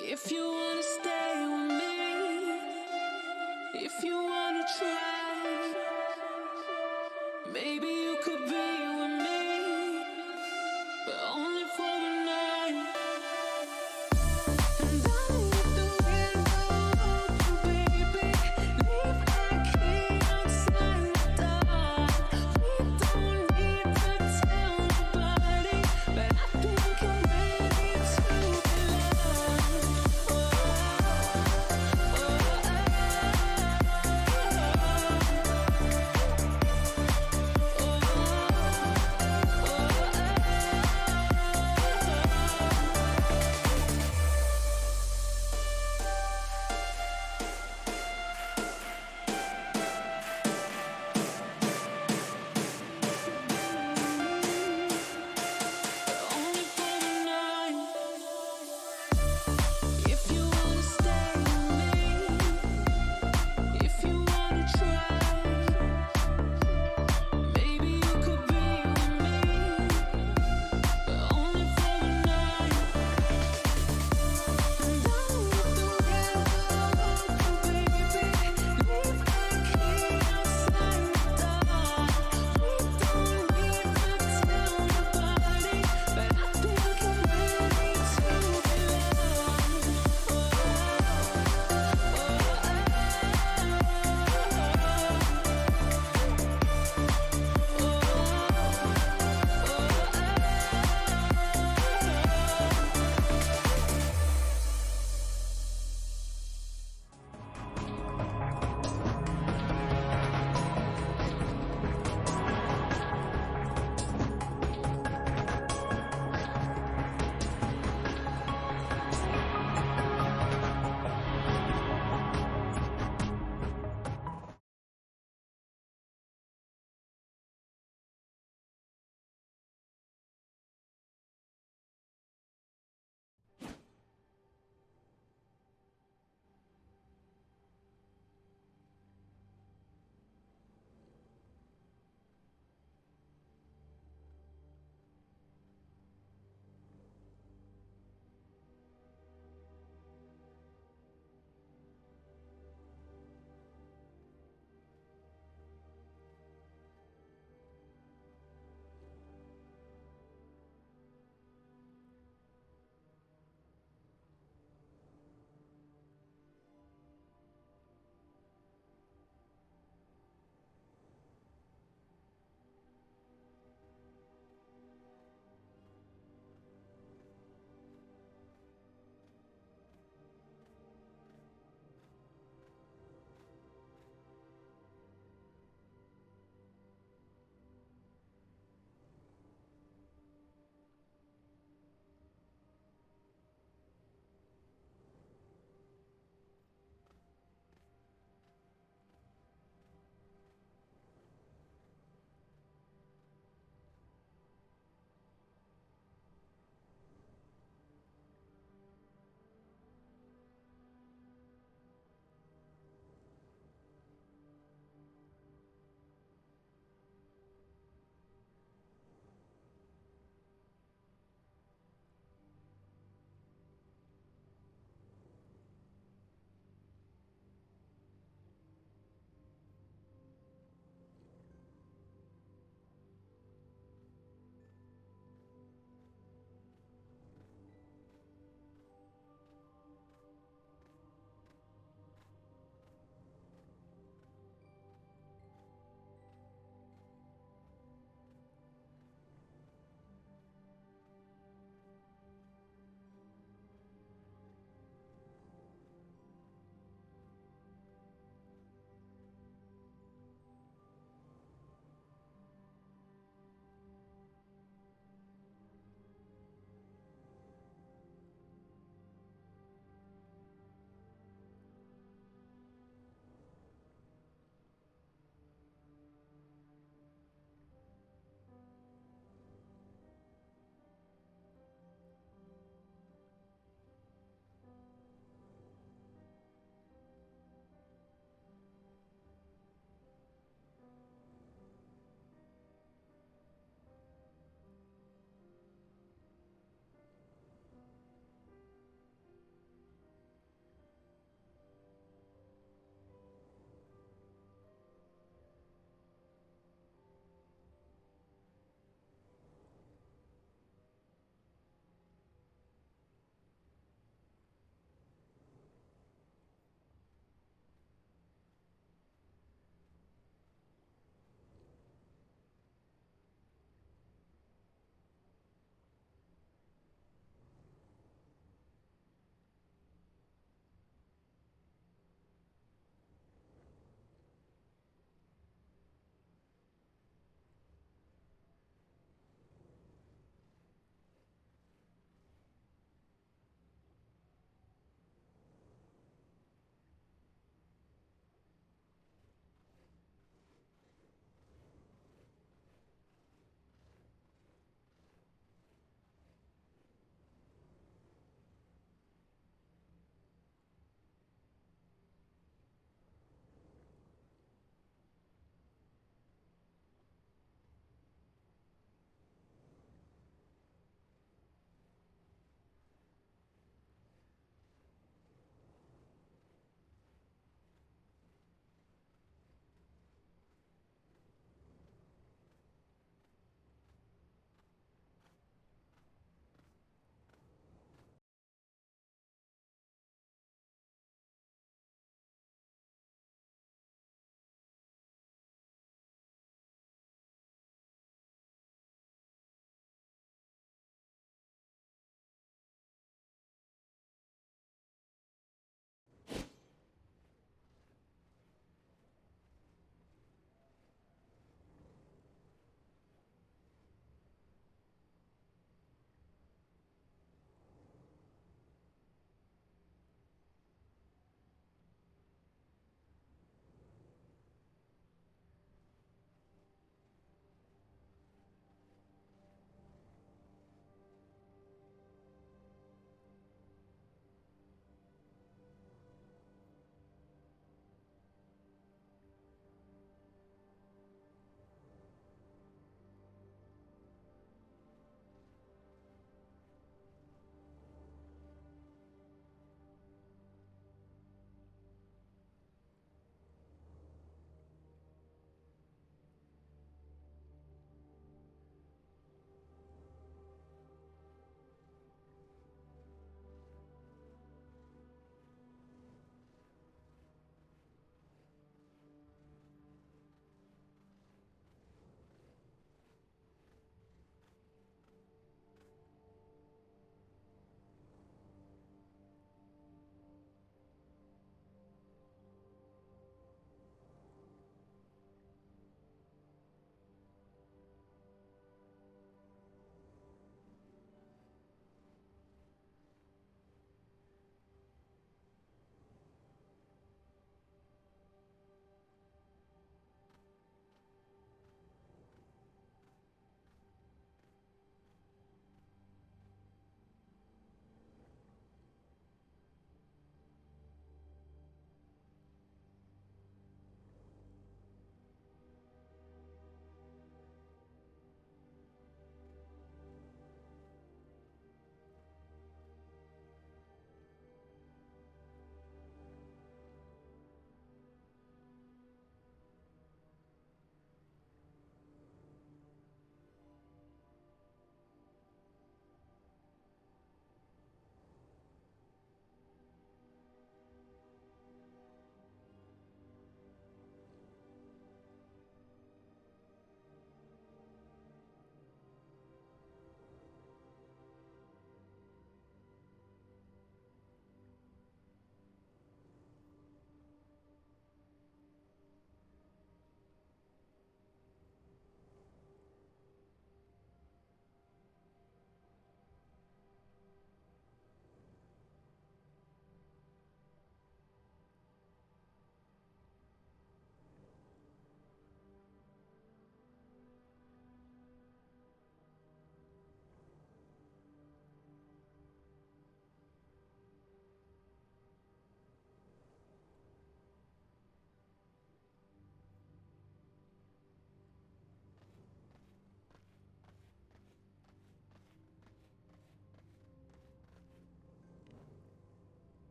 If you wanna stay with me, if you wanna try, maybe you could be with me, but only for the night. And I'll leave the window open, baby. Leave that key outside the door. We don't need to tell nobody, but I think I'm ready to be loved. Oh,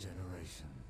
generation.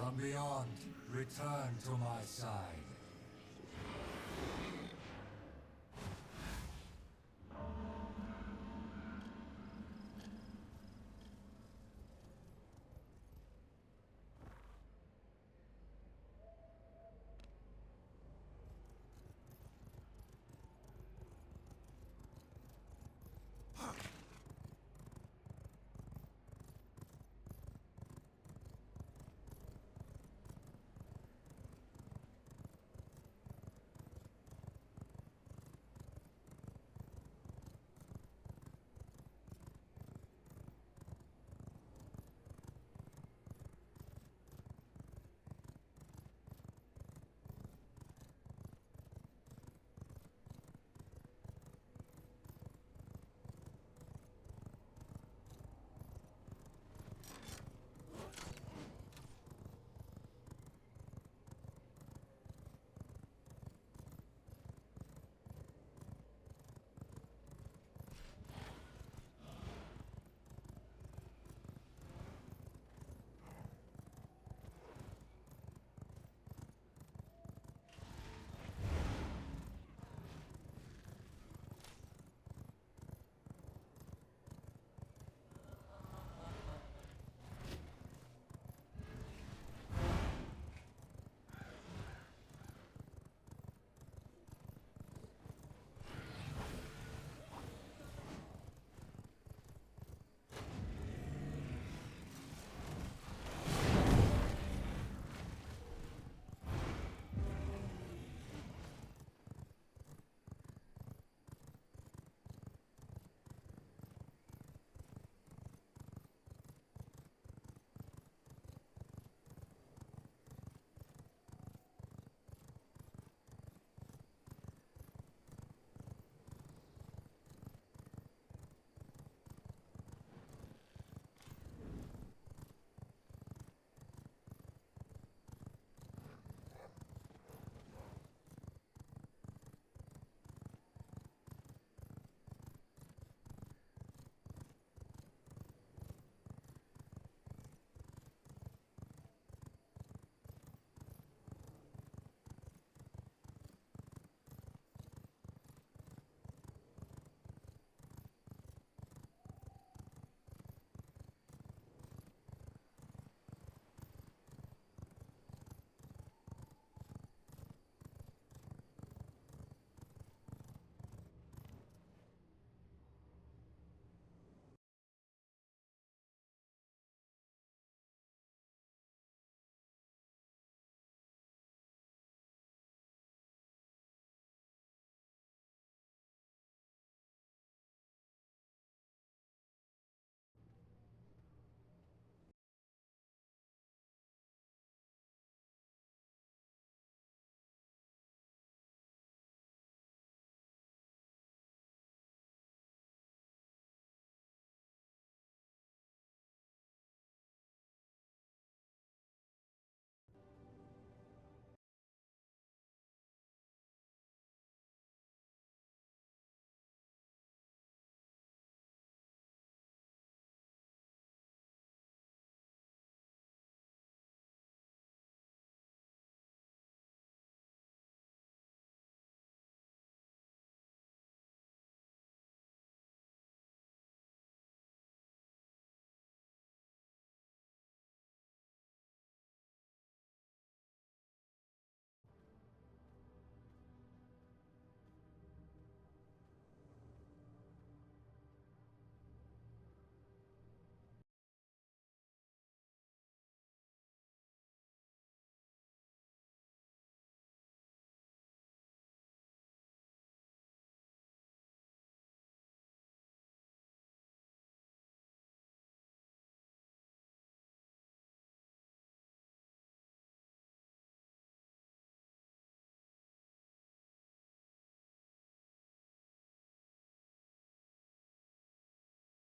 From beyond, return to my side.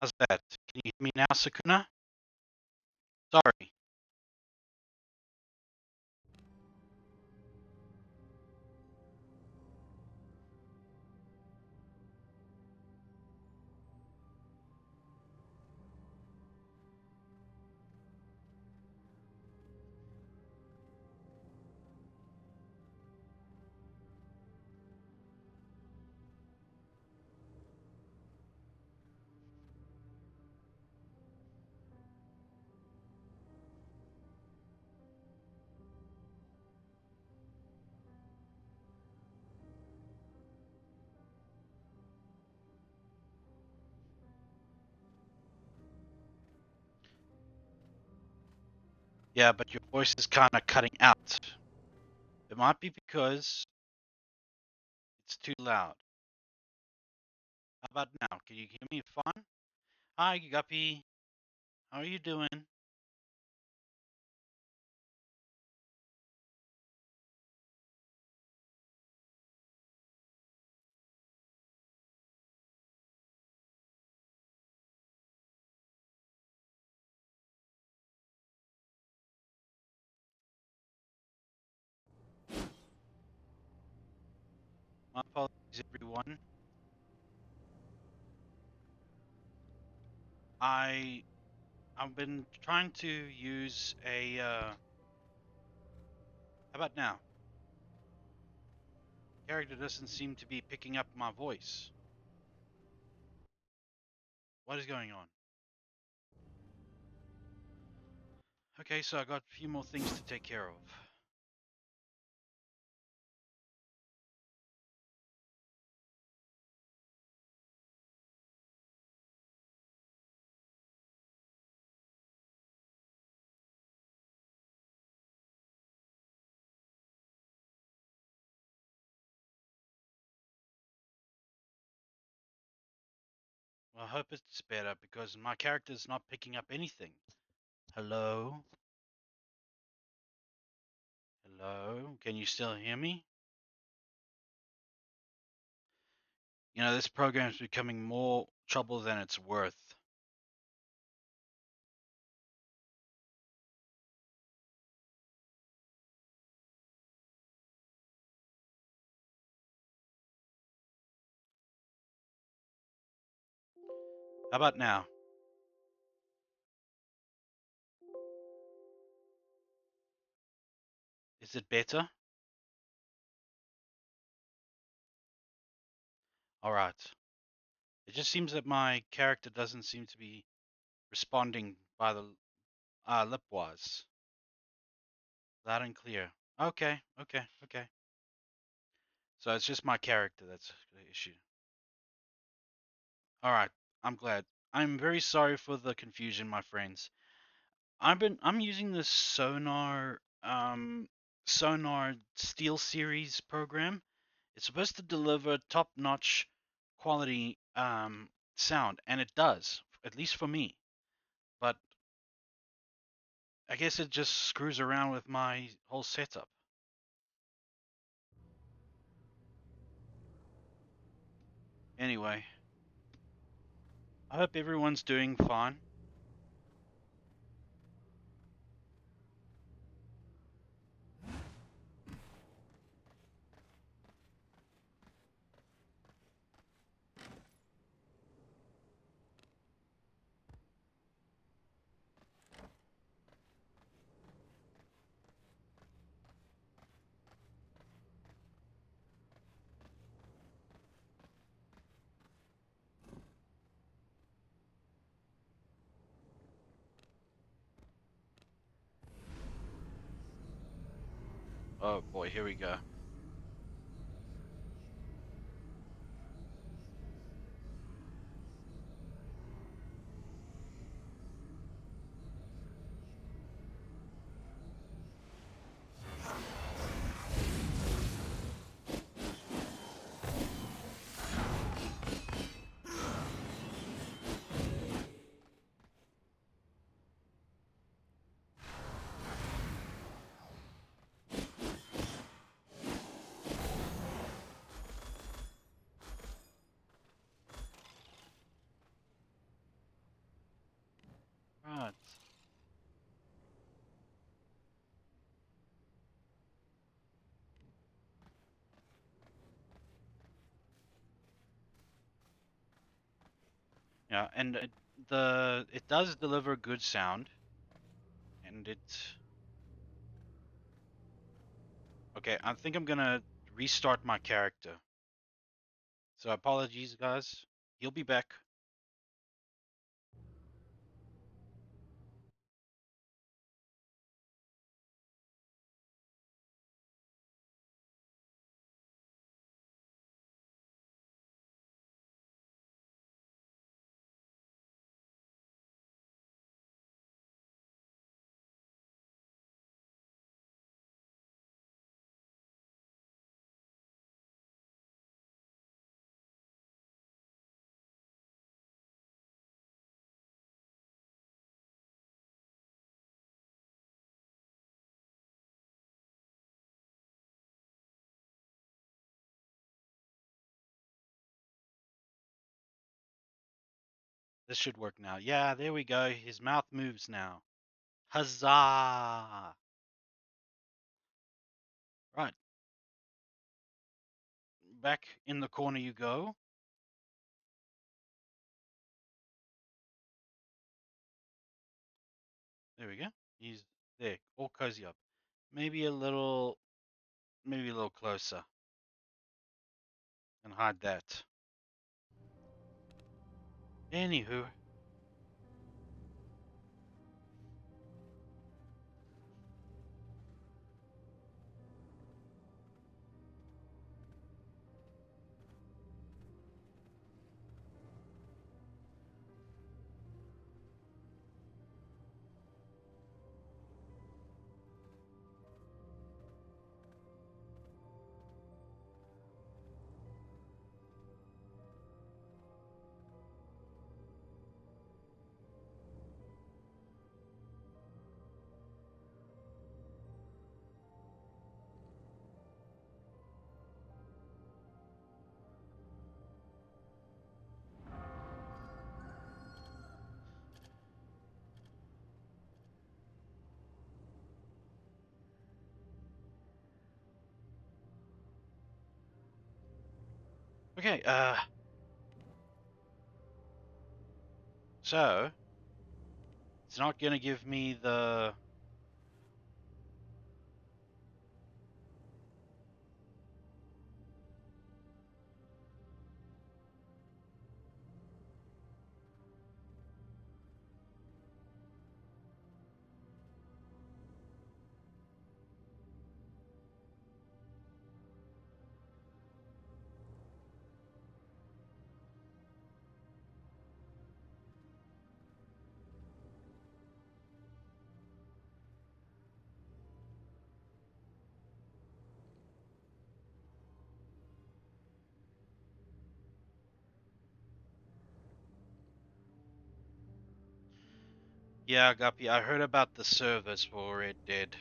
How's that? Can you hear me now, Sakuna? Sorry. Yeah, but your voice is kind of cutting out. It might be because it's too loud. How about now? Can you hear me fine? Hi, Guppy. How are you doing? My apologies, everyone. I've been trying to use a how about now? Character doesn't seem to be picking up my voice. What is going on? Okay, so I got a few more things to take care of. Well, I hope it's better because my character is not picking up anything. Hello? Hello? Can you still hear me? You know, this program is becoming more trouble than it's worth. How about now? Is it better? Alright. It just seems that my character doesn't seem to be responding by the lip-wise. Loud and clear. Okay, okay, okay. So it's just my character that's the issue. Alright, I'm glad. I'm very sorry for the confusion, my friends. I'm using this Sonar Steel Series program. It's supposed to deliver top-notch quality sound, and it does, at least for me. But I guess it just screws around with my whole setup. Anyway, I hope everyone's doing fine. Oh boy, here we go. Right. Yeah, and it does deliver good sound, and it. Okay, I think I'm gonna restart my character. So apologies, guys. He'll be back. This should work now. Yeah, there we go. His mouth moves now. Huzzah! Right, back in the corner you go. There we go. He's there, all cozy up. Maybe a little, maybe a little closer, and hide that. Anywho, okay. So it's not gonna give me the. Yeah, Guppy. I heard about the servers for Red Dead.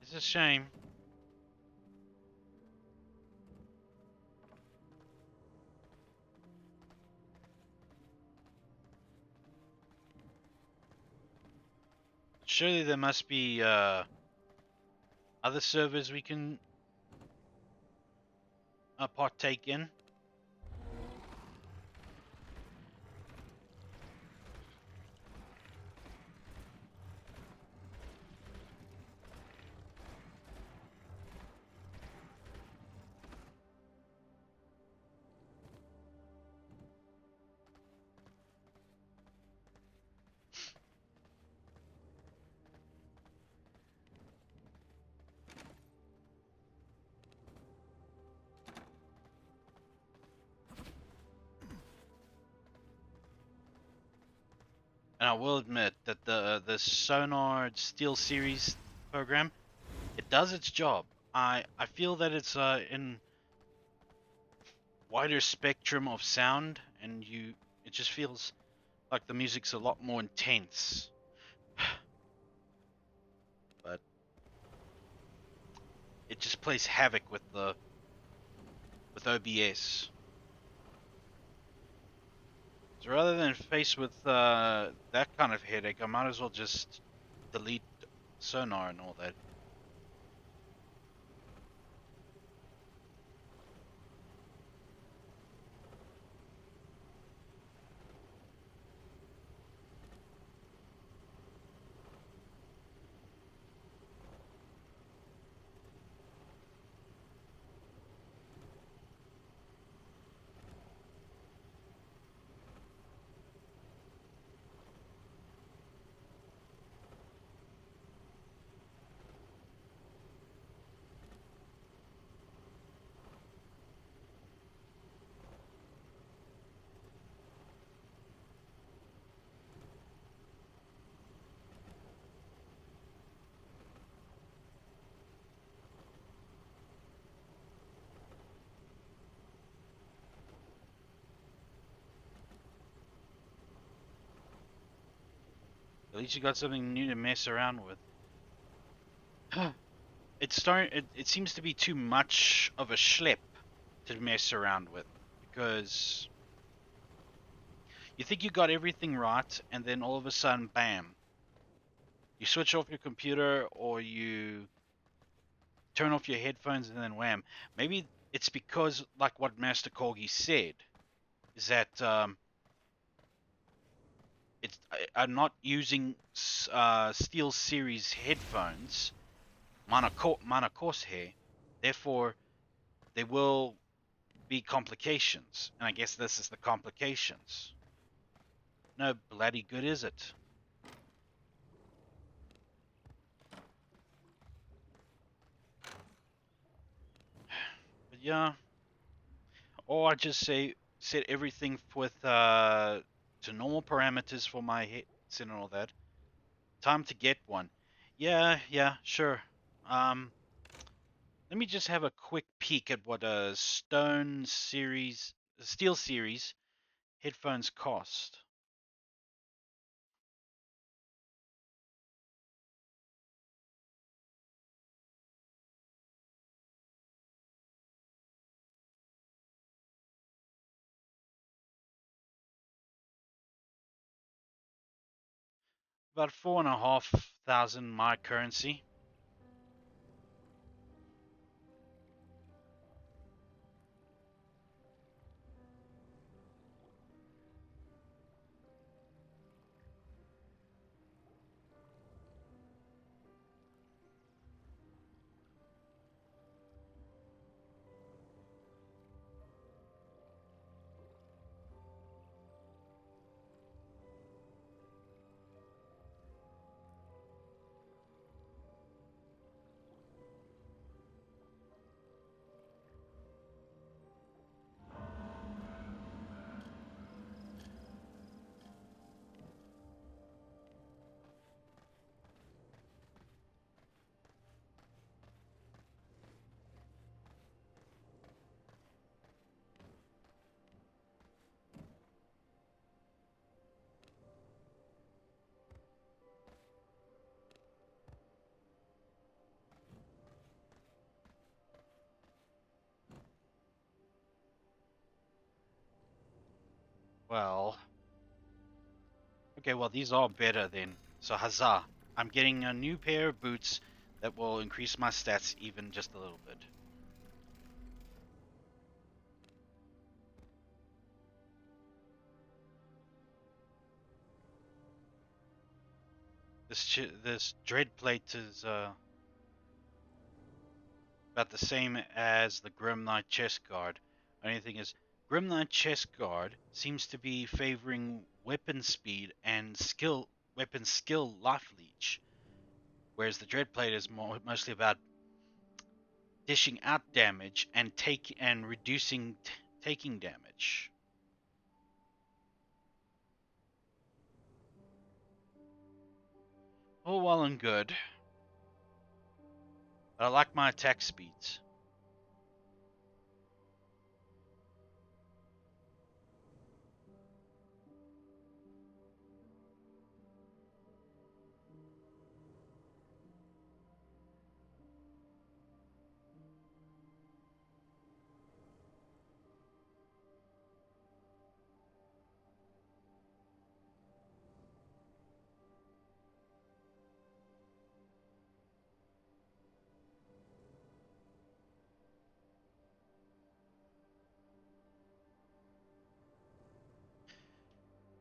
It's a shame. Surely there must be other servers we can partake in. And I will admit that the Sonar Steel Series program, it does its job. I feel that it's in wider spectrum of sound, and it just feels like the music's a lot more intense. But it just plays havoc with OBS. So rather than face with that kind of headache, I might as well just delete Sonar and all that. At least you got something new to mess around with. It seems to be too much of a schlep to mess around with because you think you got everything right, and then all of a sudden, bam, you switch off your computer or you turn off your headphones, and then wham. Maybe it's because, like what Master Corgi said, is that I'm not using Steel Series headphones, monocourse here. Therefore, there will be complications, and I guess this is the complications. No bloody good, is it? But yeah, or I just set everything with to normal parameters for my headset and all that. Time to get one. Yeah, sure. Um, Let me just have a quick peek at what a Steel Series headphones cost. About 4,500 my currency. Well, okay, well these are better then. So huzzah! I'm getting a new pair of boots that will increase my stats even just a little bit. This dread plate is about the same as the Grim Knight chest guard. Only thing is, Grim Knight chest guard seems to be favoring weapon speed and weapon skill life leech, whereas the dread plate is mostly about dishing out damage and reducing taking damage. All well and good, but I like my attack speeds.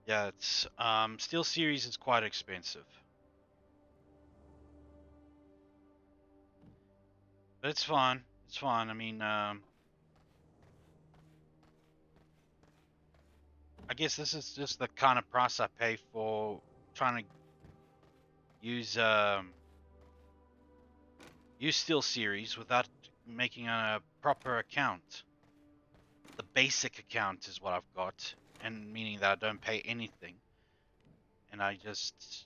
Yeah, it's Steel Series is quite expensive, but it's fine. It's fine. I mean, I guess this is just the kind of price I pay for trying to use Steel Series without making a proper account. The basic account is what I've got, and meaning that I don't pay anything, and I just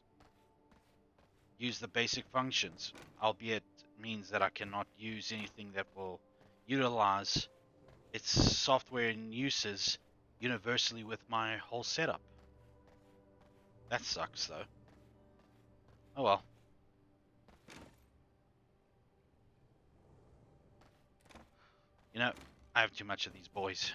use the basic functions, albeit means that I cannot use anything that will utilize its software and uses universally with my whole setup. That sucks though. Oh well. You know, I have too much of these boys.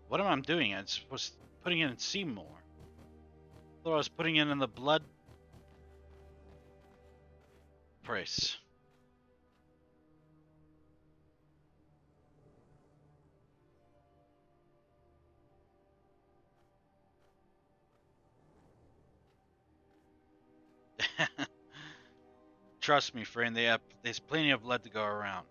What am I doing? I was putting it in Seymour. Thought I was putting it in the blood press. Trust me, friend. There's plenty of blood to go around.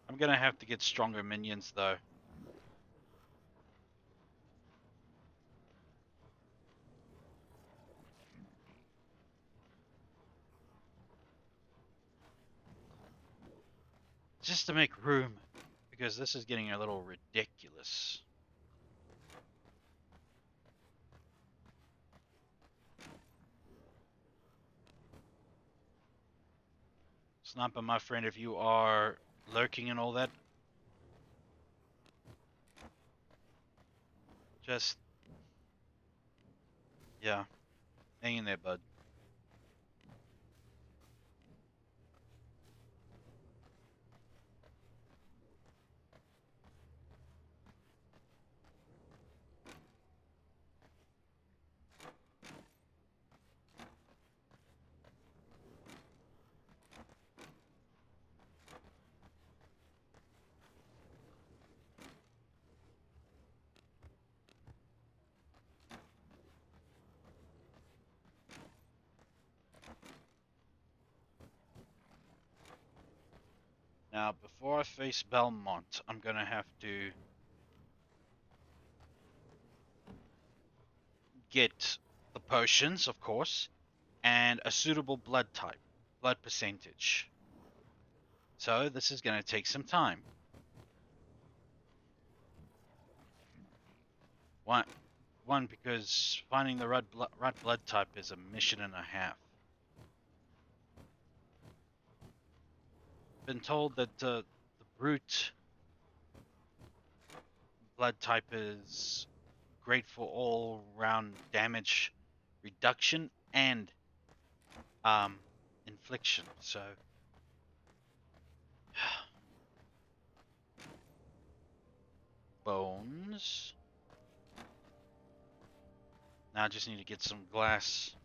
I'm gonna have to get stronger minions though. Just to make room. Because this is getting a little ridiculous. Sniper, my friend, if you are lurking and all that, just, yeah, hang in there, bud. Now, before I face Belmont, I'm gonna have to get the potions, of course, and a suitable blood type, blood percentage. So this is gonna take some time. One, one because finding the right blood type is a mission and a half. Been told that the brute blood type is great for all round damage reduction and um, infliction. So bones. Now I just need to get some glass.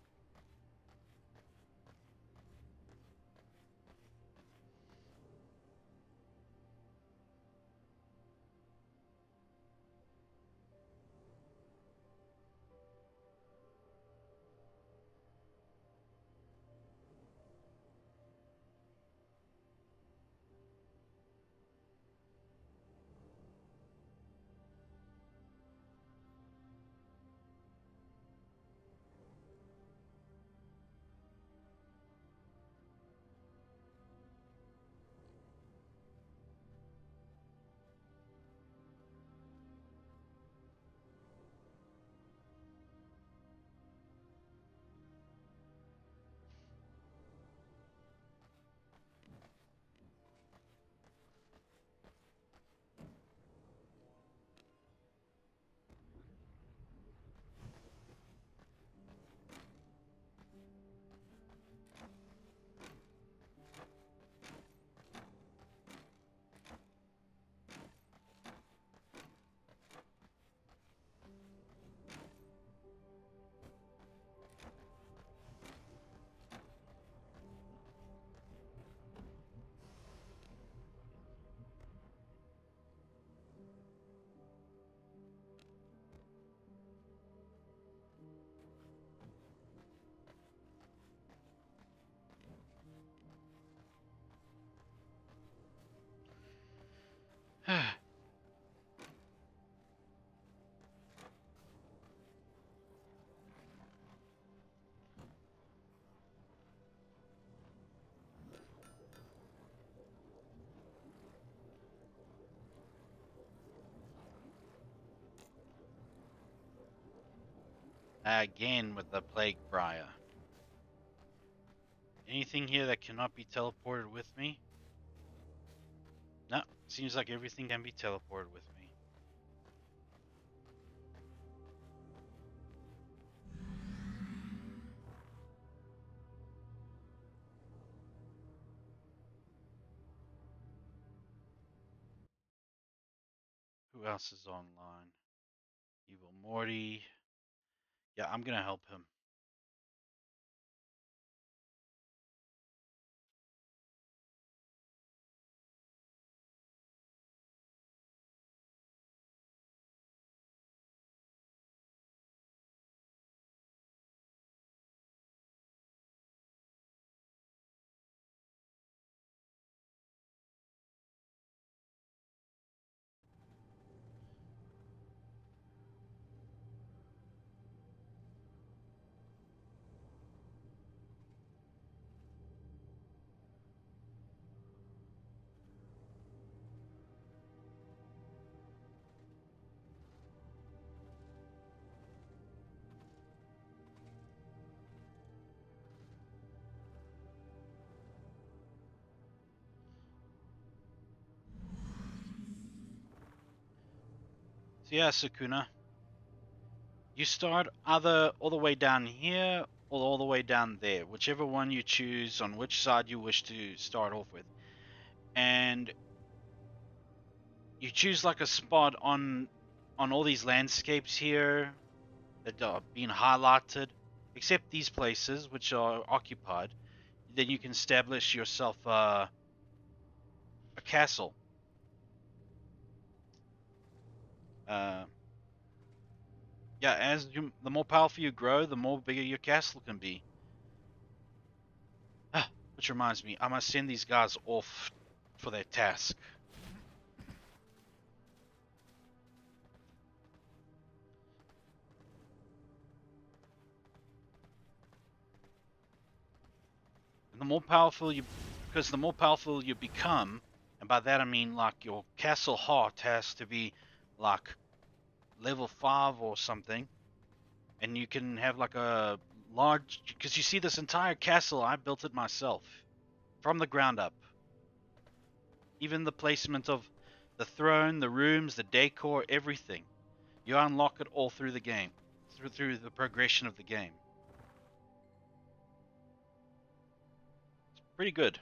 Again with the Plague Briar. Anything here that cannot be teleported with me? No, seems like everything can be teleported with me. Who else is online? Evil Morty. Yeah, I'm gonna help him. So yeah, Sukuna, you start either all the way down here or all the way down there, whichever one you choose on which side you wish to start off with. And you choose like a spot on all these landscapes here that are being highlighted, except these places which are occupied. Then you can establish yourself a castle. Uh, yeah, the more powerful you grow, the more bigger your castle can be. Ah, which reminds me, I must send these guys off for their task. And the more powerful you, because the more powerful you become, and by that I mean like your castle heart has to be like level 5 or something, and you can have like a large, because you see this entire castle, I built it myself from the ground up. Even the placement of the throne, the rooms, the decor, everything. You unlock it all through the game, through the progression of the game. It's pretty good.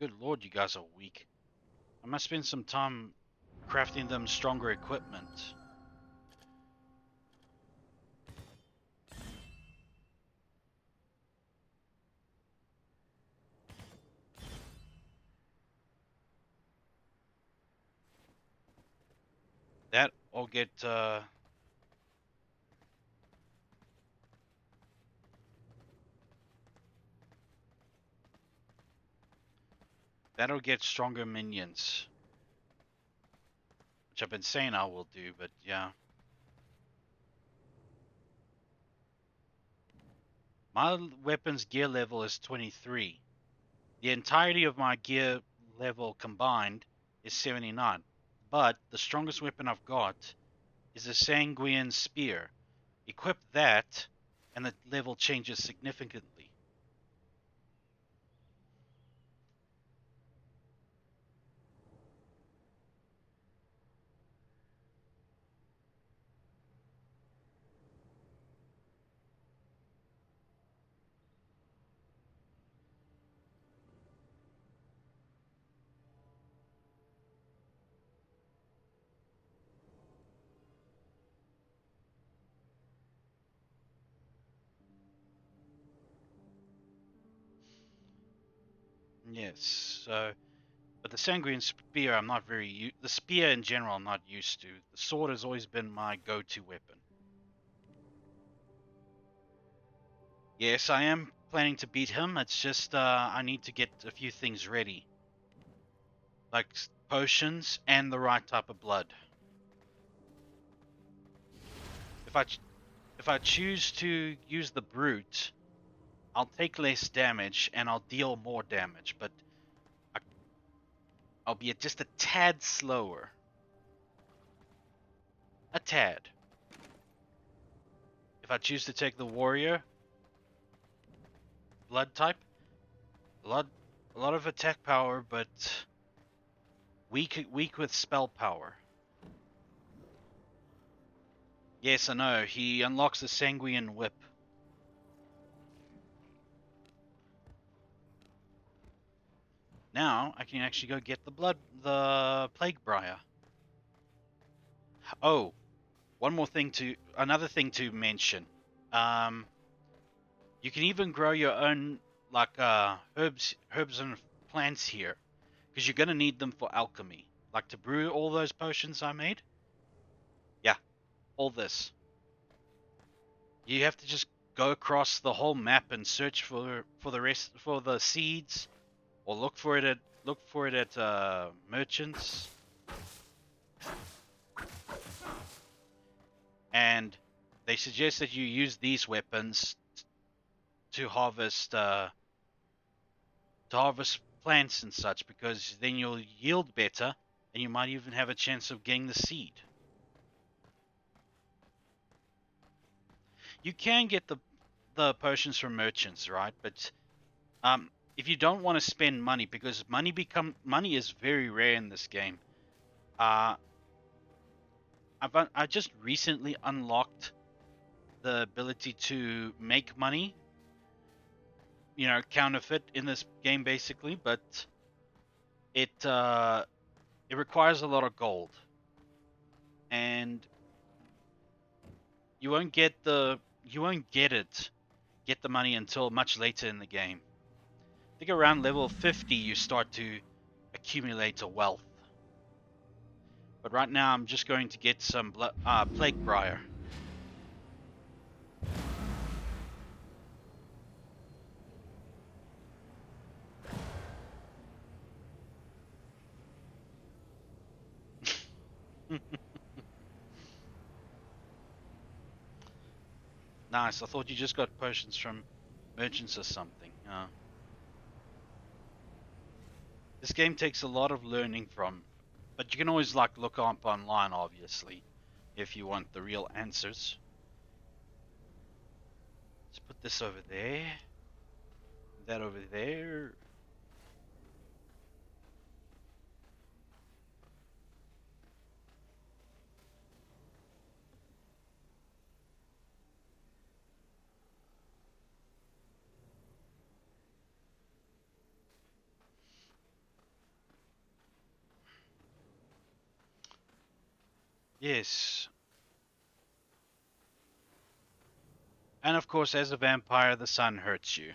Good lord, you guys are weak. I must spend some time crafting them stronger equipment. That will get that'll get stronger minions, which I've been saying I will do, but yeah. My weapon's gear level is 23. The entirety of my gear level combined is 79. But the strongest weapon I've got is a Sanguine Spear. Equip that, and the level changes significantly. Yes. So, but the sanguine spear, I'm not the spear in general, I'm not used to. The sword has always been my go-to weapon. Yes, I am planning to beat him. It's just I need to get a few things ready, like potions and the right type of blood. If I if I choose to use the brute, I'll take less damage and I'll deal more damage, but I, I'll be just a tad slower. A tad. If I choose to take the warrior blood type, a lot a lot of attack power, but weak with spell power. Yes, I know. He unlocks the sanguine whip. Now I can actually go get the plague briar. Oh, another thing to mention. Um, you can even grow your own like herbs and plants here, because you're gonna need them for alchemy, like to brew all those potions I made. Yeah, all this. You have to just go across the whole map and search for the seeds, or look for it at merchants, and they suggest that you use these weapons to harvest plants and such, because then you'll yield better and you might even have a chance of getting the seed. You can get the potions from merchants, right? But if you don't want to spend money, because money is very rare in this game. Uh, I just recently unlocked the ability to make money, counterfeit in this game basically, but it it requires a lot of gold, and you won't get the money until much later in the game. I think around level 50 you start to accumulate a wealth. But right now I'm just going to get some plague briar. Nice. I thought you just got potions from merchants or something. This game takes a lot of learning from, but you can always look up online, obviously, if you want the real answers. Let's put this over there, that over there. Yes. And of course, as a vampire, the sun hurts you.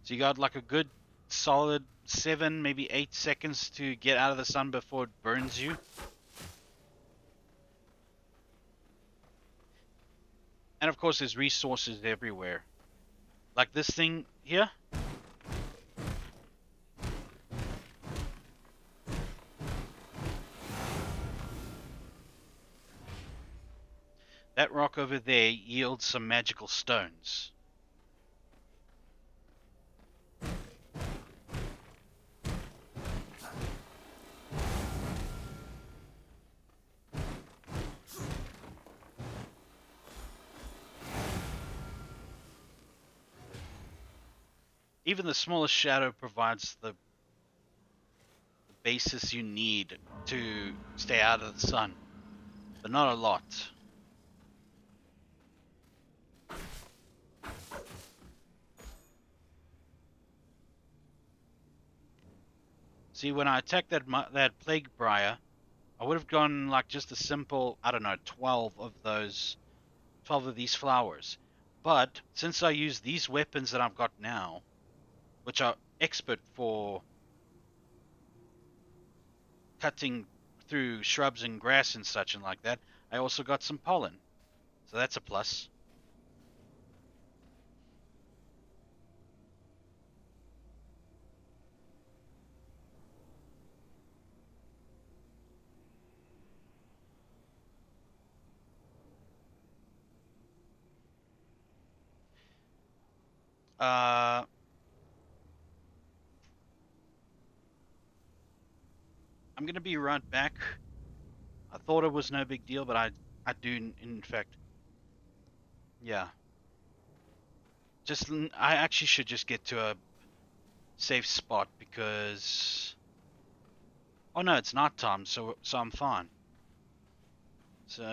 So you got like a good solid 7, maybe 8 seconds to get out of the sun before it burns you. And of course, there's resources everywhere. Like this thing here. That rock over there yields some magical stones. Even the smallest shadow provides the basis you need to stay out of the sun, but not a lot. See, when I attacked that plague briar, I would have gone like just a simple, I don't know, 12 of these flowers. But since I use these weapons that I've got now, which are expert for cutting through shrubs and grass and such and like that. I also got some pollen, so that's a plus. Uh, I'm gonna be right back. I thought it was no big deal, but I do in fact, yeah. I actually should just get to a safe spot because oh no, it's night time, so I'm fine. So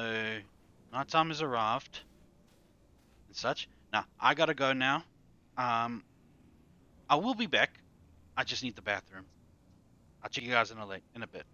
night time has arrived and such. Now I gotta go now. Um, I will be back. I just need the bathroom. I'll check you guys in a bit.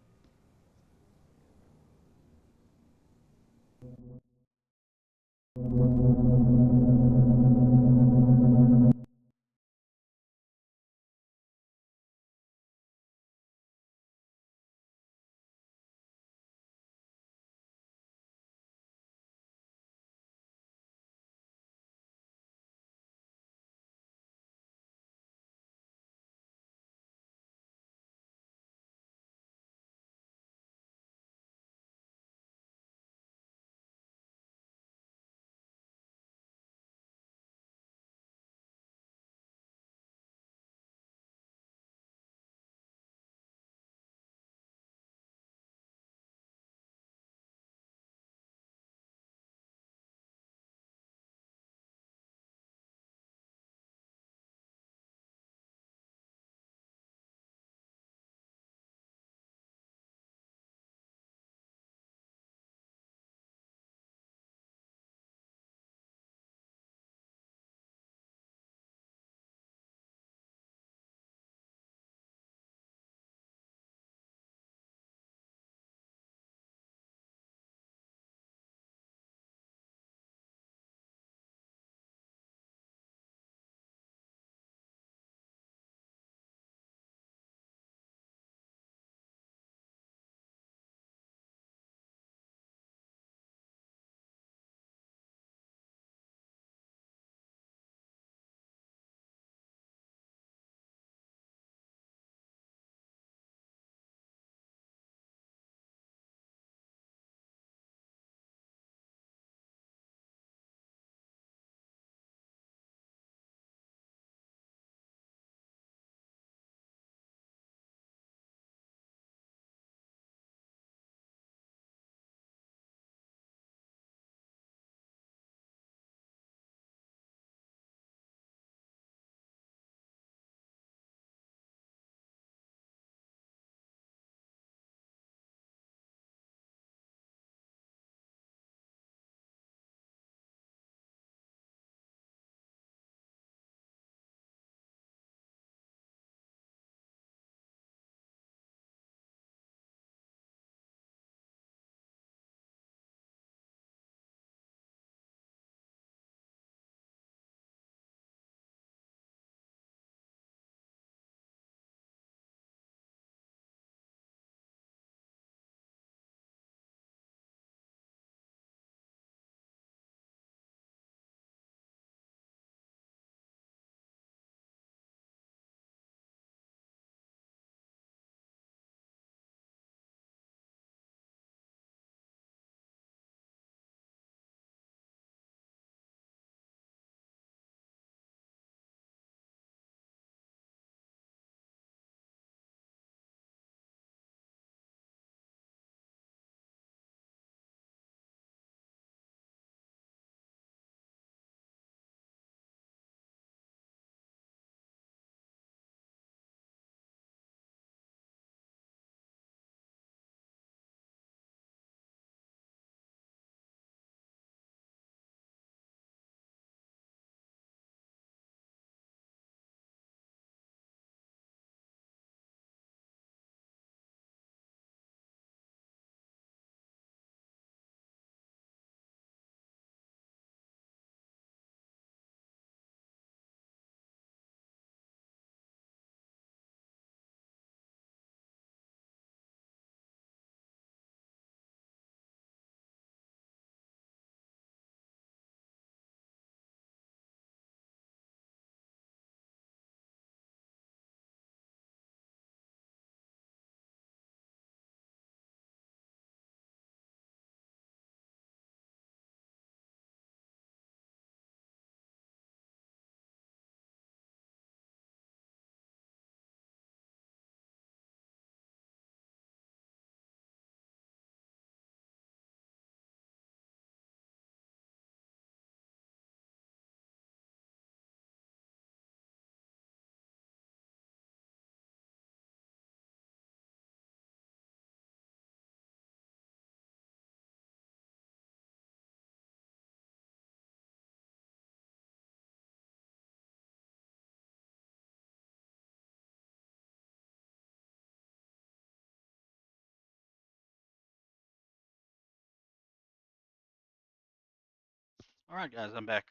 All right, guys, I'm back.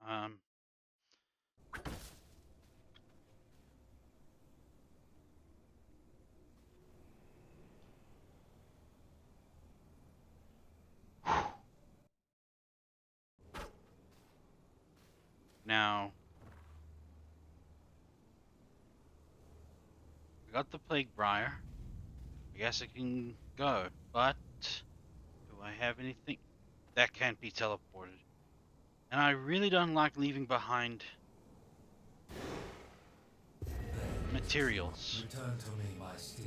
Um, now I got the plague briar. I guess I can go, but do I have anything that can't be teleported? And I really don't like leaving behind materials. Return to me, my steed.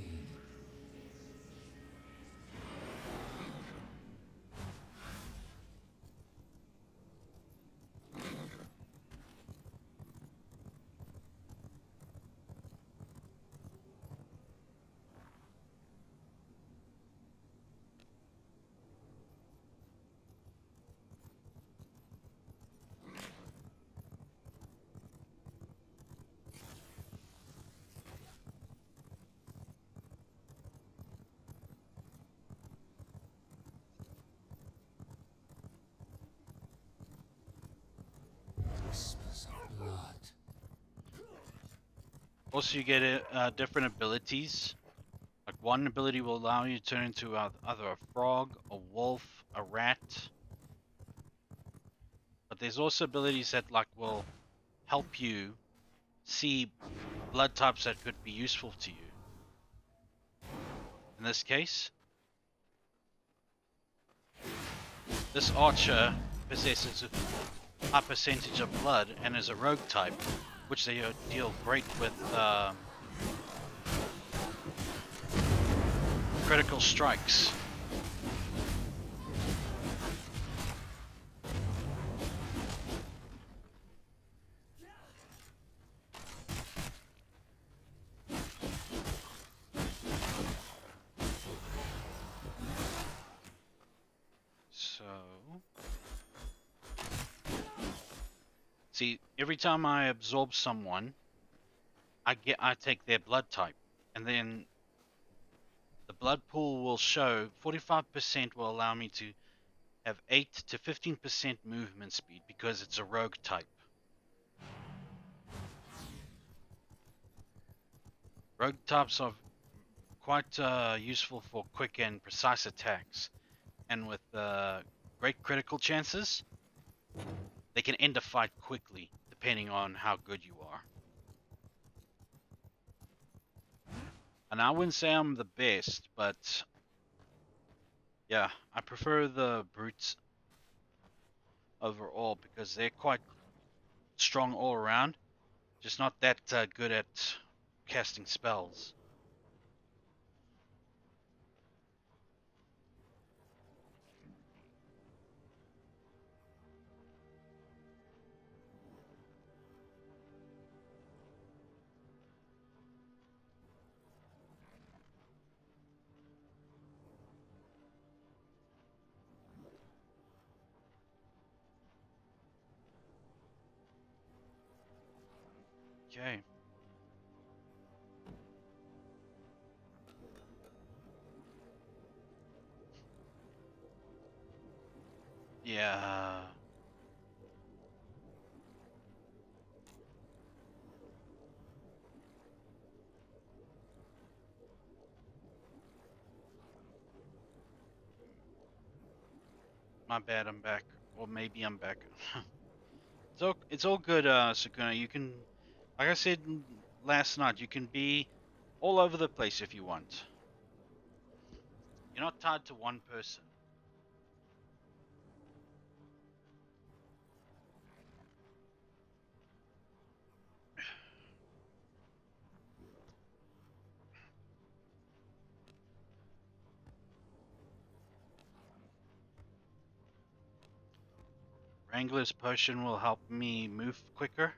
Whispers of blood. Also, you get different abilities. Like one ability will allow you to turn into either a frog, a wolf, a rat. But there's also abilities that like will help you see blood types that could be useful to you. In this case, this archer possesses a high percentage of blood and is a rogue type, which they deal great with critical strikes. So, see, every time I absorb someone, I take their blood type, and then the blood pool will show 45% will allow me to have 8 to 15% movement speed because it's a rogue type. Rogue types are quite useful for quick and precise attacks, and with great critical chances, they can end a fight quickly, depending on how good you are. And I wouldn't say I'm the best, but yeah, I prefer the brutes overall because they're quite strong all around, just not that good at casting spells. Okay. Yeah. My bad, I'm back. Or maybe I'm back. It's all good, Sakuna. You can, like I said last night, you can be all over the place if you want. You're not tied to one person. Wrangler's potion will help me move quicker.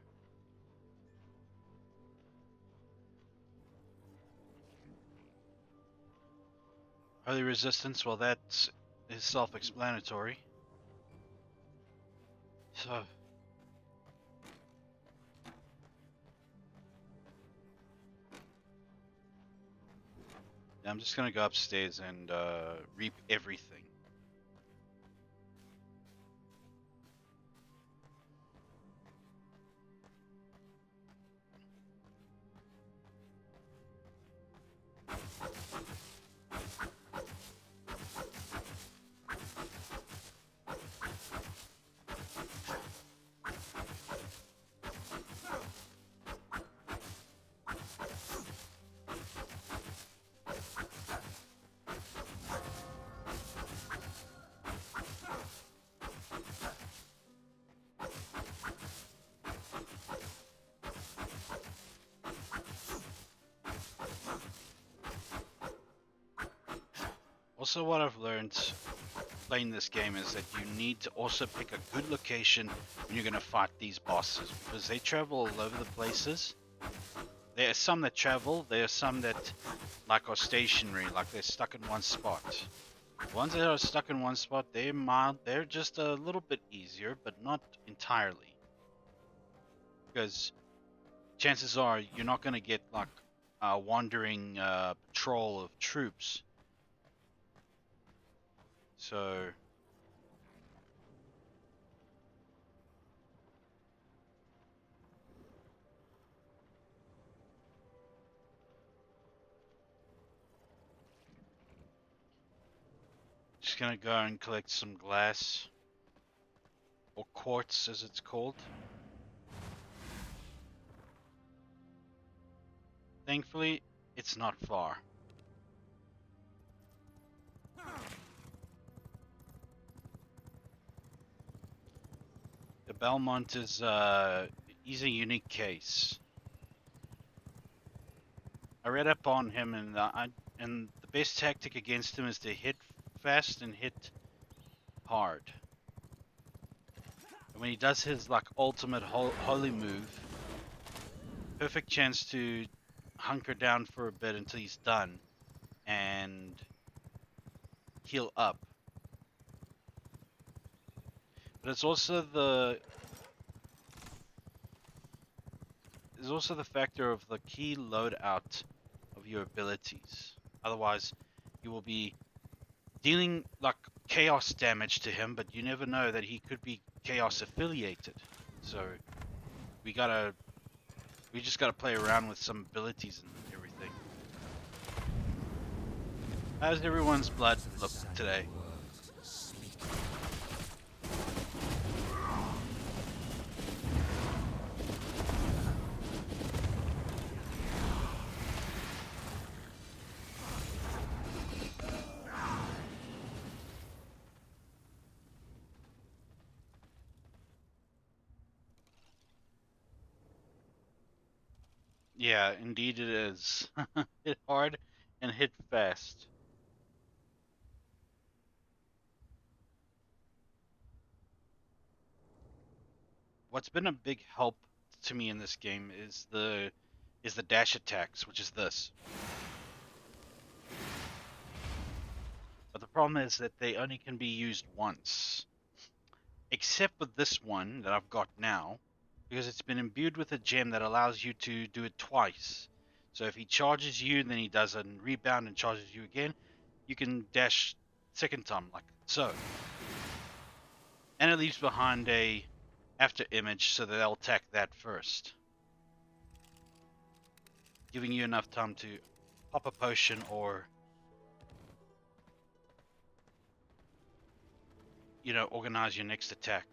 Holy resistance, well, that is self-explanatory. So, yeah, I'm just gonna go upstairs and reap everything. also what I've learned playing this game is that you need to also pick a good location when you're going to fight these bosses, because they travel all over the places. There are some that travel, there are some that like are stationary, like they're stuck in one spot. The ones that are stuck in one spot, they're mild, they're just a little bit easier, but not entirely. Because chances are you're not going to get like a wandering patrol of troops. So just gonna go and collect some glass, or quartz as it's called. Thankfully, it's not far. The Belmont is he's a unique case. I read up on him, and the best tactic against him is to hit fast and hit hard. And when he does his like ultimate holy move, perfect chance to hunker down for a bit until he's done and heal up. But there's also the factor of the key loadout of your abilities. Otherwise, you will be dealing like chaos damage to him, but you never know that he could be chaos affiliated. So we just gotta play around with some abilities and everything. How's everyone's blood look today? Yeah, indeed it is. Hit hard and hit fast. What's been a big help to me in this game is the dash attacks, which is this. But the problem is that they only can be used once. Except with this one that I've got now, because it's been imbued with a gem that allows you to do it twice. So if he charges you, then he does a rebound and charges you again, you can dash second time, like so. And it leaves behind a after image so that they'll attack that first, giving you enough time to pop a potion or organize your next attack.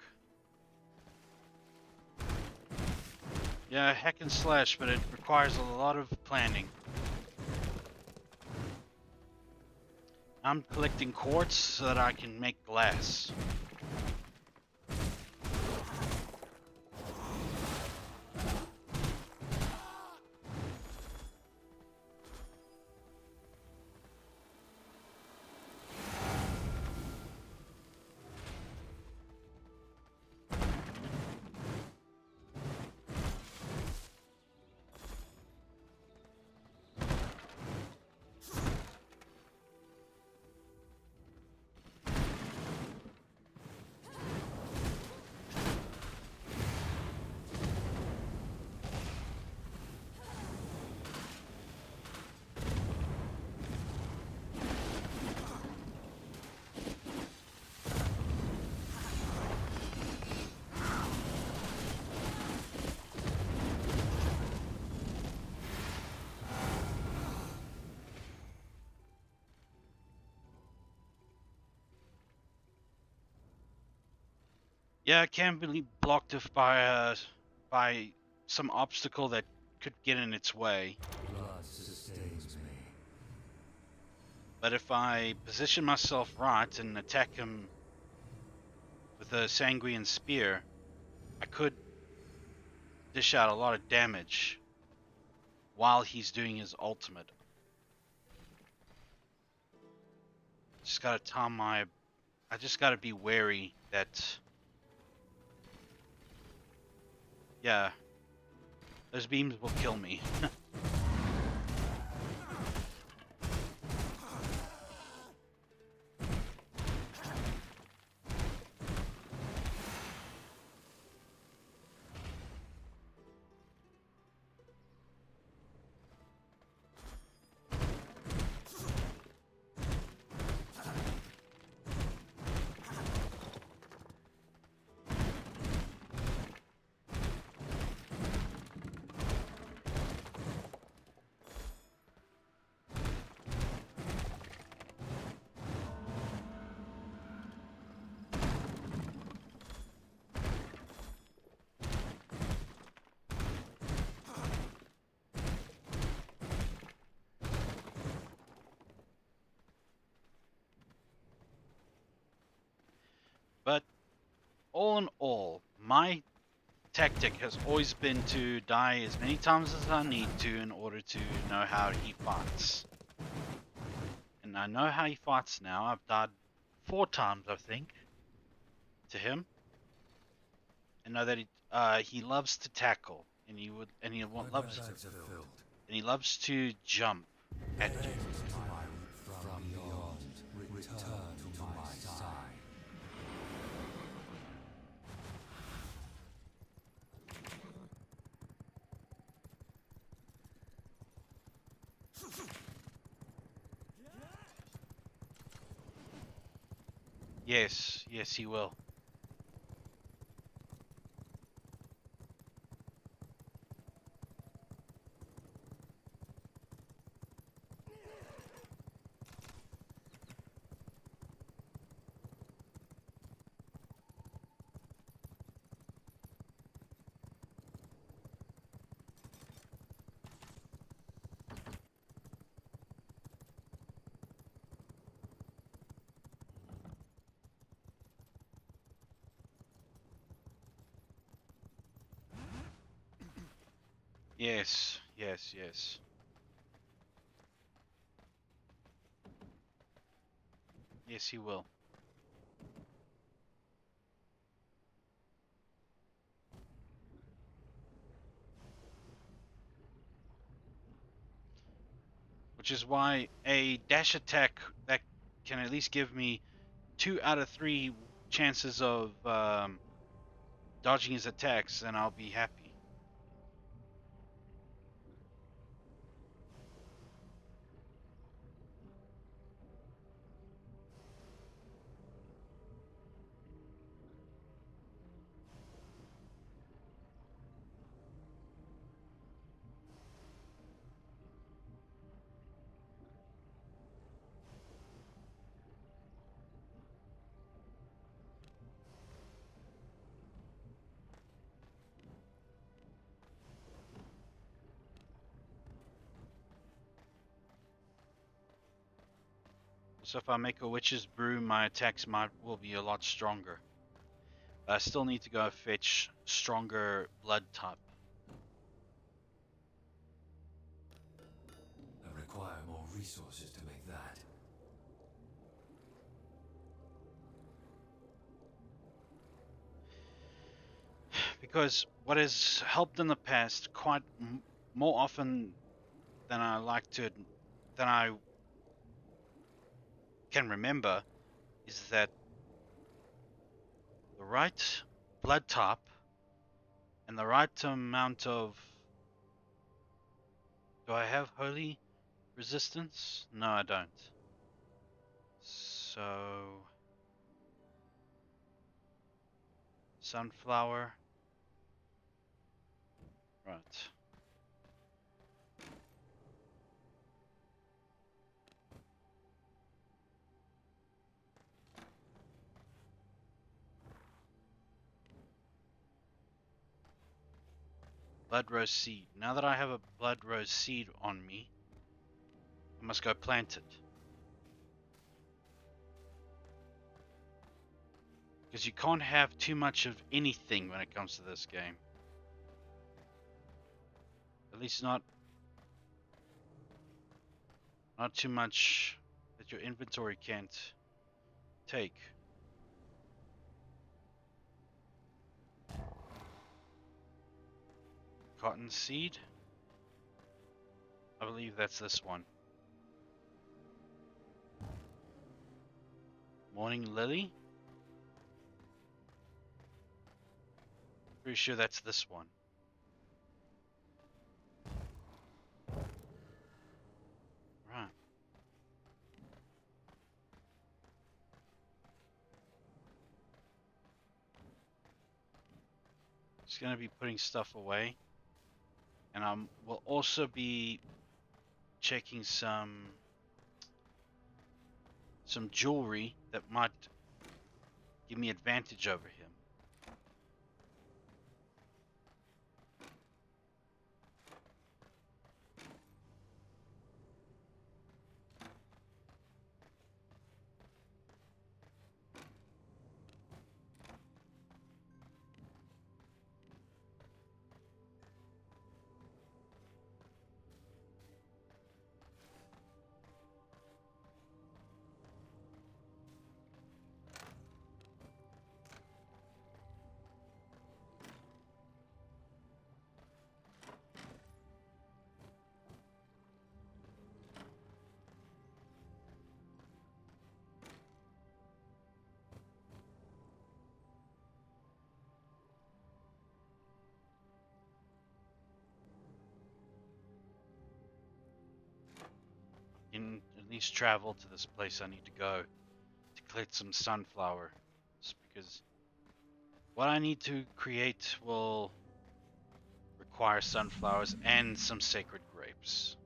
Yeah, hack and slash, but it requires a lot of planning. I'm collecting quartz so that I can make glass. Yeah, it can be blocked if by some obstacle that could get in its way. Blood sustains me. But if I position myself right and attack him with a sanguine spear, I could dish out a lot of damage while he's doing his ultimate. Just gotta time my. I just gotta be wary that. Yeah, those beams will kill me. But all in all, my tactic has always been to die as many times as I need to in order to know how he fights. And I know how he fights now. I've died 4 times, I think, to him. And know that he loves to tackle, and loves Bags are filled. and he loves to jump at you. From beyond, return to my side. Yes, yes, he will. Yes, yes, yes. Yes, he will. Which is why a dash attack that can at least give me 2 out of 3 chances of dodging his attacks, and I'll be happy. So if I make a witch's brew, my attacks will be a lot stronger. But I still need to go fetch stronger blood type. I require more resources to make that. Because what has helped in the past quite more often than I like to, than I can remember, is that the right blood type and the right amount of. Do I have holy resistance? No, I don't. So. Sunflower. Right. Blood rose seed. Now that I have a blood rose seed on me, I must go plant it. Because you can't have too much of anything when it comes to this game. At least not too much that your inventory can't take. Cottonseed? I believe that's this one. Morning Lily? Pretty sure that's this one. Right. Just gonna be putting stuff away. And will also be checking some jewelry that might give me advantage over him. Can at least travel to this place I need to go to collect some sunflowers, because what I need to create will require sunflowers and some sacred grapes.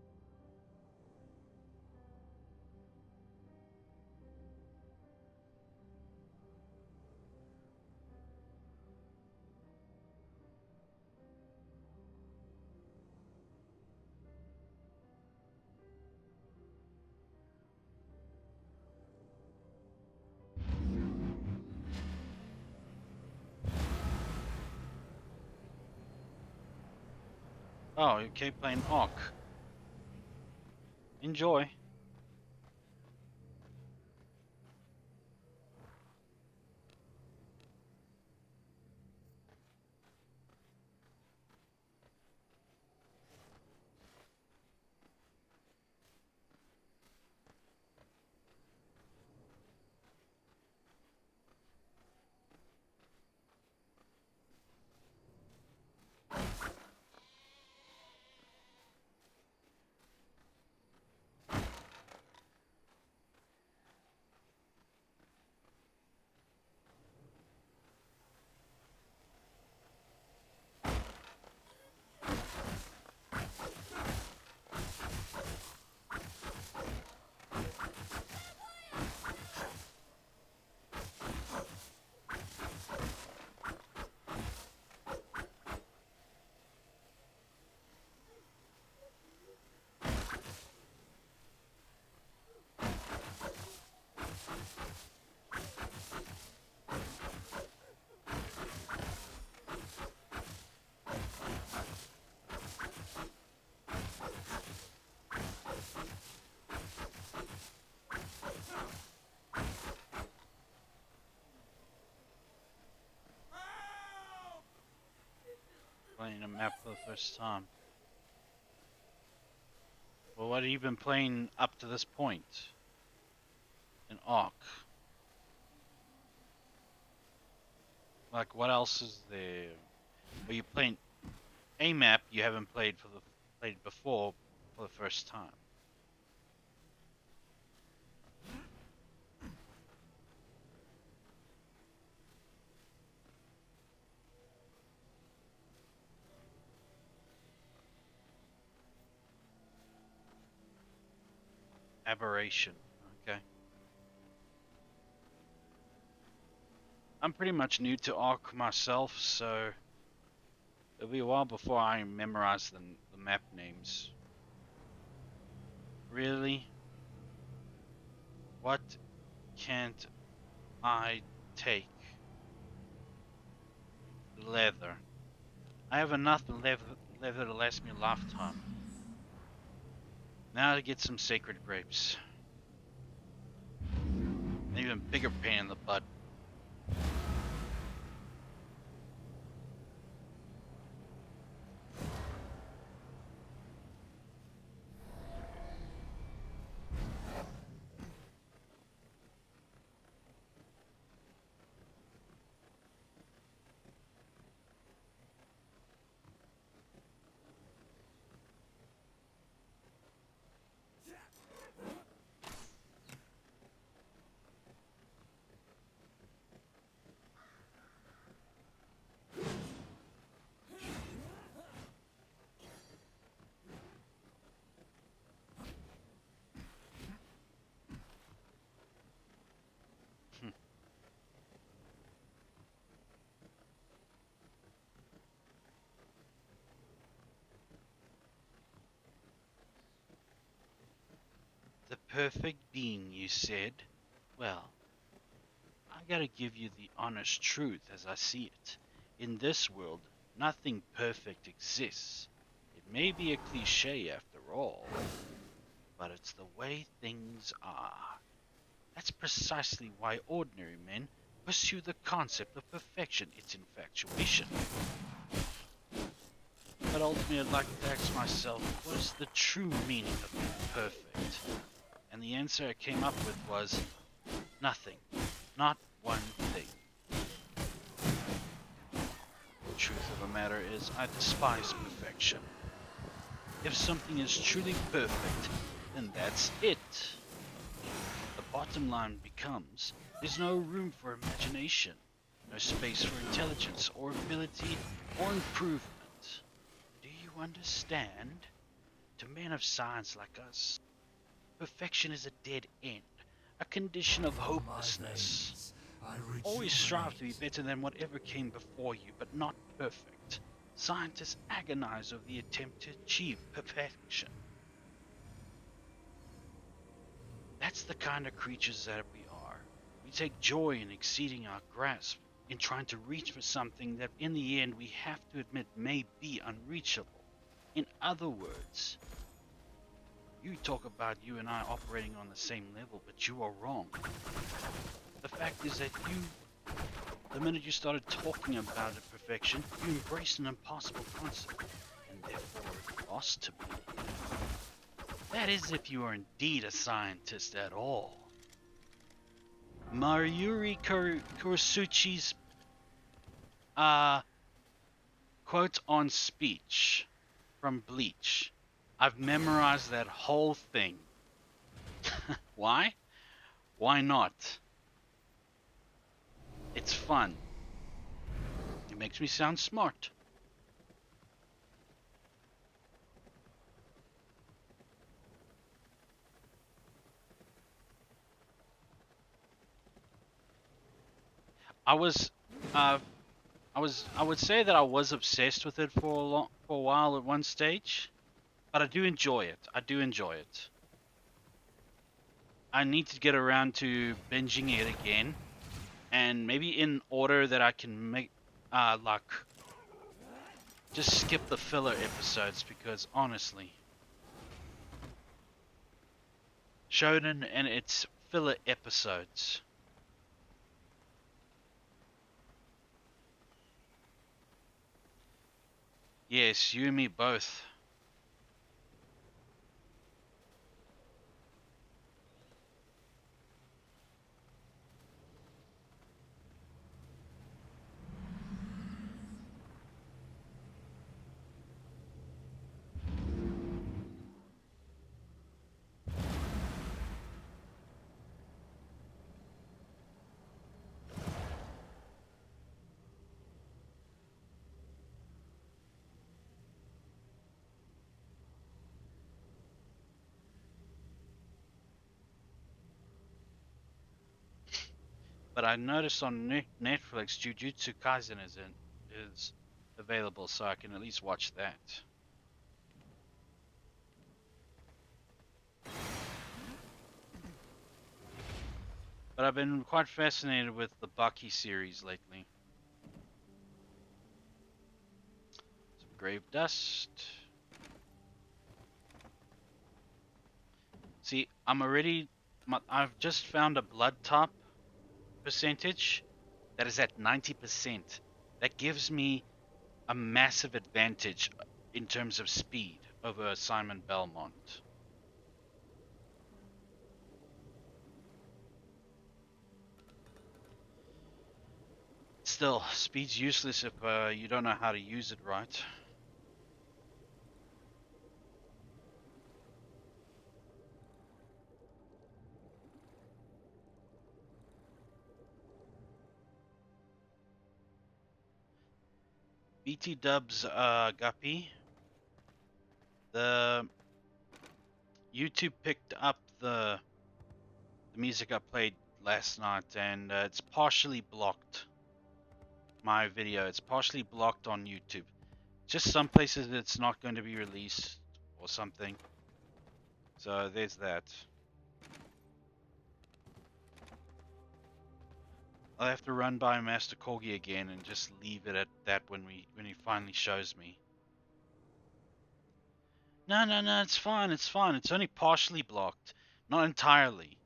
Oh, okay, playing Orc. Enjoy. Playing a map for the first time. Well, what have you been playing up to this point? An Ark. Like, what else is there? Are you playing a map you haven't played before for the first time? Aberration. Okay. I'm pretty much new to Ark myself, so it'll be a while before I memorize the map names. Really? What can't I take? Leather. I have enough leather to last me a lifetime. Now to get some sacred grapes. An even bigger pain in the butt. The perfect being, you said? Well, I gotta give you the honest truth as I see it. In this world, nothing perfect exists. It may be a cliche after all, but it's the way things are. That's precisely why ordinary men pursue the concept of perfection. It's infatuation. But ultimately, I'd like to ask myself, what is the true meaning of being perfect? And the answer I came up with was nothing. Not one thing. The truth of the matter is, I despise perfection. If something is truly perfect, then that's it. The bottom line becomes, there's no room for imagination, no space for intelligence or ability or improvement. Do you understand? To men of science like us, perfection is a dead end, a condition of hopelessness. Always strive to be better than whatever came before you, but not perfect. Scientists agonize over the attempt to achieve perfection. That's the kind of creatures that we are. We take joy in exceeding our grasp, in trying to reach for something that in the end we have to admit may be unreachable. In other words, you talk about you and I operating on the same level, but you are wrong. The fact is that the minute you started talking about perfection, you embraced an impossible concept, and therefore lost to me. That is if you are indeed a scientist at all. Maruyuri Kurasuchi's quote on speech from Bleach. I've memorized that whole thing. Why? Why not? It's fun. It makes me sound smart. I was, uh, I would say that I was obsessed with it for a while at one stage, but I do enjoy it. I do enjoy it. I need to get around to binging it again, and maybe in order that I can make, like, just skip the filler episodes because honestly, Shonen and its filler episodes. Yes, you and me both. But I noticed on Netflix, Jujutsu Kaisen is available, so I can at least watch that. But I've been quite fascinated with the Baki series lately. Some grave dust. See, I've just found a blood top percentage that is at 90%. That gives me a massive advantage in terms of speed over Simon Belmont. Still, speed's useless if you don't know how to use it right. BT Dubs Guppy. The YouTube picked up the music I played last night, and it's partially blocked. My video, it's partially blocked on YouTube. Just some places it's not going to be released or something. So there's that. I'll have to run by Master Corgi again and just leave it at that when he finally shows me. No, it's fine, it's fine. It's only partially blocked, not entirely.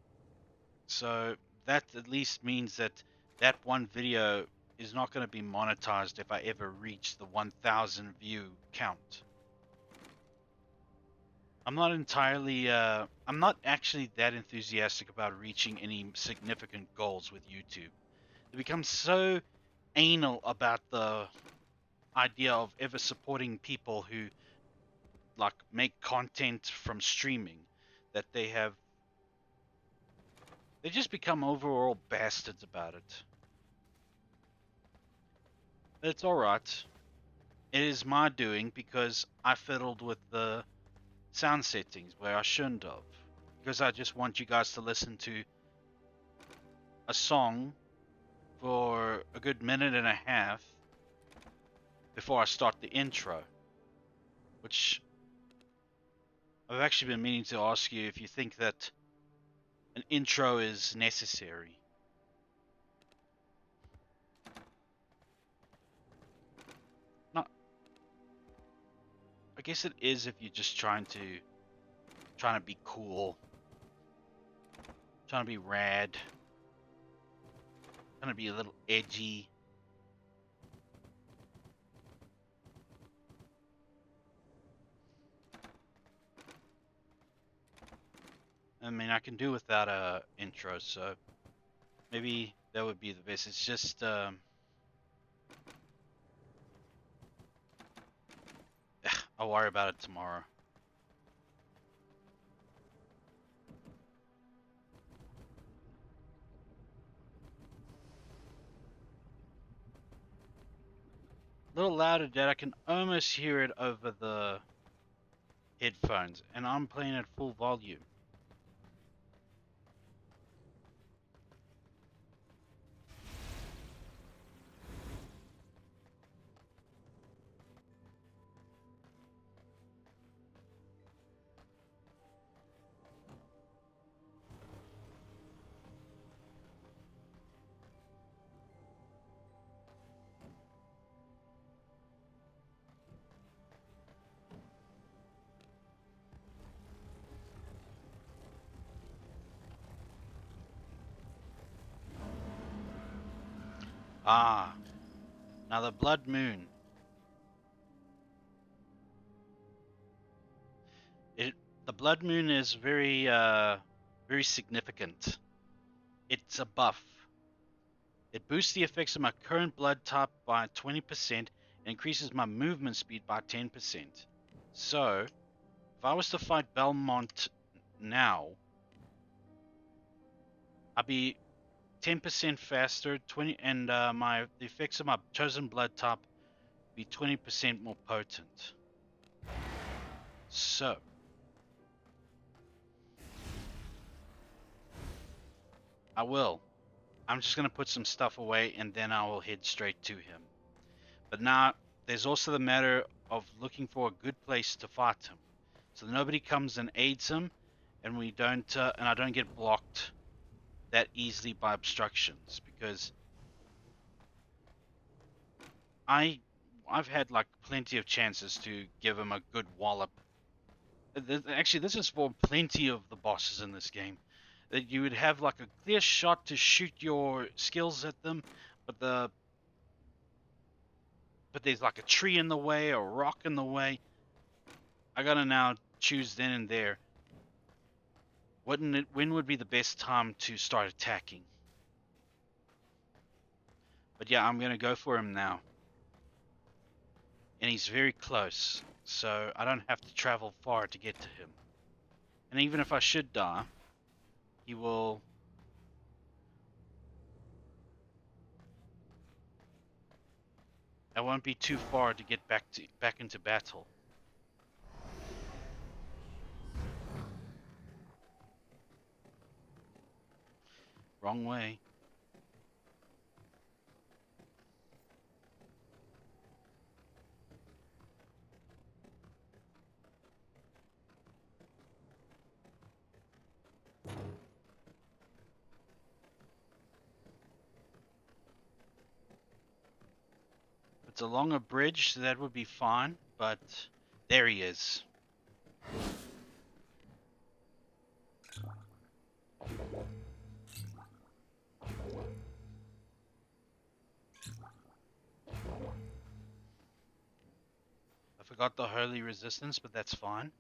So that at least means that that one video is not going to be monetized if I ever reach the 1,000 view count. I'm not actually that enthusiastic about reaching any significant goals with YouTube. They become so anal about the idea of ever supporting people who like make content from streaming that they just become overall bastards about it. But it's alright. It is my doing because I fiddled with the sound settings where I shouldn't have. Because I just want you guys to listen to a song for a good minute and a half before I start the intro. Which I've actually been meaning to ask you if you think that an intro is necessary. Not. I guess it is if you're just trying to be cool, trying to be rad, trying to be a little edgy. I mean, I can do without a intro, so maybe that would be the best. It's just I'll worry about it tomorrow. A little louder, Dad. I can almost hear it over the headphones, and I'm playing at full volume. Ah, now the Blood Moon. The Blood Moon is very significant. It's a buff. It boosts the effects of my current blood type by 20% and increases my movement speed by 10%. So, if I was to fight Belmont now, I'd be 10% faster, and the effects of my chosen blood type be 20% more potent. So, I will. I'm just going to put some stuff away and then I will head straight to him. But now, there's also the matter of looking for a good place to fight him. So nobody comes and aids him, and I don't get blocked that easily by obstructions, because I've had like plenty of chances to give him a good wallop. Actually, this is for plenty of the bosses in this game. that you would have like a clear shot to shoot your skills at them, but there's like a tree in the way or a rock in the way. I gotta now choose then and there. When would be the best time to start attacking? But yeah, I'm gonna go for him now. And he's very close, so I don't have to travel far to get to him. And even if I should die, he will. I won't be too far to get back into battle. Wrong way. If it's along a bridge, that would be fine, but there he is. I forgot the holy resistance, but that's fine.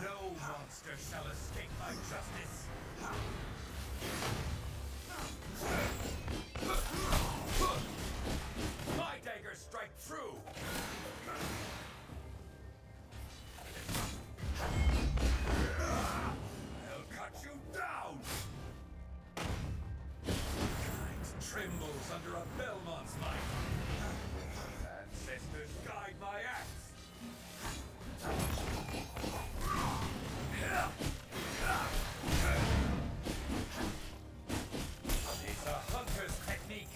No monster shall escape my justice. My daggers strike true. I'll cut you down. Kind trembles under a Belmont's might. Ancestors guide my axe. It's a hunter's technique.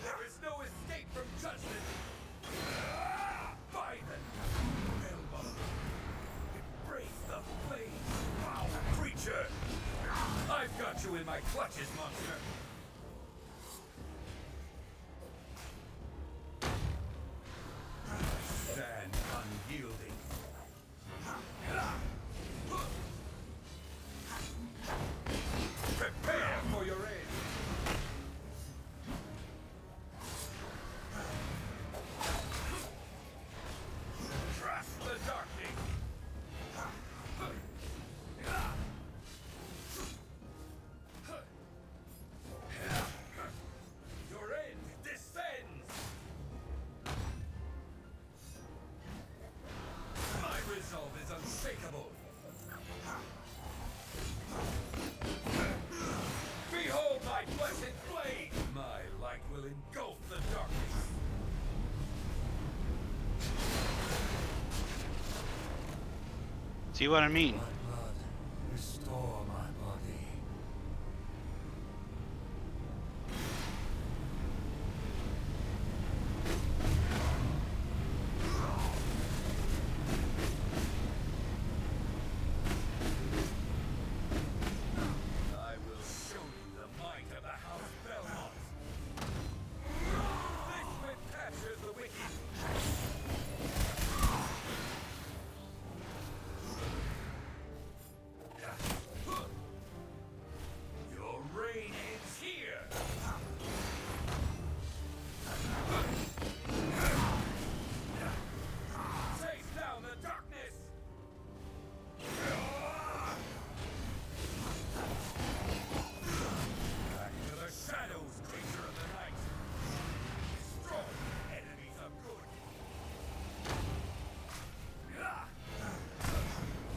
There is no escape from judgment. By the Belmont. Embrace the flames, foul creature. I've got you in my clutches, monster. Stand unyielding. Prepare for your end. Trust the darkling. Your end descends. My resolve is unshakable. Behold my blessed blade! My light will engulf the darkness. See what I mean? My blood, restore my body. I will show you the might of the House Belmont. This whip captures the wicked. Your reign ends here. Chase down the darkness. Back to the shadows, creature of the night. Strong enemies of good.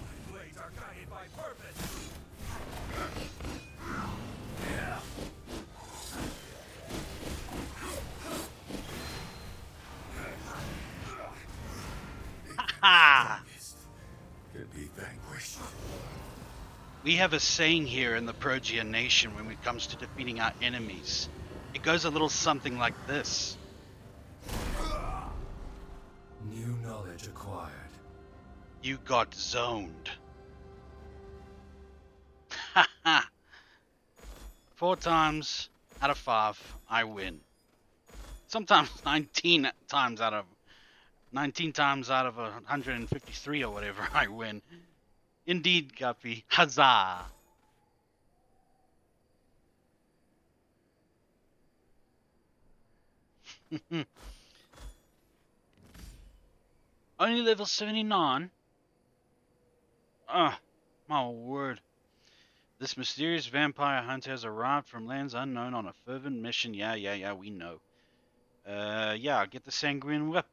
My blades are guided by purpose. Ha! Can be vanquished. We have a saying here in the Progean Nation when it comes to defeating our enemies. It goes a little something like this. New knowledge acquired. You got zoned. Ha ha! 4 times out of 5, I win. Sometimes 19 times out of 19 times out of 153 or whatever, I win. Indeed, Guppy. Huzzah! Only level 79? My word. This mysterious vampire hunter has arrived from lands unknown on a fervent mission. Yeah, we know. Yeah, get the sanguine whip.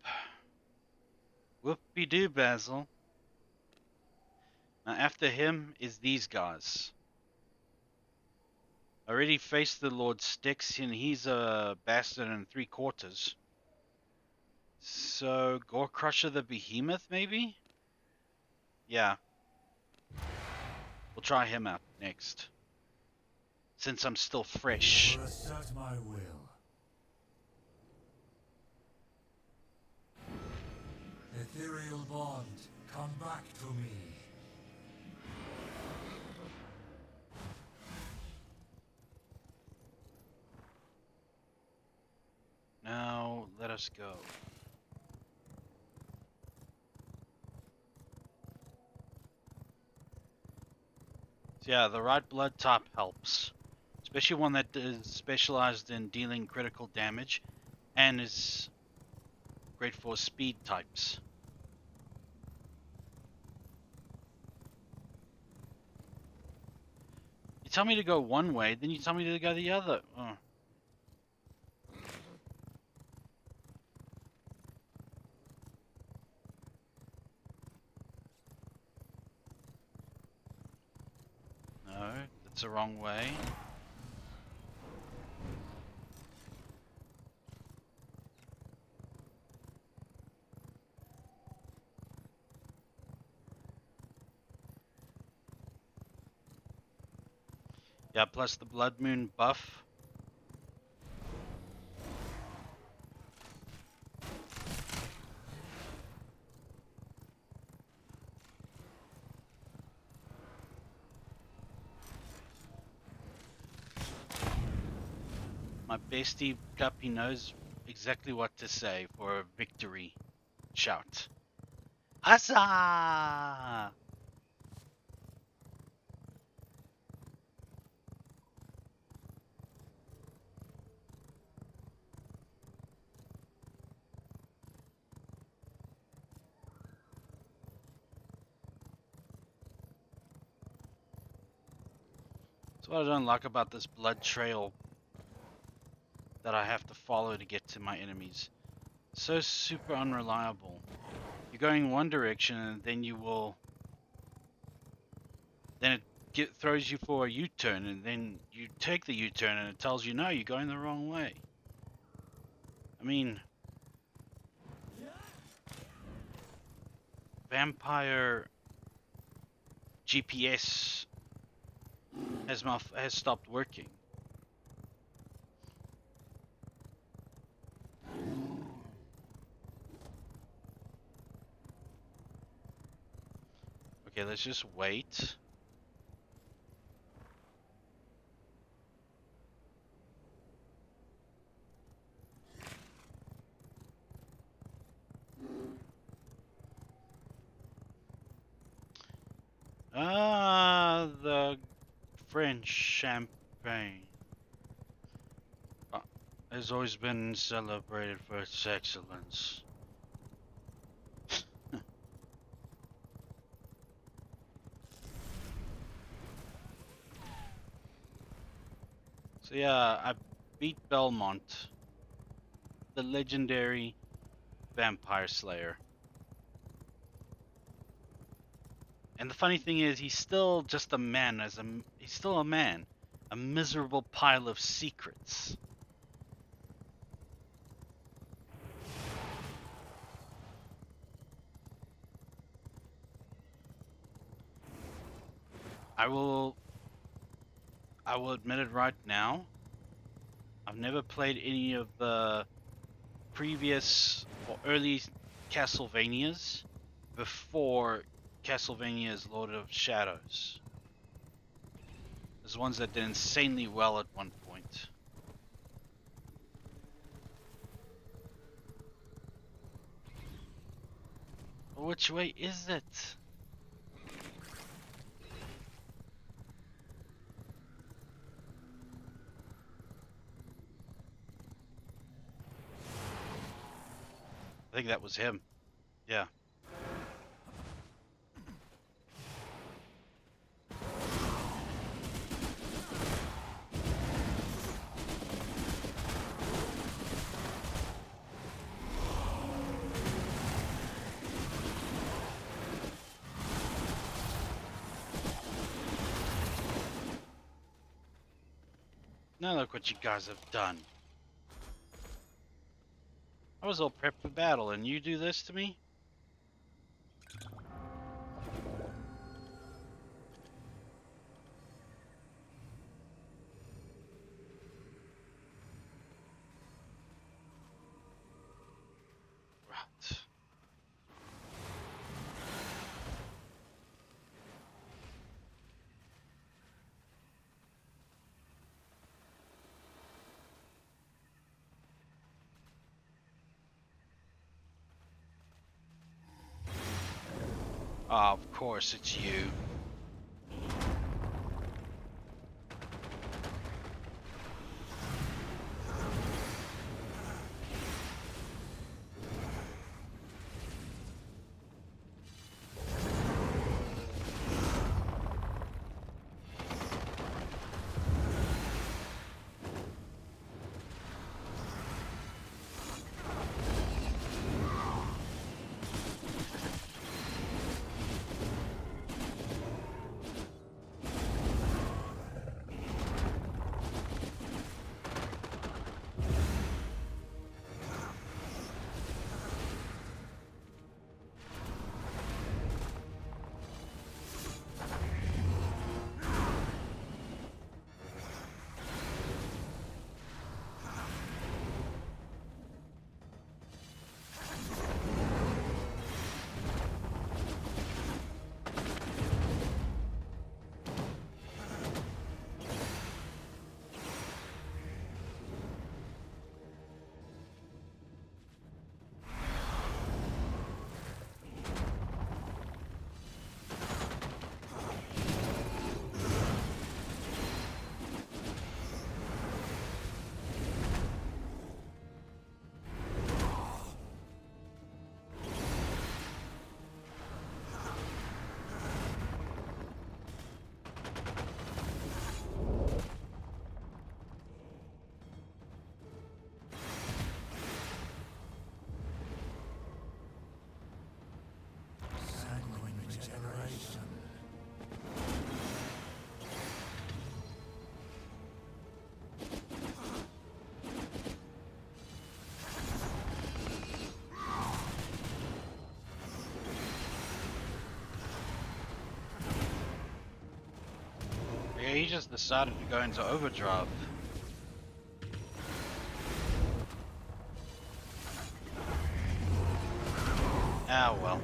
Whoopie-doo, Basil. Now after him is these guys. Already faced the Lord Styx, and he's a bastard and 3/4. So, Gore Crusher the Behemoth, maybe? Yeah. We'll try him out next. Since I'm still fresh. For assert my will. Ethereal bond, come back to me. Now, let us go. So yeah, the right blood type helps. Especially one that is specialized in dealing critical damage and is great for speed types. You tell me to go one way, then you tell me to go the other. Oh. No, that's the wrong way. Yeah, plus the Blood Moon buff. My bestie Guppy knows exactly what to say for a victory shout. Huzzah! That's what I don't like about this blood trail that I have to follow to get to my enemies. So super unreliable. You're going one direction and then it throws you for a U-turn, and then you take the U-turn and it tells you no, you're going the wrong way. I mean, vampire GPS has stopped working. Okay, let's just wait. The French champagne has always been celebrated for its excellence. So yeah, I beat Belmont, the legendary vampire slayer. And the funny thing is, he's still just a man. He's still a man, a miserable pile of secrets. I will admit it right now. I've never played any of the previous or early Castlevanias before Castlevania's Lord of Shadows. There's ones that did insanely well at one point. Which way is it? I think that was him. Yeah. Now look what you guys have done. I was all prepped for battle, and you do this to me? Right. Ah, of course it's you. Sanguine regeneration. Yeah, he just decided to go into overdrive. Ah, well.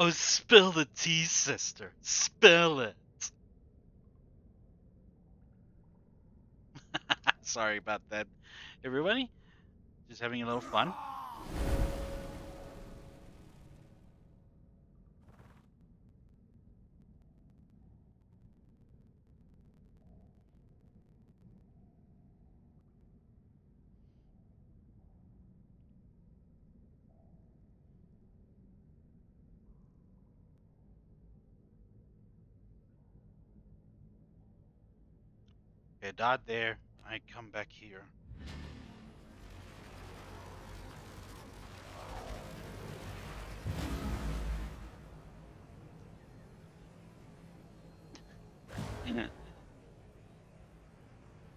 Oh, spill the tea, sister. Spill it. Sorry about that, everybody. Just having a little fun. Okay, died there. I come back here.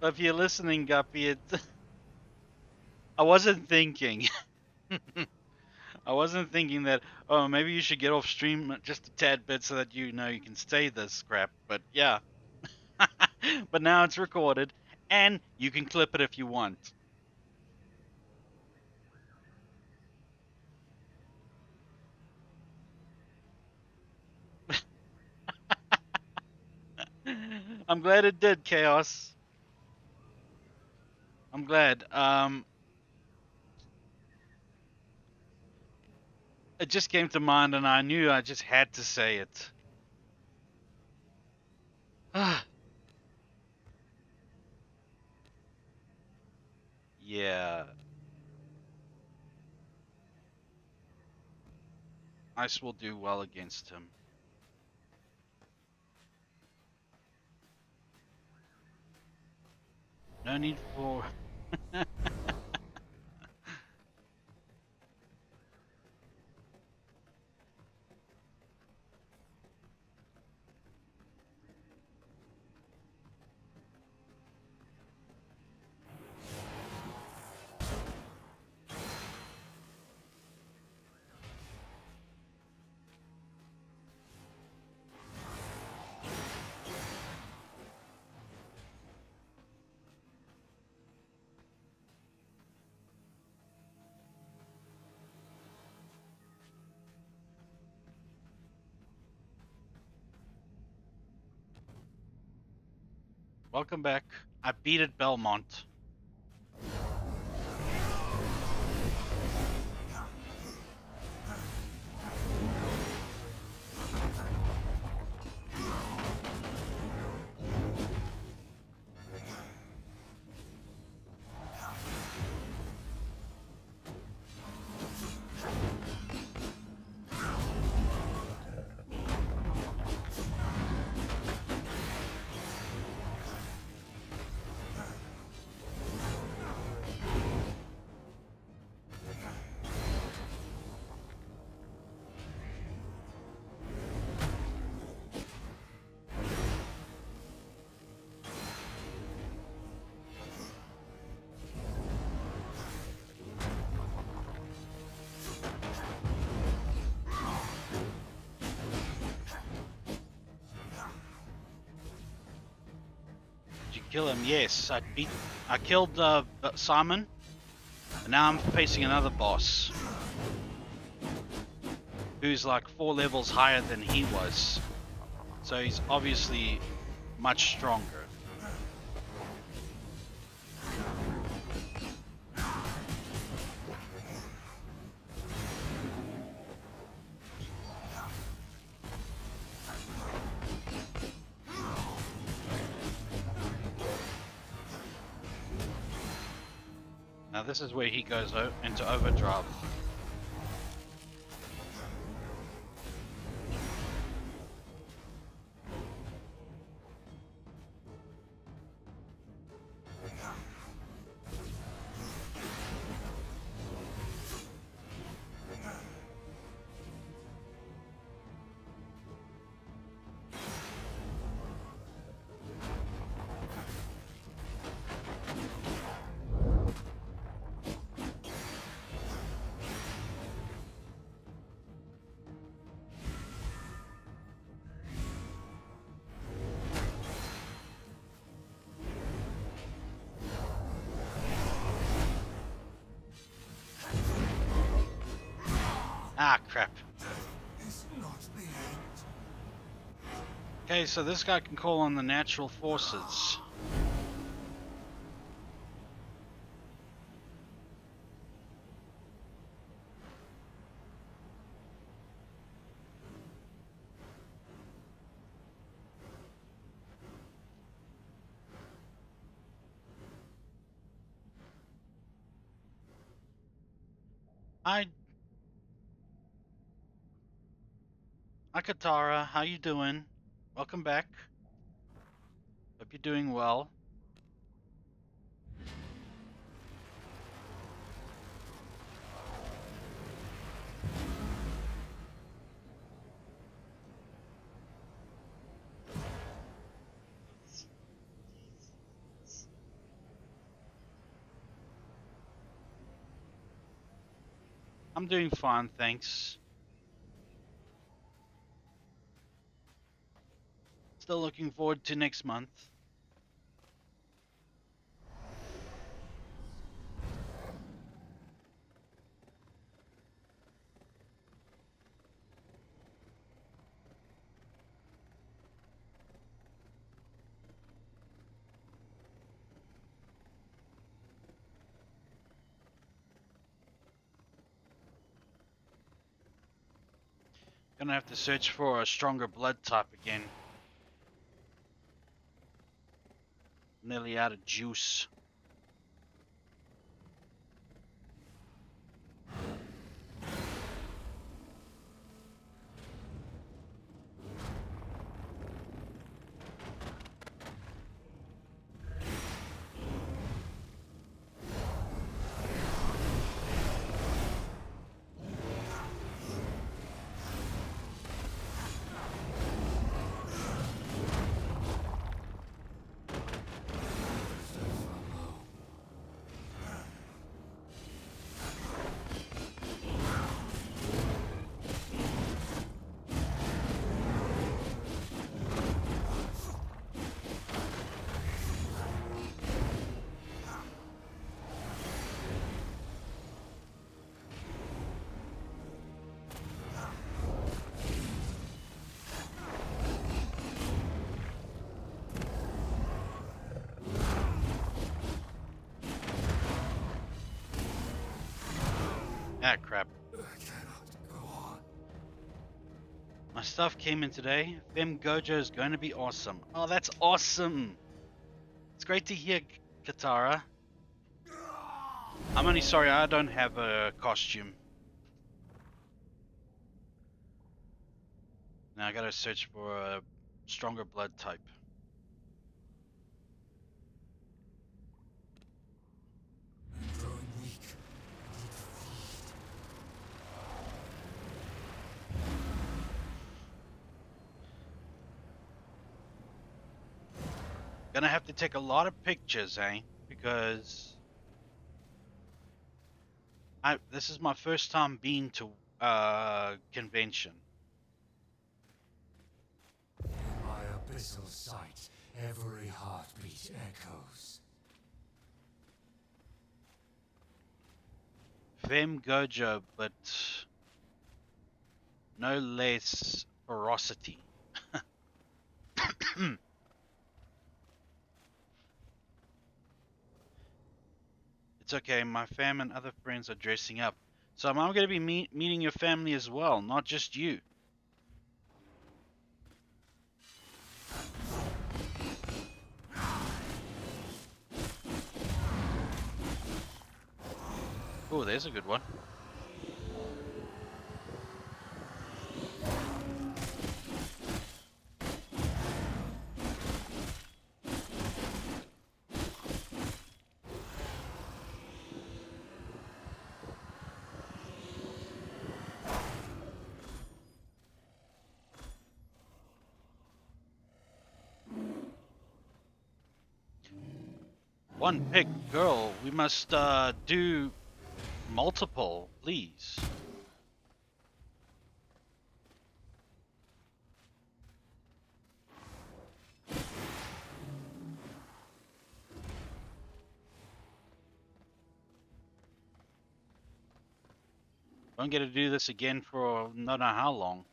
If you're listening, Guppy, I wasn't thinking. I wasn't thinking that, oh, maybe you should get off stream just a tad bit so that you know you can stay this crap. But yeah. But now it's recorded, and you can clip it if you want. I'm glad it did, Chaos. I'm glad. It just came to mind, and I knew I just had to say it. Yeah, Ice will do well against him. No need for. Welcome back. I beat it, Belmont. Did you kill him? Yes, I killed Simon, and now I'm facing another boss who's like 4 levels higher than he was. So he's obviously much stronger. Now this is where he goes into overdrive. Ah, crap. It's not the end. Okay, so this guy can call on the natural forces. Hi, Katara. How you doing? Welcome back. Hope you're doing well. I'm doing fine, thanks. Still looking forward to next month. Gonna have to search for a stronger blood type again. Nearly out of juice. Ah, crap. I cannot go on. My stuff came in today. Fem Gojo is going to be awesome. Oh, that's awesome. It's great to hear, Katara. I'm only sorry I don't have a costume. Now I gotta search for a stronger blood type. I'm growing weak. Gonna have to take a lot of pictures, eh? Because this is my first time being to convention. In my abyssal sight, every heartbeat echoes. Fem Gojo, but no less ferocity. It's okay, my fam and other friends are dressing up. So I'm going to be meeting your family as well, not just you. Oh, there's a good one. One pick, girl. We must do multiple, please. Don't get to do this again for not know how long.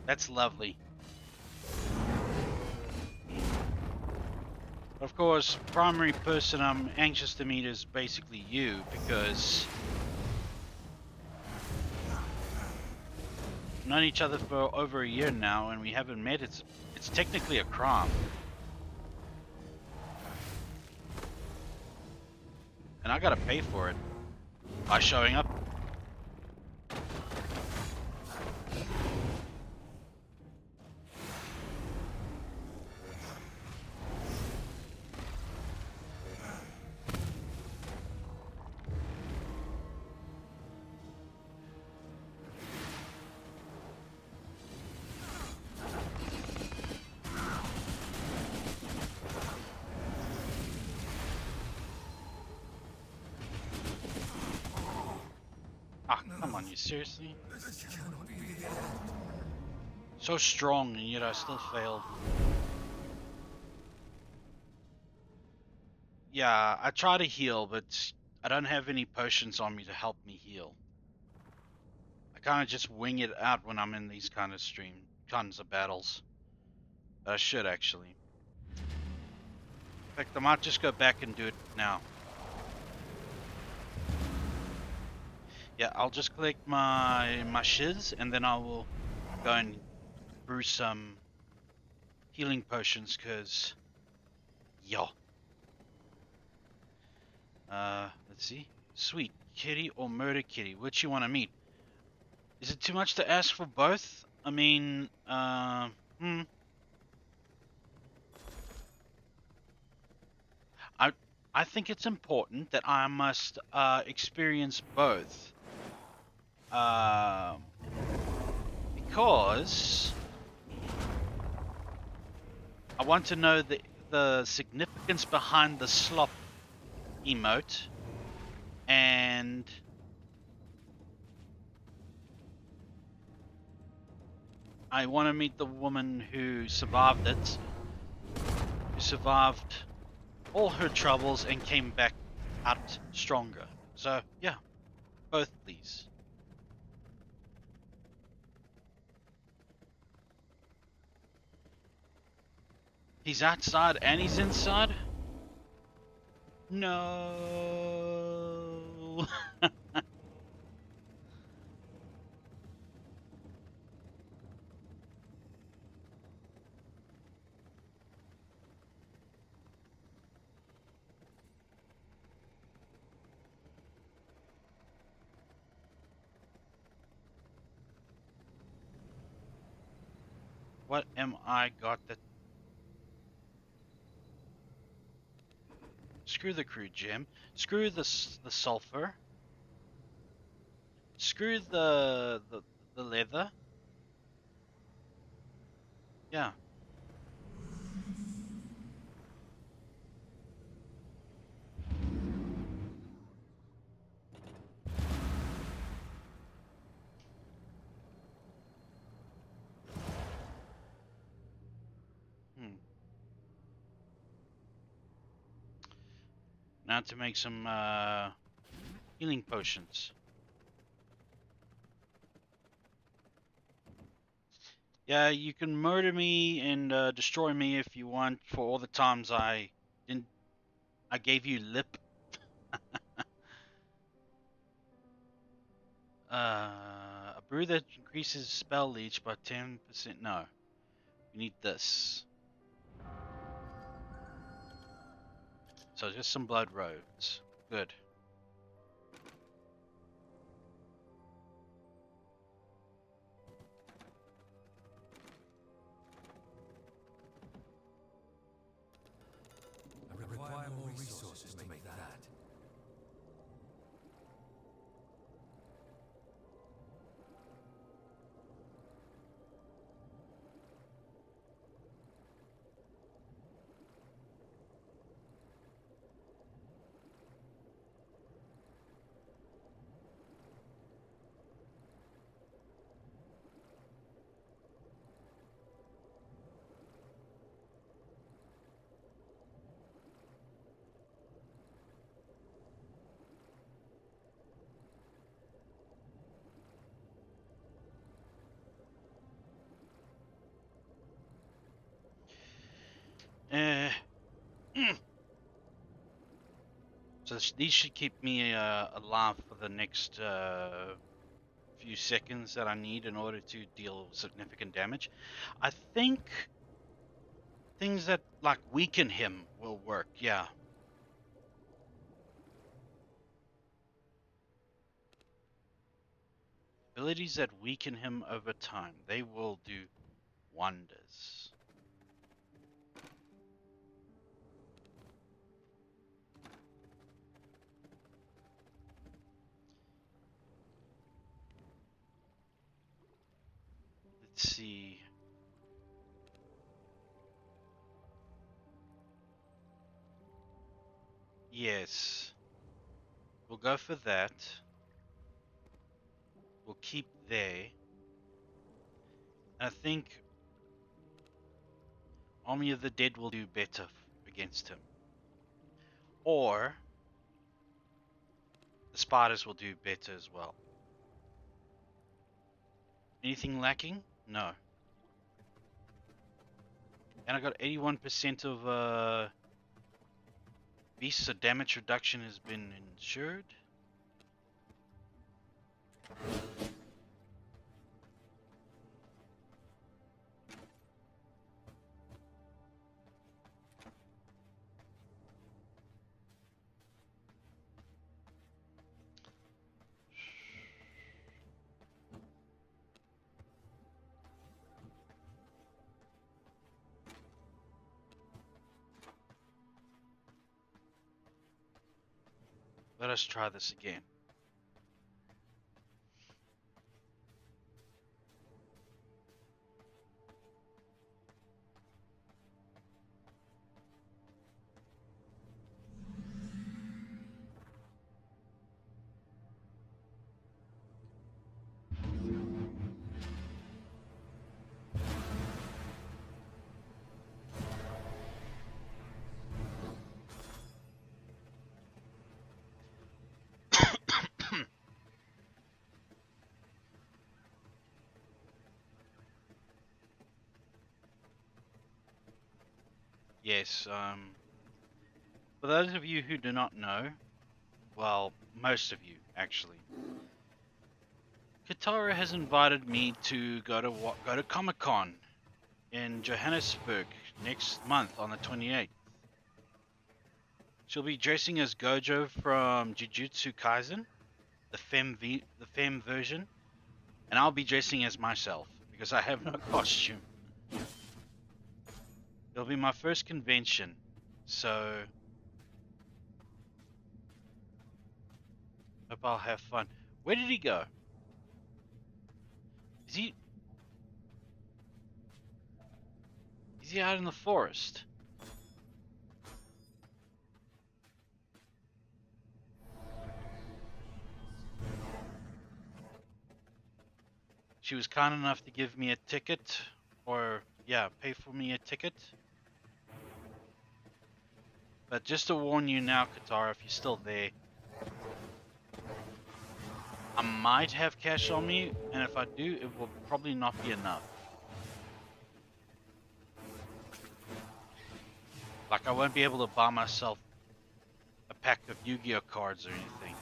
That's lovely. Of course, primary person I'm anxious to meet is basically you, because we've known each other for over a year now, and we haven't met. It's technically a crime. And I gotta pay for it by showing up. Ah, come on, you seriously? This cannot be the end. So strong, and yet I still failed. Yeah, I try to heal, but I don't have any potions on me to help me heal. I kind of just wing it out when I'm in these kinds of battles. But I should actually. In fact, I might just go back and do it now. Yeah, I'll just collect my shiz, and then I will go and brew some healing potions, cause yeah. Let's see. Sweet kitty or murder kitty, which you want to meet? Is it too much to ask for both? I mean, I I think it's important that I must experience both. Um, because I want to know the significance behind the slop emote, and I want to meet the woman who survived it, who survived all her troubles and came back out stronger. So yeah, both please. He's outside and he's inside? No. What am I got that? Screw the crude gem. Screw the sulfur. Screw the leather. Yeah. Hmm. Now to make some healing potions. Yeah, you can murder me and destroy me if you want for all the times didn't I gave you lip. A brew that increases spell leech by 10%. No, we need this. So just some blood roads. Good. I require more resources to make that. Uh, so these should keep me alive for the next few seconds that I need in order to deal significant damage. I think things that like weaken him will work. Yeah. Abilities that weaken him over time. They will do wonders. Let's see. Yes. We'll go for that. we'll keep there. And I think Army of the Dead will do better against him. Or the spiders will do better as well. Anything lacking? No. And I got 81% of beasts, so damage reduction has been ensured. Let us try this again. Yes, for those of you who do not know, well, most of you actually, Katara has invited me to go to Comic-Con in Johannesburg next month on the 28th. She'll be dressing as Gojo from Jujutsu Kaisen, the femme version, and I'll be dressing as myself because I have no costume. It'll be my first convention, so hope I'll have fun. Where did he go? Is he out in the forest? She was kind enough to give me a ticket, or yeah, pay for me a ticket. But just to warn you now, Katara, if you're still there, I might have cash on me, and if I do, it will probably not be enough. Like, I won't be able to buy myself a pack of Yu-Gi-Oh cards or anything.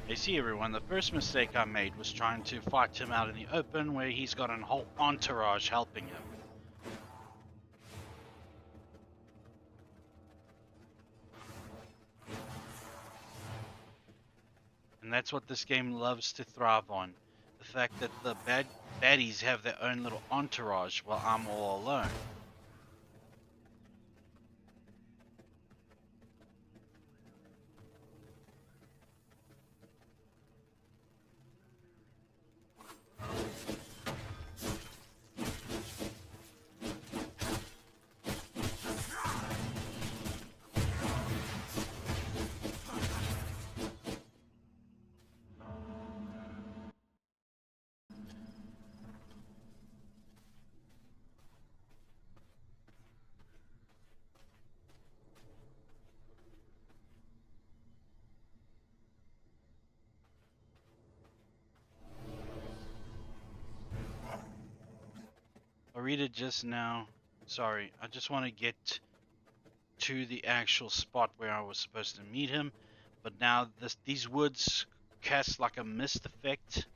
You see, everyone, the first mistake I made was trying to fight him out in the open where he's got a whole entourage helping him. And that's what this game loves to thrive on. The fact that the baddies have their own little entourage while I'm all alone. I read it just now. Sorry, I just want to get to the actual spot where I was supposed to meet him. But now these woods cast like a mist effect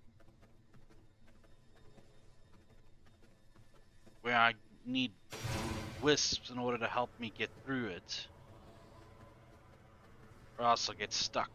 where I need wisps in order to help me get through it, or else I'll get stuck.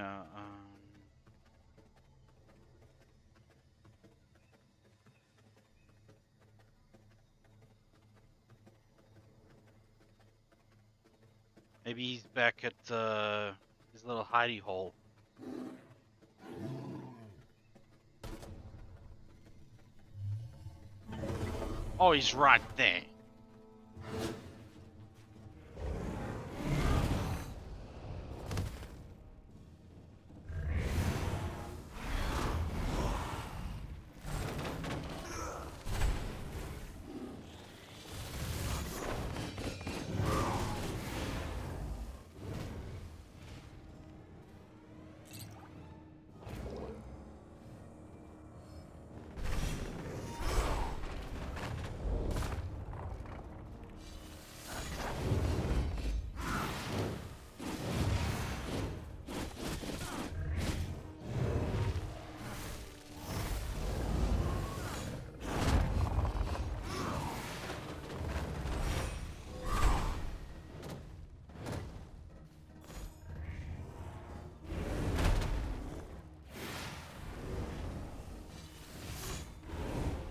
Yeah. Maybe he's back at his little hidey hole. Oh, he's right there.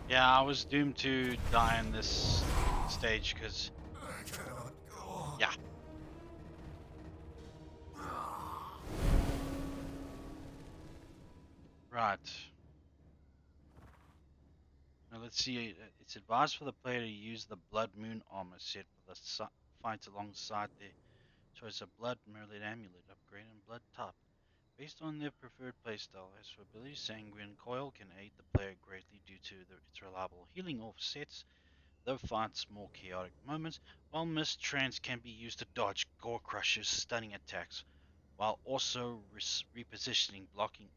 Yeah, I was doomed to die in this stage because, I cannot go. yeah. Right. Now let's see. It's advised for the player to use the Blood Moon armor set for the fight alongside their choice of Blood Merlin amulet upgrade and Blood top. Based on their preferred playstyle, as for ability, Sanguine Coil can aid the player greatly due to its reliable healing offsets the fight's more chaotic moments, while Mist Trance can be used to dodge Gore Crusher's stunning attacks, while also repositioning blocking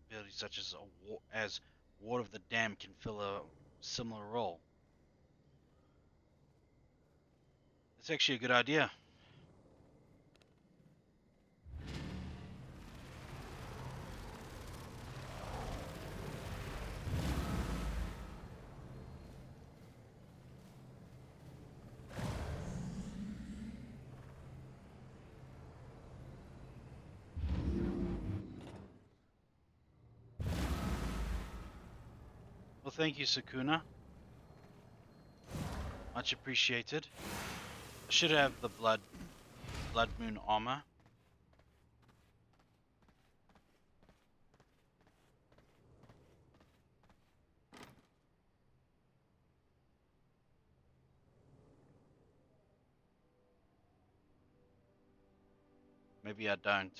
abilities such as Ward of the Dam can fill a similar role. It's actually a good idea. Well, thank you, Sakuna. Much appreciated. I should have the Blood Moon armor. Maybe I don't.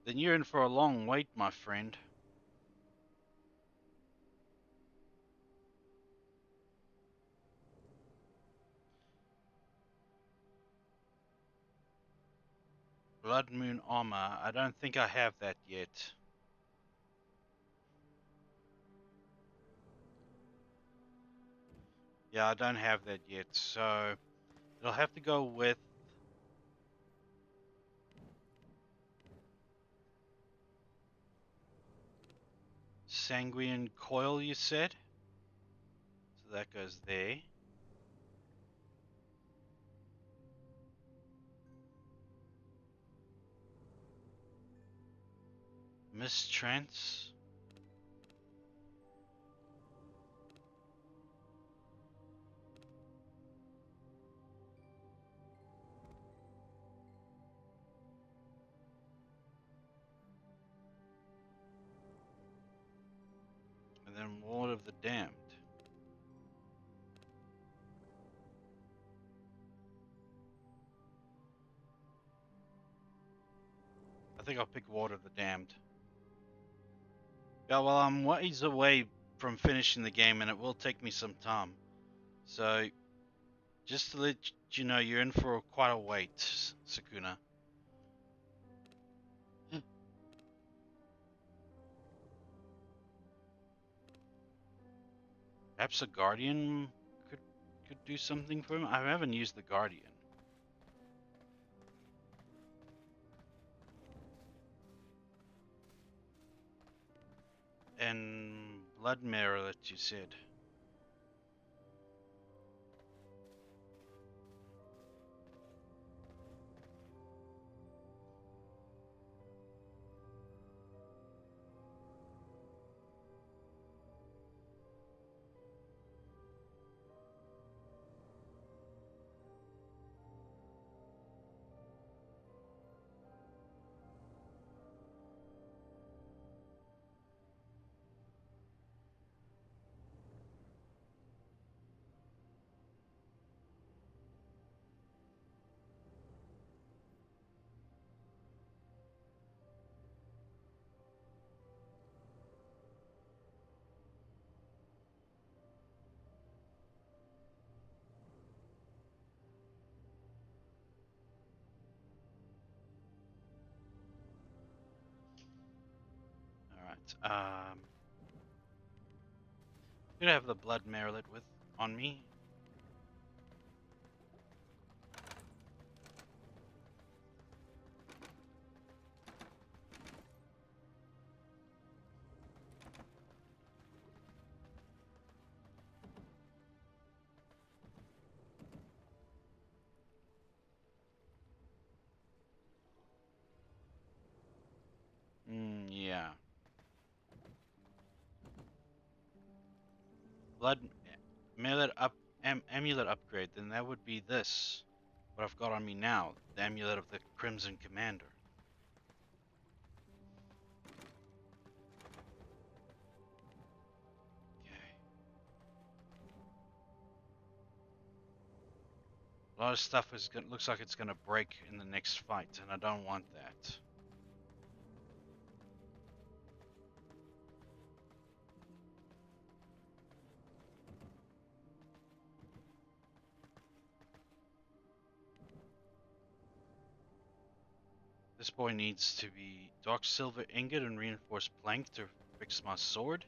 Then you're in for a long wait, my friend. Blood Moon armor. I don't think I have that yet. Yeah, I don't have that yet, so it'll have to go with Sanguine Coil, you said? So that goes there. Mistrance. And then Ward of the Damned. I think I'll pick Ward of the Damned. Yeah, well, I'm ways away from finishing the game, and it will take me some time. So, just to let you know, you're in for quite a wait, Sakuna. Perhaps a Guardian could do something for him. I haven't used the Guardian. And blood mirror that you said. Alright, I'm gonna have the blood mirrorlet with on me. Yeah. Blood amulet amulet upgrade, then that would be this. What I've got on me now, the amulet of the Crimson Commander. Okay. A lot of stuff looks like it's gonna break in the next fight, and I don't want that. This boy needs to be dark silver ingot and reinforced plank to fix my sword.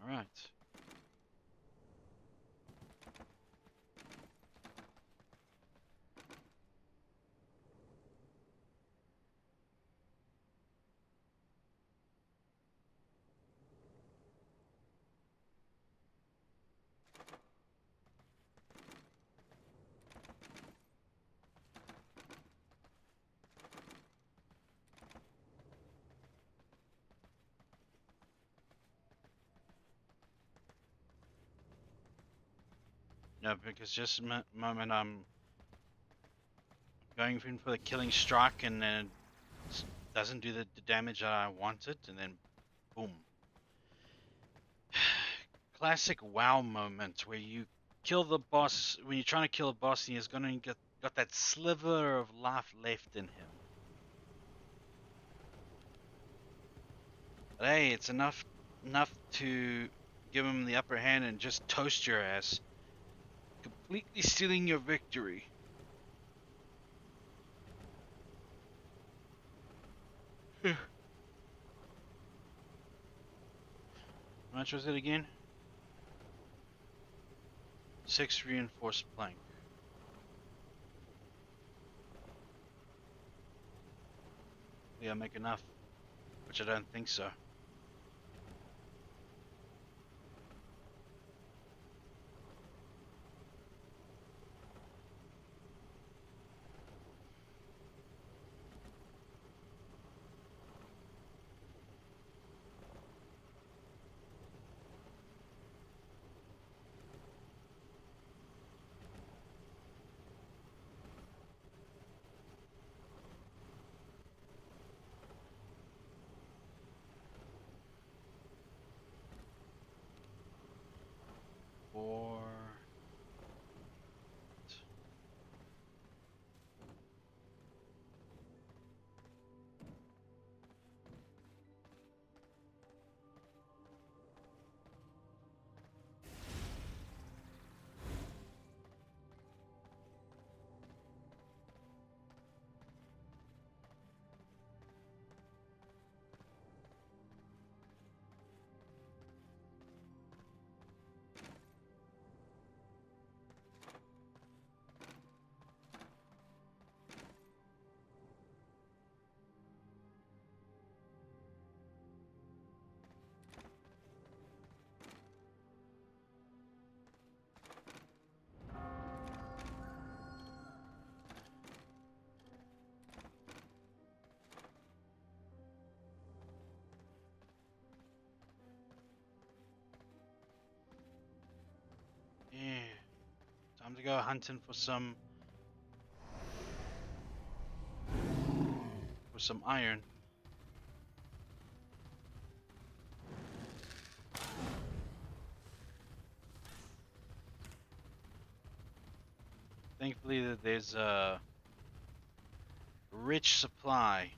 Alright. No, because just a moment I'm going in for the killing strike and then it doesn't do the damage that I wanted, and then boom. Classic WoW moment where you kill the boss when you're trying to kill a boss and he's gonna got that sliver of life left in him. But hey, it's enough to give him the upper hand and just toast your ass, completely stealing your victory. How much was it again? 6 reinforced plank. Yeah, make enough, which I don't think so. to go hunting for some iron. Thankfully, there's a rich supply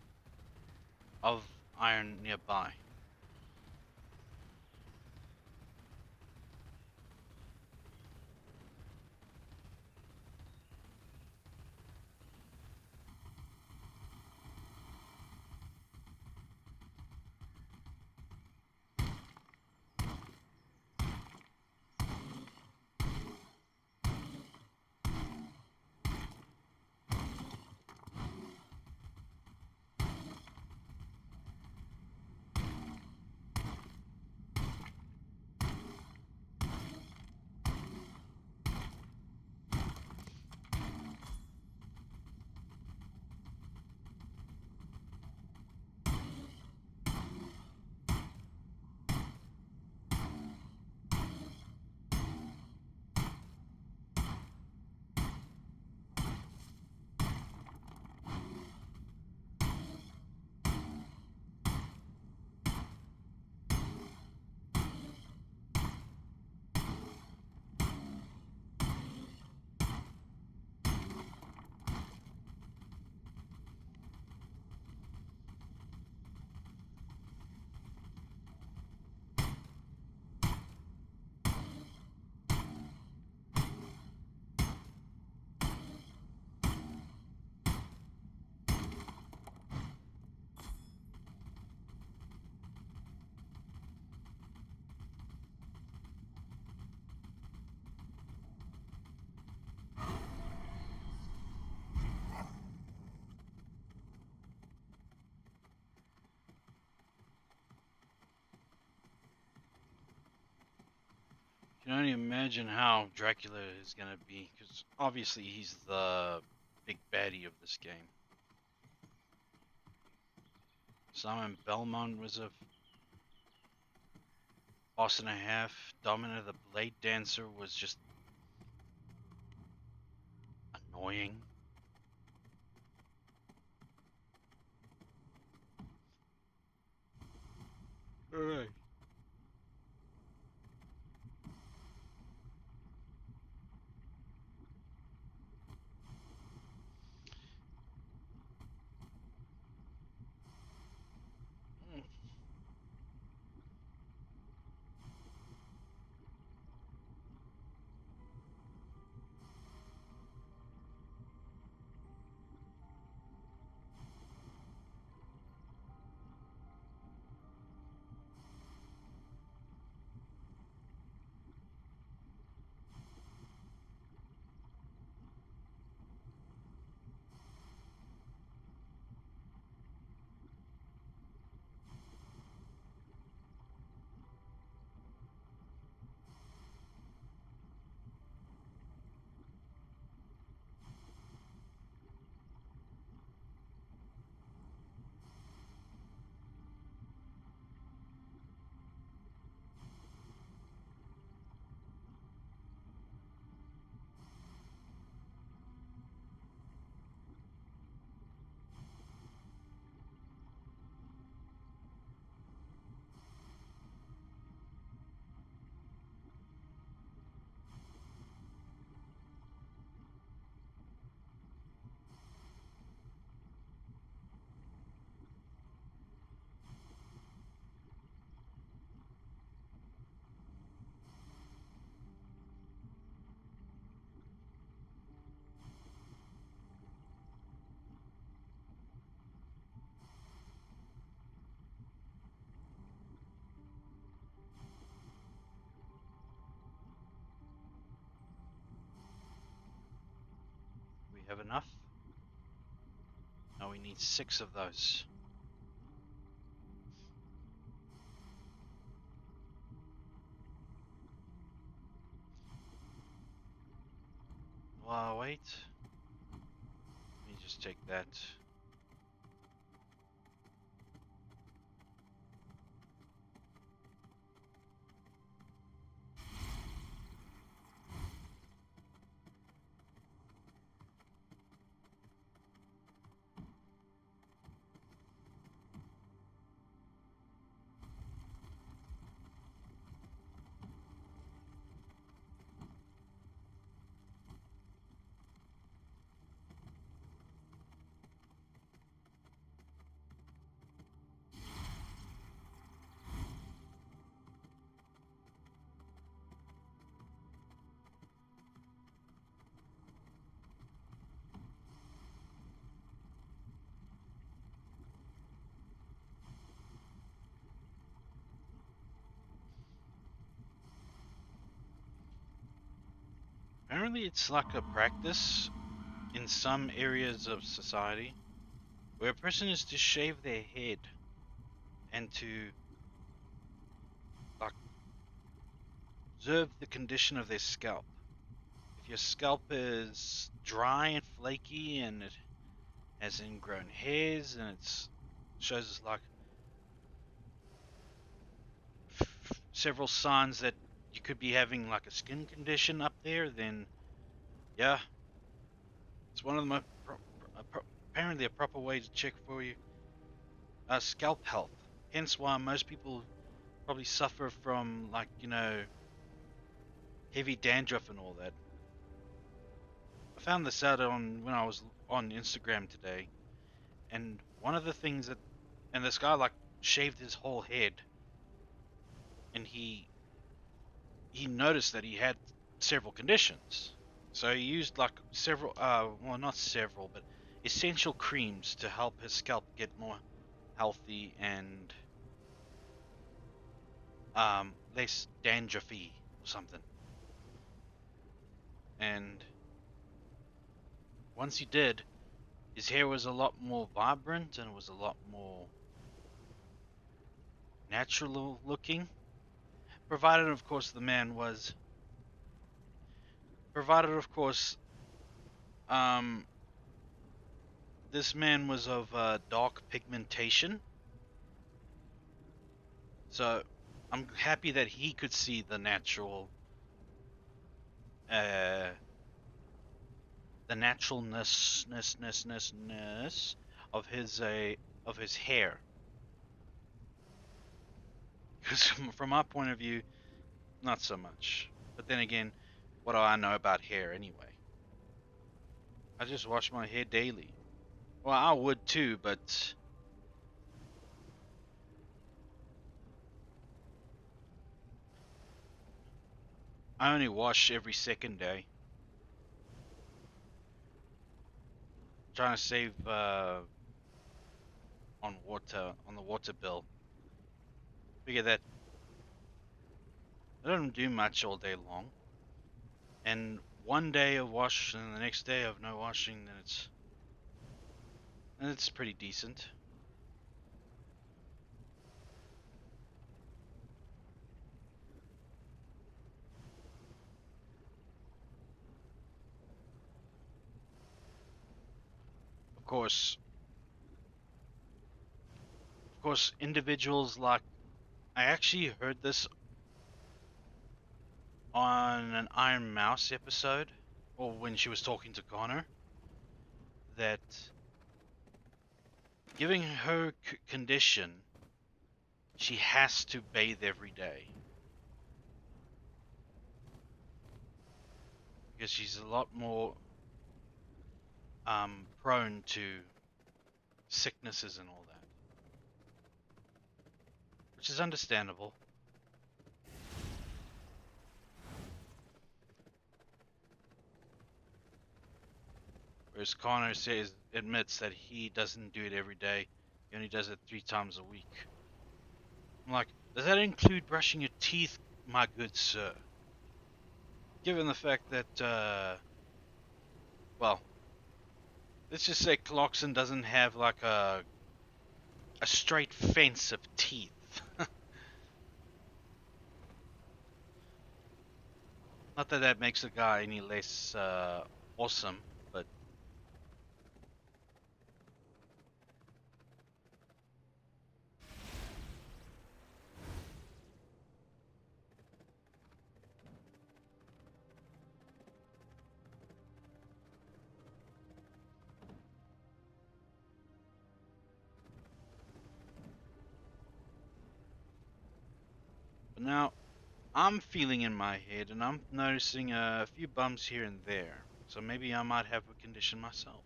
of iron nearby. You can only imagine how Dracula is gonna be, because obviously he's the big baddie of this game. Simon Belmont was a boss and a half. Domina the Blade Dancer was just annoying. Alright. We have enough? No, we need 6 of those. Well, wait. Let me just take that. apparently it's like a practice in some areas of society where a person is to shave their head and to like observe the condition of their scalp. If your scalp is dry and flaky and it has ingrown hairs and it shows us like several signs that you could be having like a skin condition up there, then yeah, it's one of the most apparently a proper way to check for you scalp health. Hence why most people probably suffer from like heavy dandruff and all that. I found this out on when I was on Instagram today, and one of the things that and this guy like shaved his whole head, and he noticed that he had several conditions. So he used like several well, not several, but essential creams to help his scalp get more healthy and less dandruffy or something. And once he did, his hair was a lot more vibrant and it was a lot more natural looking, provided of course the man was provided of course um this man was of dark pigmentation. So I'm happy that he could see uh the naturalness of his hair. Because from my point of view, not so much. But then again, what do I know about hair anyway? I just wash my hair daily. Well, I would too, but I only wash every second day. Trying to save on the water bill. Figure that I don't do much all day long, and one day of wash and the next day of no washing, then it's pretty decent. Of course, individuals like I actually heard this on an Iron Mouse episode, or when she was talking to Connor, that given her condition, she has to bathe every day because she's a lot more prone to sicknesses and all that, which is understandable. Whereas Connor admits that he doesn't do it every day. He only does it 3 times a week. I'm like, does that include brushing your teeth, my good sir? Given the fact that, well, let's just say Clarkson doesn't have like a straight fence of teeth. Not that that makes the guy any less awesome, but now I'm feeling in my head and I'm noticing a few bumps here and there. So maybe I might have a condition myself.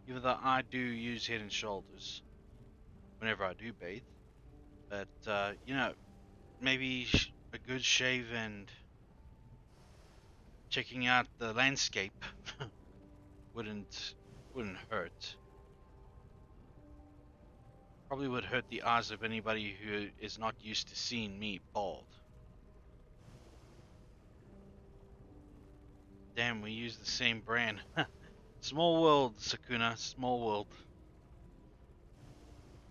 Even though I do use Head and Shoulders whenever I do bathe. But, maybe a good shave and checking out the landscape wouldn't hurt. Probably would hurt the eyes of anybody who is not used to seeing me bald. Damn, we use the same brand. Small world, Sakuna. Small world.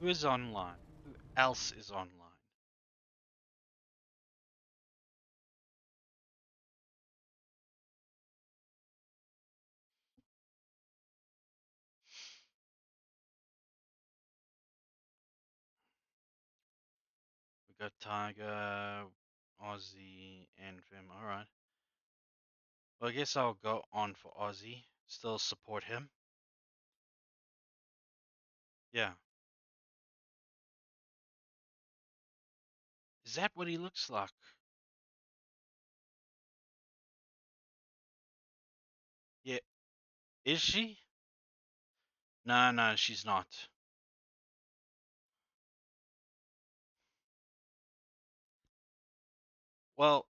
Who is online? Who else is online? We got Tiger, Aussie, and Vim. Alright. Well, I guess I'll go on for Aussie. Still support him. Yeah. Is that what he looks like? Yeah. Is she? No, no, she's not. Well,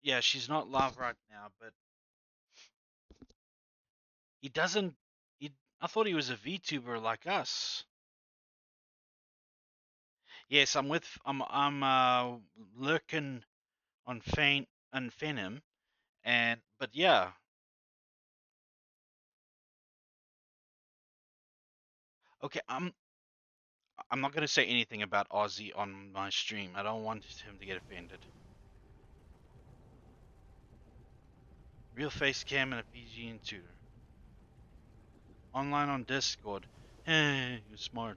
yeah, she's not live right now, but he doesn't. He, I thought he was a VTuber like us. Yes, I'm with. I'm lurking on Faint and Phenom, and but yeah. Okay, I'm not gonna say anything about Ozzy on my stream. I don't want him to get offended. Real face cam and a PG and tutor. Online on Discord. Hey, you're smart.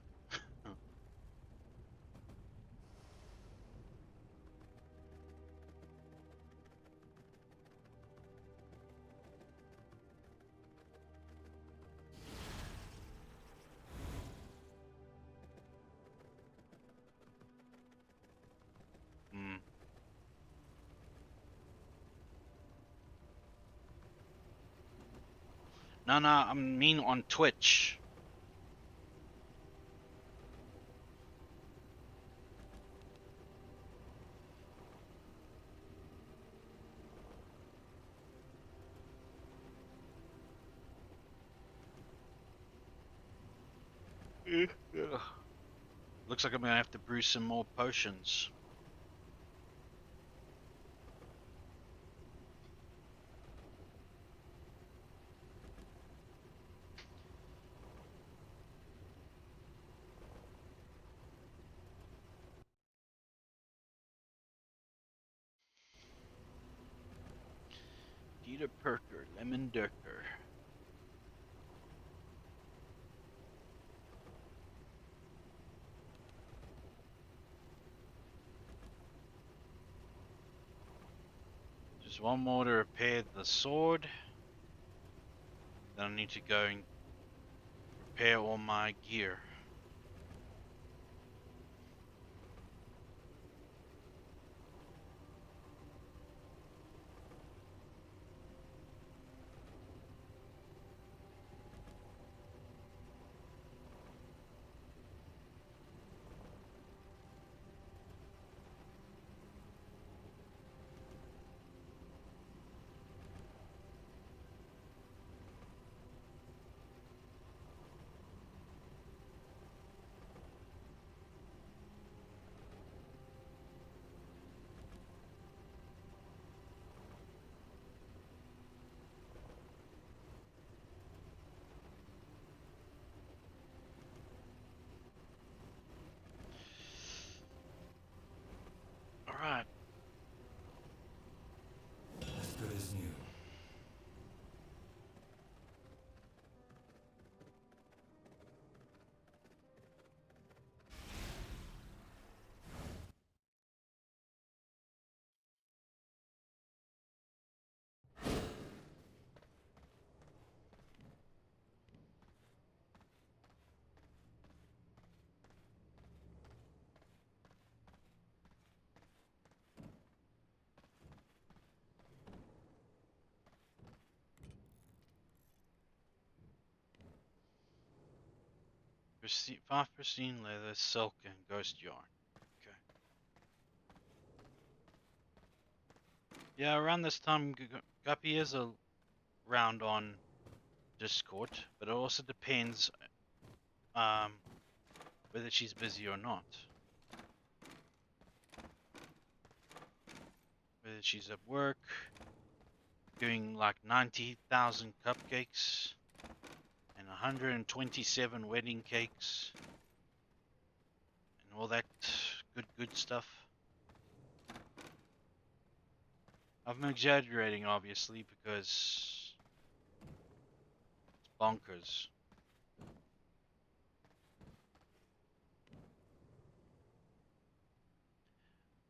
Mm. No, no, I mean on Twitch. Yeah. Looks like I'm gonna have to brew some more potions. Dieter Perker, Lemon Durker. Just one more to repair the sword. Then I need to go and repair all my gear. Alright. As good as new. Five pristine leather, silk, and ghost yarn. Okay. Yeah, around this time, Guppy is around on Discord, but it also depends um, whether she's busy or not. Whether she's at work, doing like 90,000 cupcakes and 127 wedding cakes and all that good stuff. I'm exaggerating, obviously, because it's bonkers.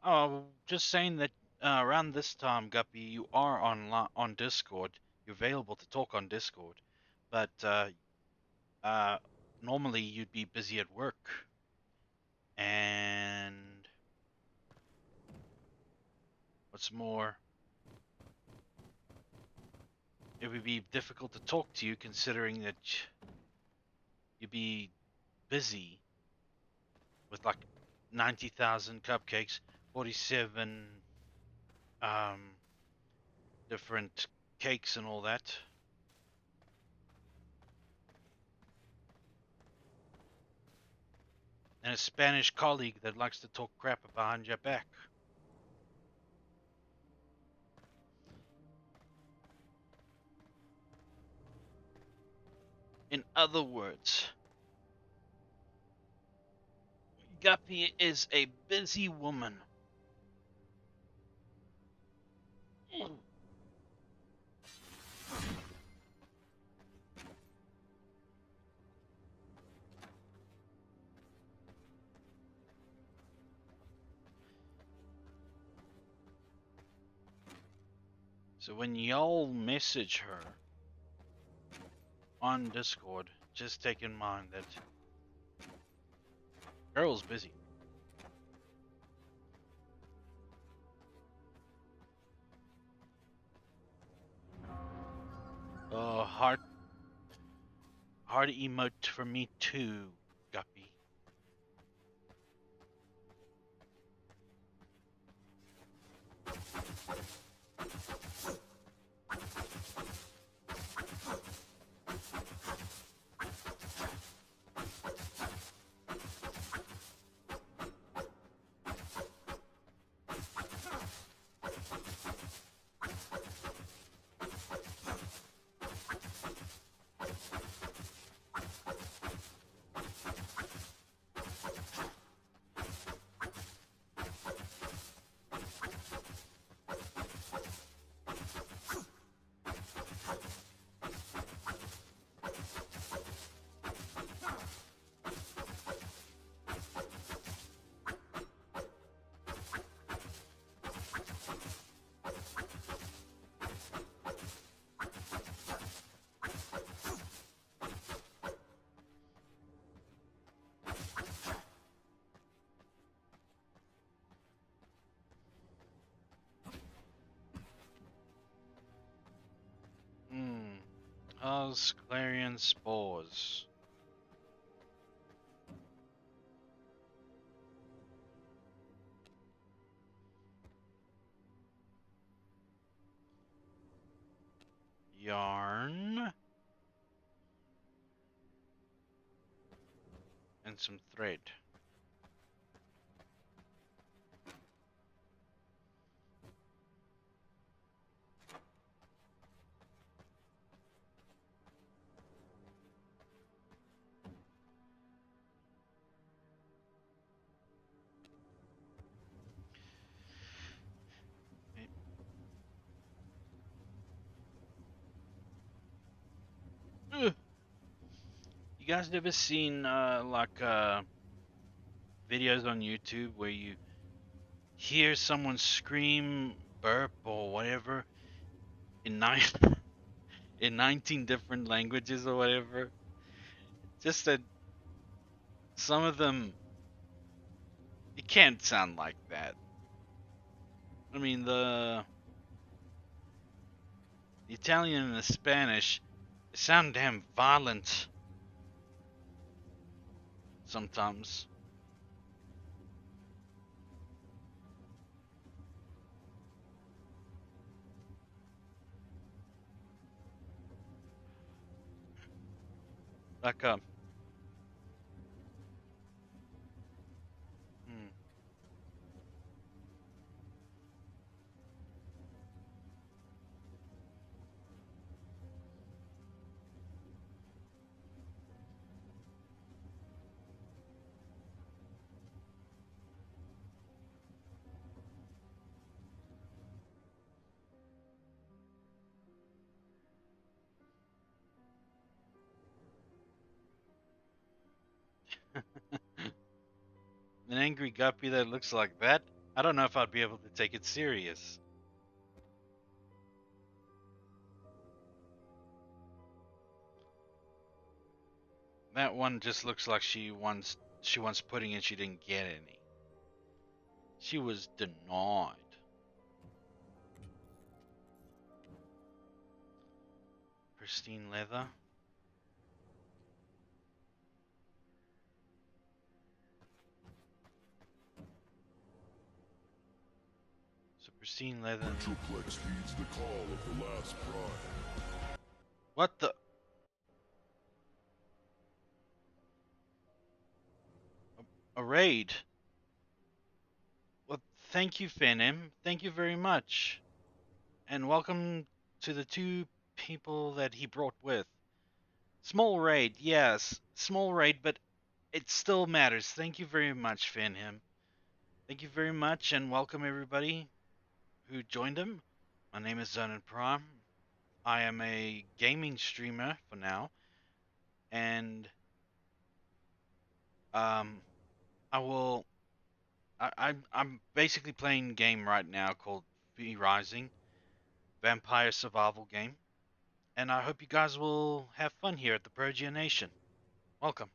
Oh, just saying that around this time, Guppy, you are on Discord. You're available to talk on Discord, but uh, normally you'd be busy at work, and what's more, it would be difficult to talk to you considering that you'd be busy with like 90,000 cupcakes, 47 um, different cakes and all that. And a Spanish colleague that likes to talk crap behind your back. In other words, Guppy is a busy woman. So when y'all message her on Discord, just take in mind that girl's busy. Heart emote for me too, Guppy. How's Clarion Spores? Yarn and some thread. Ugh. You guys ever seen videos on YouTube where you hear someone scream, burp, or whatever in in 19 different languages or whatever? Just that some of them, it can't sound like that. I mean, the Italian and the Spanish sound damn violent sometimes. Like hmm. An angry guppy that looks like that? I don't know if I'd be able to take it serious. That one just looks like she wants pudding and she didn't get any. She was denied. Pristine leather. So pristine leather. Metroplex heeds the call of the last prime. What the? A raid? Well, thank you, Phenim. Thank you very much. And welcome to the two people that he brought with. Small raid, yes. Small raid, but it still matters. Thank you very much, Phenim. Thank you very much, and welcome everybody who joined him. My name is Zonin Prime. I am a gaming streamer for now, and I will. I'm basically playing a game right now called V Rising, vampire survival game, and I hope you guys will have fun here at the Progia Nation. Welcome.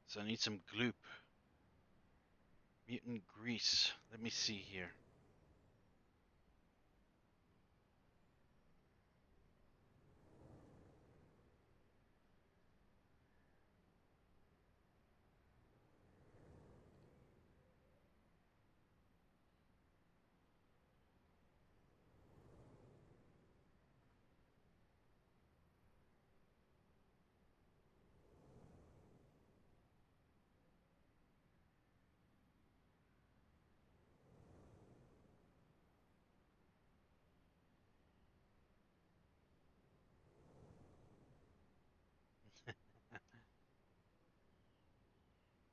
So I need some gloop. Mutant grease. Let me see here.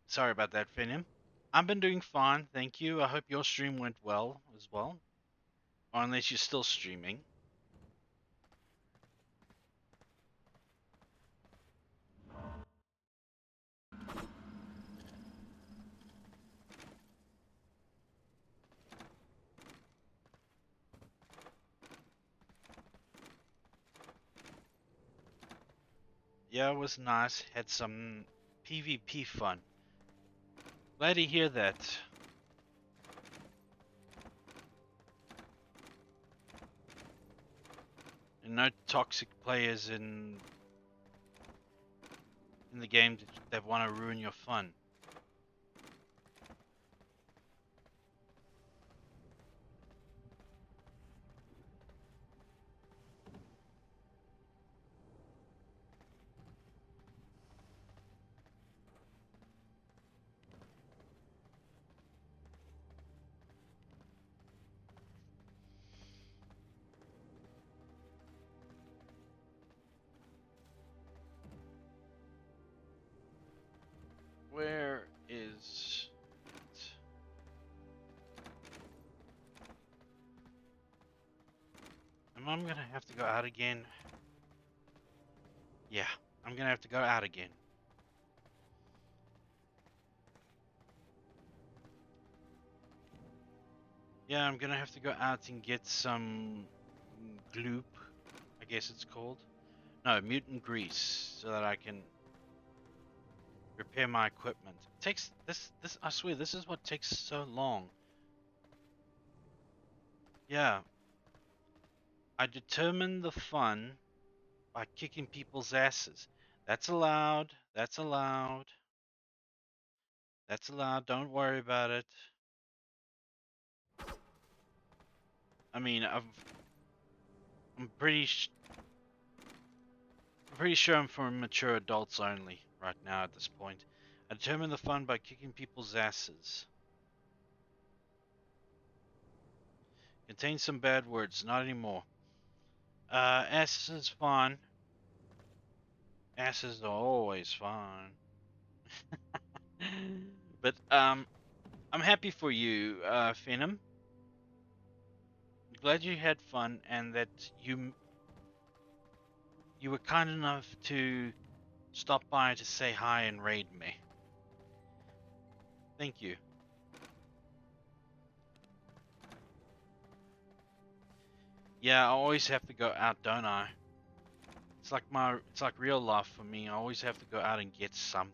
Sorry about that, Finim. I've been doing fine, thank you. I hope your stream went well as well. Or unless you're still streaming. Yeah, it was nice. Had some PvP fun. Glad to hear that. And no toxic players in the game that want to ruin your fun. Where is it? Am I gonna have to go out again? Yeah, I'm gonna have to go out again. Yeah, I'm gonna have to go out and get some gloop, I guess it's called. No, mutant grease, so that I can repair my equipment. It takes this I swear this is what takes so long. Yeah. I determine the fun by kicking people's asses. That's allowed. That's allowed. That's allowed. Don't worry about it. I mean, I'm pretty sure I'm for mature adults only right now at this point. I determine the fun by kicking people's asses. Contains some bad words, not anymore. Ass is fun. Asses are always fun. But I'm happy for you, Phenom. glad you had fun and that you were kind enough to stop by to say hi and raid me. Thank you. Yeah, I always have to go out, don't I? It's like real life for me. I always have to go out and get something.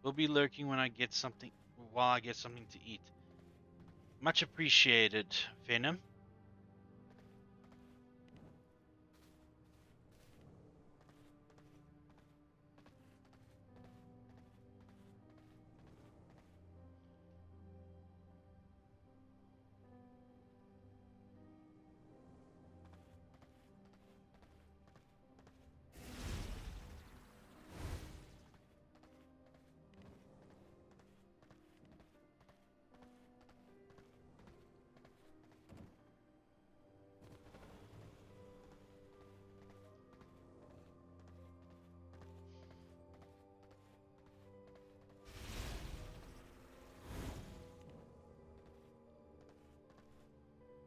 We'll be lurking while I get something to eat. Much appreciated, Venom.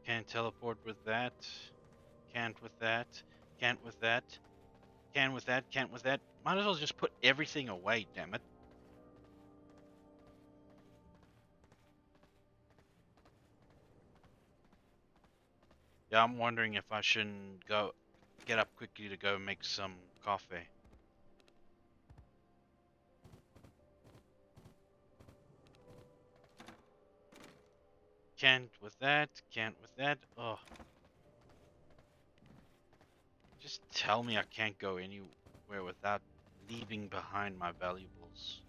Can't teleport with that. Can't with that. Can't with that. Can with that. Can't with that. Might as well just put everything away, damn it. Yeah, I'm wondering if I shouldn't get up quickly to go make some coffee. Can't with that. Can't with that. Oh. Just tell me I can't go anywhere without leaving behind my valuables.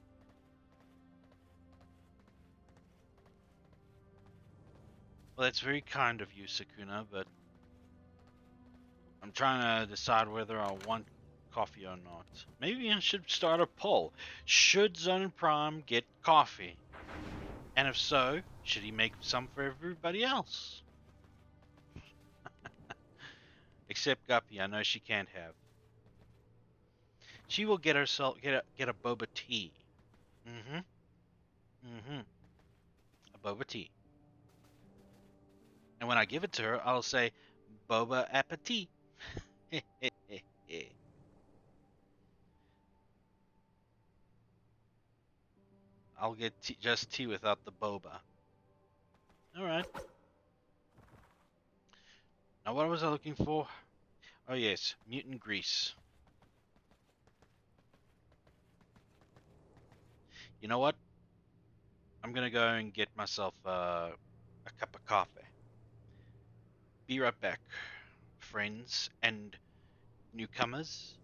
Well, that's very kind of you, Sakuna, but I'm trying to decide whether I want coffee or not. Maybe I should start a poll. Should Zone Prime get coffee? And if so, should he make some for everybody else? Except Guppy, I know she can't have. She will get herself get a boba tea. Mm-hmm. Mm-hmm. A boba tea. And when I give it to her, I'll say, Boba appetit. I'll get just tea without the boba. Alright. Now what was I looking for? Oh yes, mutant grease. You know what? I'm gonna go and get myself a cup of coffee. Be right back, friends and newcomers.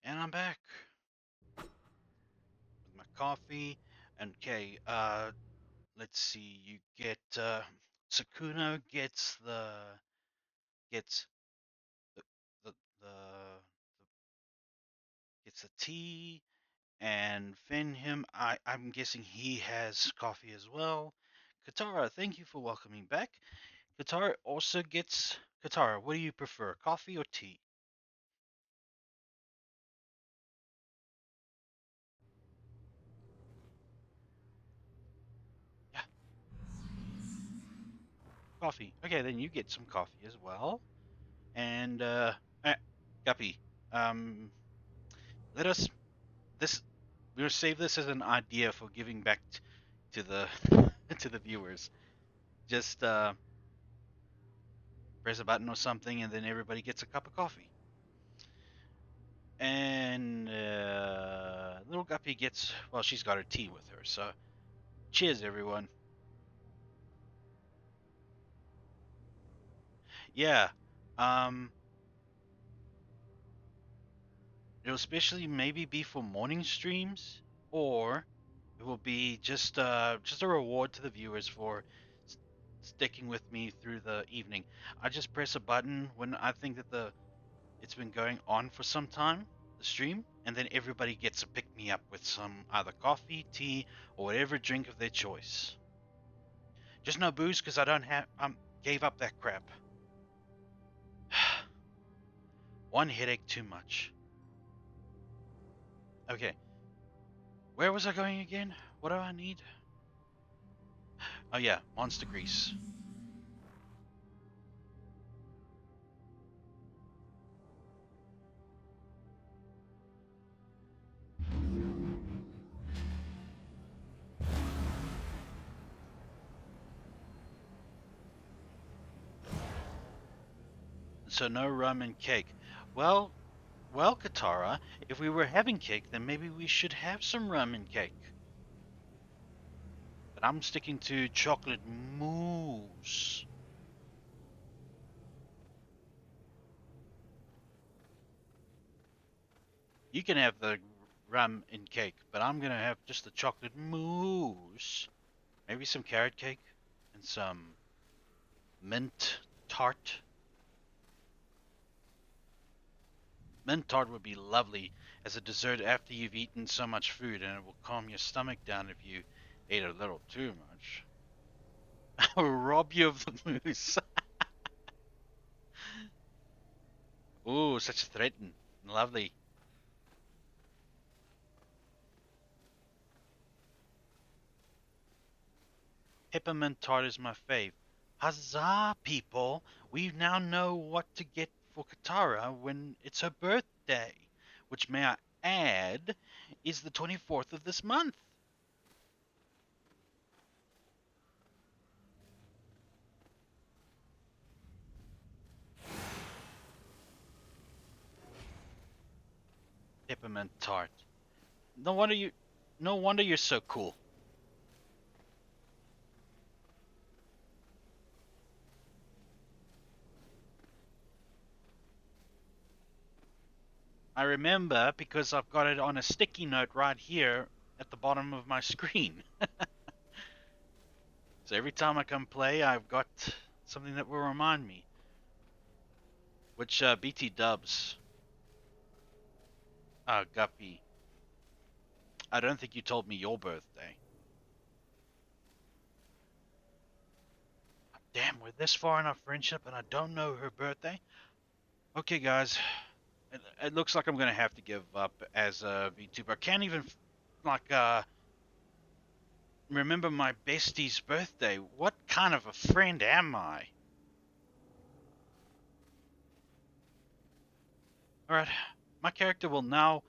And I'm back with my coffee. And okay, let's see. You get Sakuna gets the the the, the gets the tea, and Finn him. I'm guessing he has coffee as well. Katara, thank you for welcoming back. Katara also gets Katara. What do you prefer, coffee or tea? Yeah, coffee. Okay, then you get some coffee as well. And Guppy, um, let us this we'll save this as an idea for giving back to the to the viewers. Just press a button or something, and then everybody gets a cup of coffee. And little Guppy gets well, she's got her tea with her. So cheers, everyone. Yeah. Um, it'll especially maybe be for morning streams, or it will be just a reward to the viewers for s- sticking with me through the evening. I just press a button when I think that the it's been going on for some time, the stream, and then everybody gets to pick me up with some either coffee, tea, or whatever drink of their choice. Just no booze because I don't have gave up that crap. One headache too much. Okay, where was I going again? What do I need? Oh yeah, monster grease. So no rum and cake. Well, well, Katara, if we were having cake, then maybe we should have some rum and cake. But I'm sticking to chocolate mousse. You can have the rum and cake, but I'm gonna have just the chocolate mousse. Maybe some carrot cake and some mint tart. Mint tart would be lovely as a dessert after you've eaten so much food, and it will calm your stomach down if you ate a little too much. I'll rob you of the mousse. Ooh, such a threaten. Lovely. Peppermint tart is my fave. Huzzah, people! We now know what to get for Katara when it's her birthday, which, may I add, is the 24th of this month. Peppermint tart. No wonder you, no wonder you're so cool. I remember because I've got it on a sticky note right here at the bottom of my screen. So every time I come play, I've got something that will remind me. Which BT Dubs, Guppy. I don't think you told me your birthday. Damn, we're this far in our friendship and I don't know her birthday. Okay, guys, it looks like I'm gonna have to give up as a VTuber. I can't even like remember my bestie's birthday. What kind of a friend am I? All right, my character will now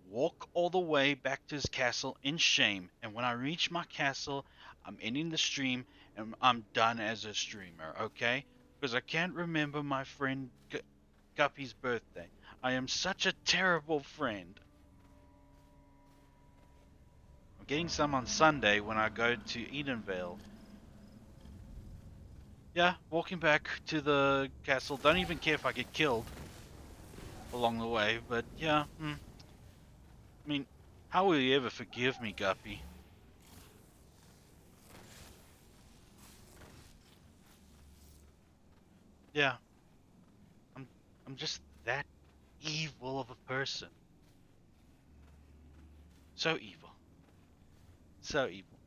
walk all the way back to his castle in shame. And when I reach my castle, I'm ending the stream and I'm done as a streamer, okay? Because I can't remember my friend Guppy's birthday. I am such a terrible friend. I'm getting some on Sunday when I go to Edenvale. Yeah, walking back to the castle. Don't even care if I get killed along the way, but yeah, I mean, how will you ever forgive me, Guppy? Yeah, I'm I'm just that evil of a person. So evil. So evil.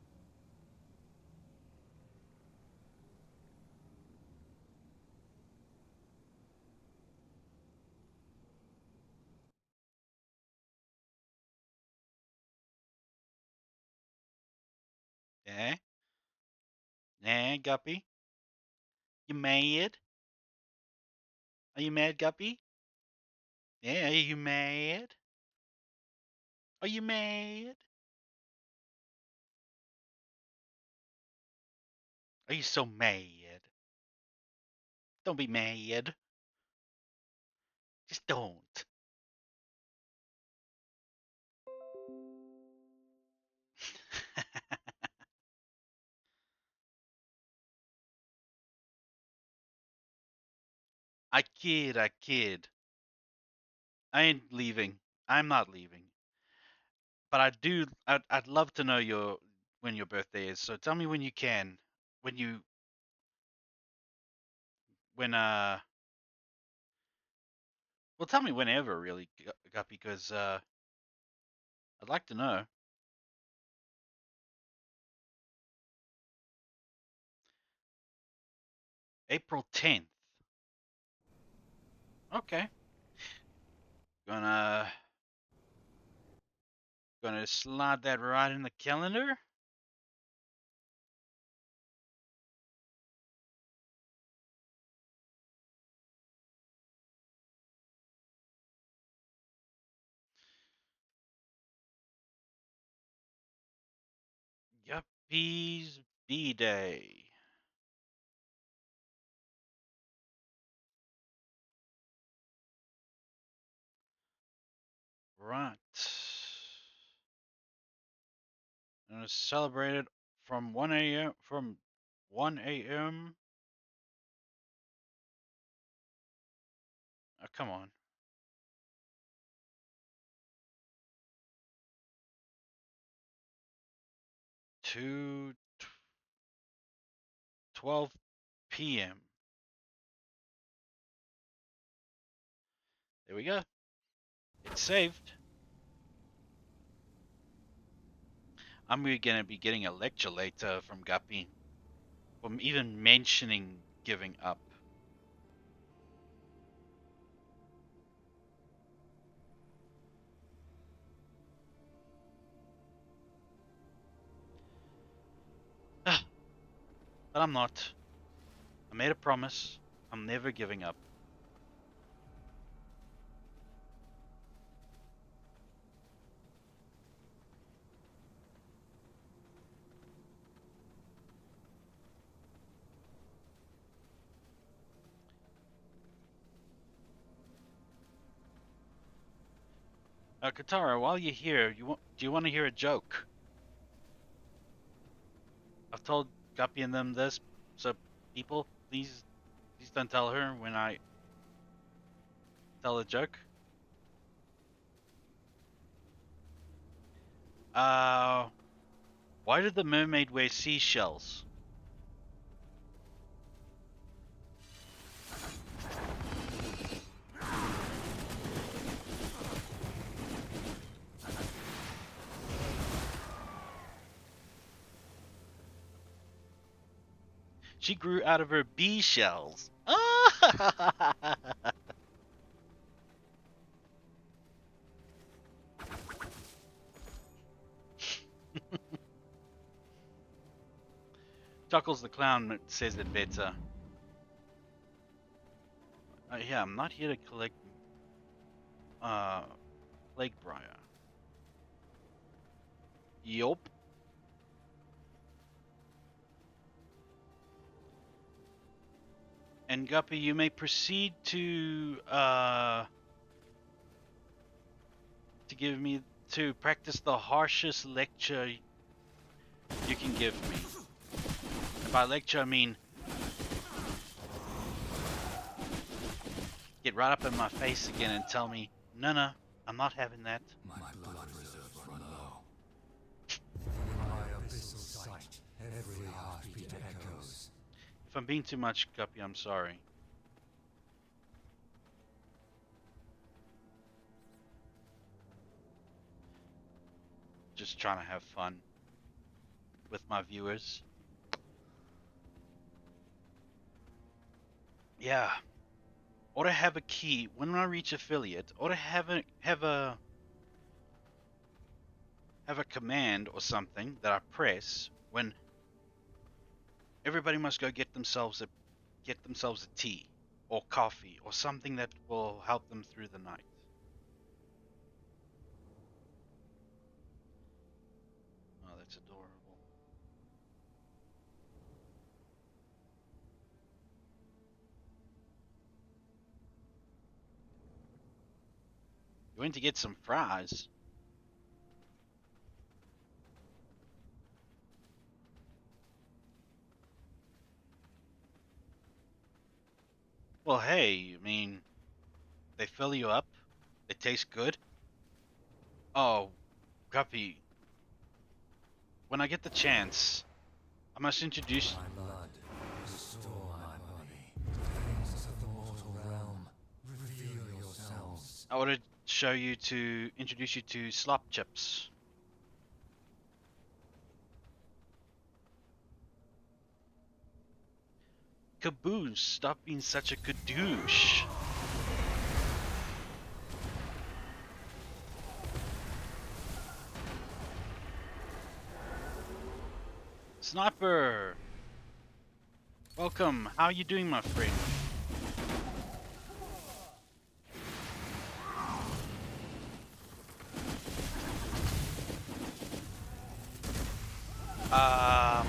Eh? Eh, Guppy? You mad? Are you mad, Guppy? Yeah, are you mad? Are you mad? Are you so mad? Don't be mad. Just don't. I kid, I kid. I ain't leaving. I'm not leaving. But I do. I'd love to know when your birthday is. So tell me when you can. When you when well, tell me whenever really, Guppy, because I'd like to know. April 10th. Okay. Gonna gonna slide that right in the calendar. Yuppie's B Day. Right. And it's celebrated from 1 a.m. Oh, come on. To 12 p.m. There we go. It's saved. I'm gonna be getting a lecture later from Guppy from even mentioning giving up. But I'm not. I made a promise. I'm never giving up. Katara, while you're here, do you want to hear a joke? I've told Guppy and them this, so people, please don't tell her when I tell a joke. Uh, why did the mermaid wear seashells? She grew out of her bee shells. Chuckles the clown says it better. Yeah, I'm not here to collect uh plague briar. Yup. And Guppy, you may proceed to give me to practice the harshest lecture you can give me. And by lecture I mean get right up in my face again and tell me, no, I'm not having that. My blood reserves Every heartbeat echoes. If I'm being too much, Guppy, I'm sorry. Just trying to have fun with my viewers. Yeah. Or to have a key when I reach affiliate, or to have a command or something that I press when everybody must go get themselves a tea or coffee or something that will help them through the night. Oh, that's adorable. You went to get some fries. Well, hey, I mean, they fill you up. They taste good. Oh, Guppy, when I get the chance, I must introduce. My blood, restore my body. Things of the mortal realm, reveal yourselves. I want to introduce you to Slop Chips. Caboose, stop being such a kadoosh. Sniper! Welcome. How are you doing, my friend? Um...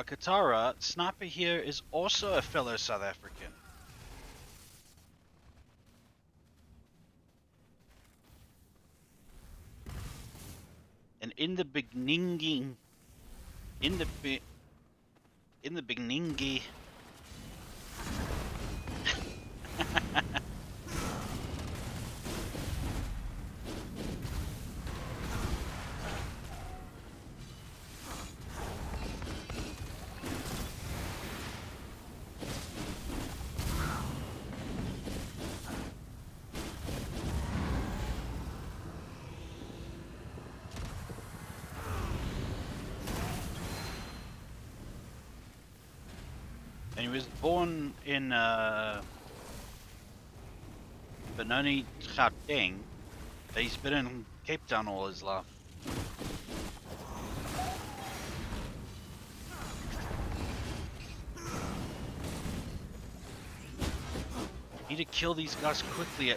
Katara, Sniper here is also a fellow South African. And in the beginning, in the beginning, and he was born in Benoni, Gauteng. He's been in Cape Town all his life. Need to kill these guys quickly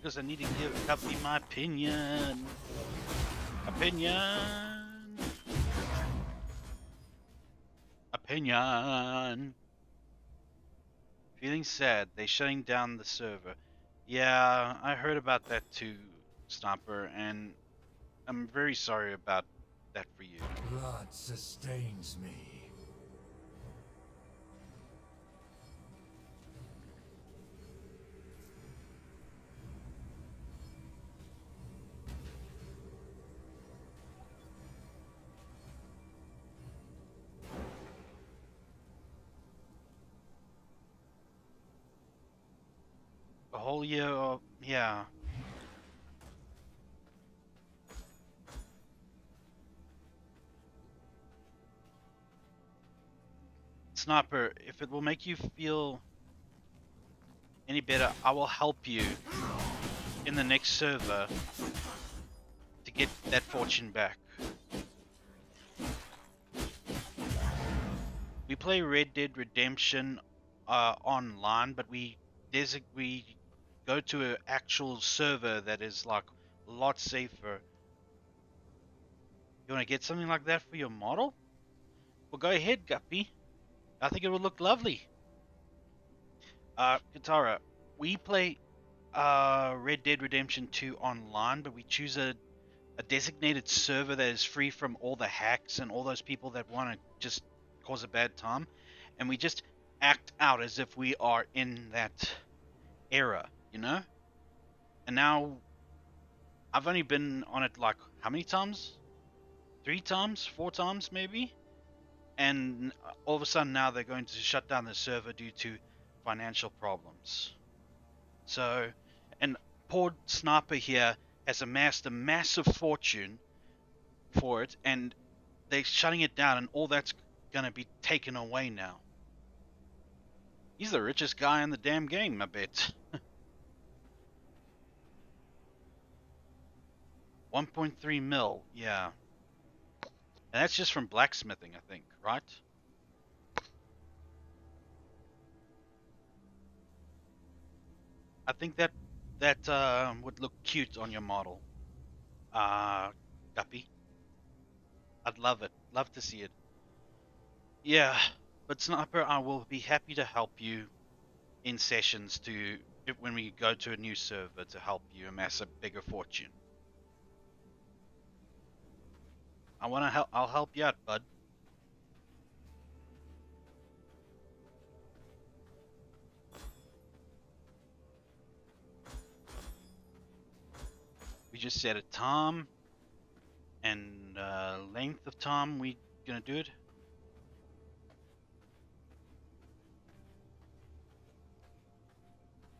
because I need to give Guppy my opinion. Opinion. Feeling sad. They shutting down the server. Yeah, I heard about that too, Stomper, and I'm very sorry about that for you. Blood sustains me. A whole year of, yeah. Sniper, if it will make you feel any better, I will help you in the next server to get that fortune back. We play Red Dead Redemption online, but we go to an actual server that is like a lot safer. You want to get something like that for your model? Well, go ahead, Guppy. I think it would look lovely. Katara, we play Red Dead Redemption 2 online, but we choose a a designated server that is free from all the hacks and all those people that want to just cause a bad time, and we just act out as if we are in that era, you know? And now I've only been on it like how many times? 3 times, 4 times maybe? And all of a sudden now they're going to shut down the server due to financial problems. So, and poor Sniper here has amassed a massive fortune for it, and they're shutting it down, and all that's gonna be taken away now. He's the richest guy in the damn game, I bet. 1.3 mil, yeah. And that's just from blacksmithing, I think, right? I think that would look cute on your model. Guppy. I'd love it. Love to see it. Yeah, but Sniper, I will be happy to help you in sessions when we go to a new server to help you amass a bigger fortune. I want to help. I'll help you out, bud. We just set a time and length of time we gonna do it.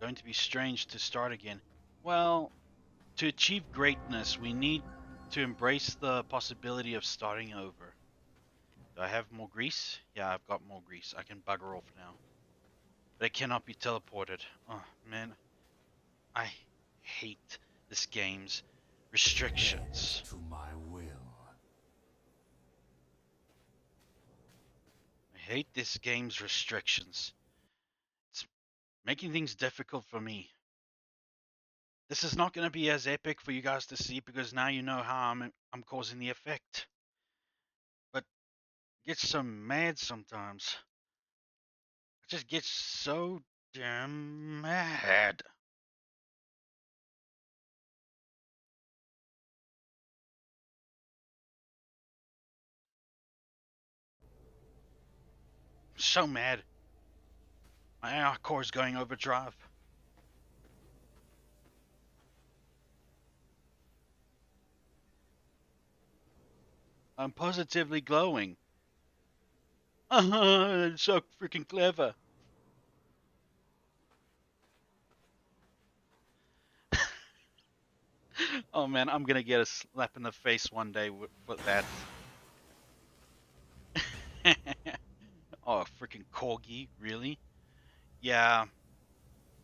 Going to be strange to start again. Well, to achieve greatness, we need to embrace the possibility of starting over. Do I have more grease? Yeah, I've got more grease. I can bugger off now. But it cannot be teleported. Oh, man. I hate this game's restrictions. To my will. I hate this game's restrictions. It's making things difficult for me. This is not going to be as epic for you guys to see because now you know how I'm causing the effect. But I get so mad sometimes. I just get so damn mad. So mad. My AR core is going overdrive. I'm positively glowing. It's so freaking clever. Oh man, I'm gonna get a slap in the face one day for that. Oh, freaking corgi, really? Yeah.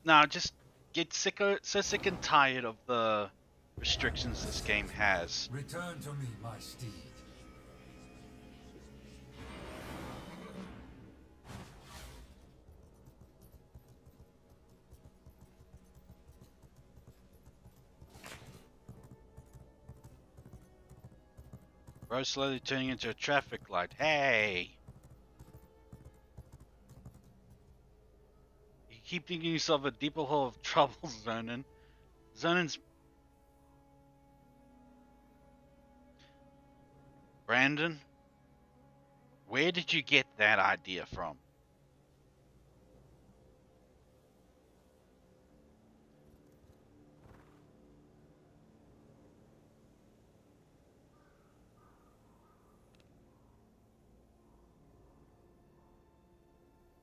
No, just get so sick and tired of the restrictions this game has. Return to me, my steed. Bro, slowly turning into a traffic light. Hey! You keep digging yourself a deeper hole of trouble, Zonin. Zonin's... Brandon? Where did you get that idea from?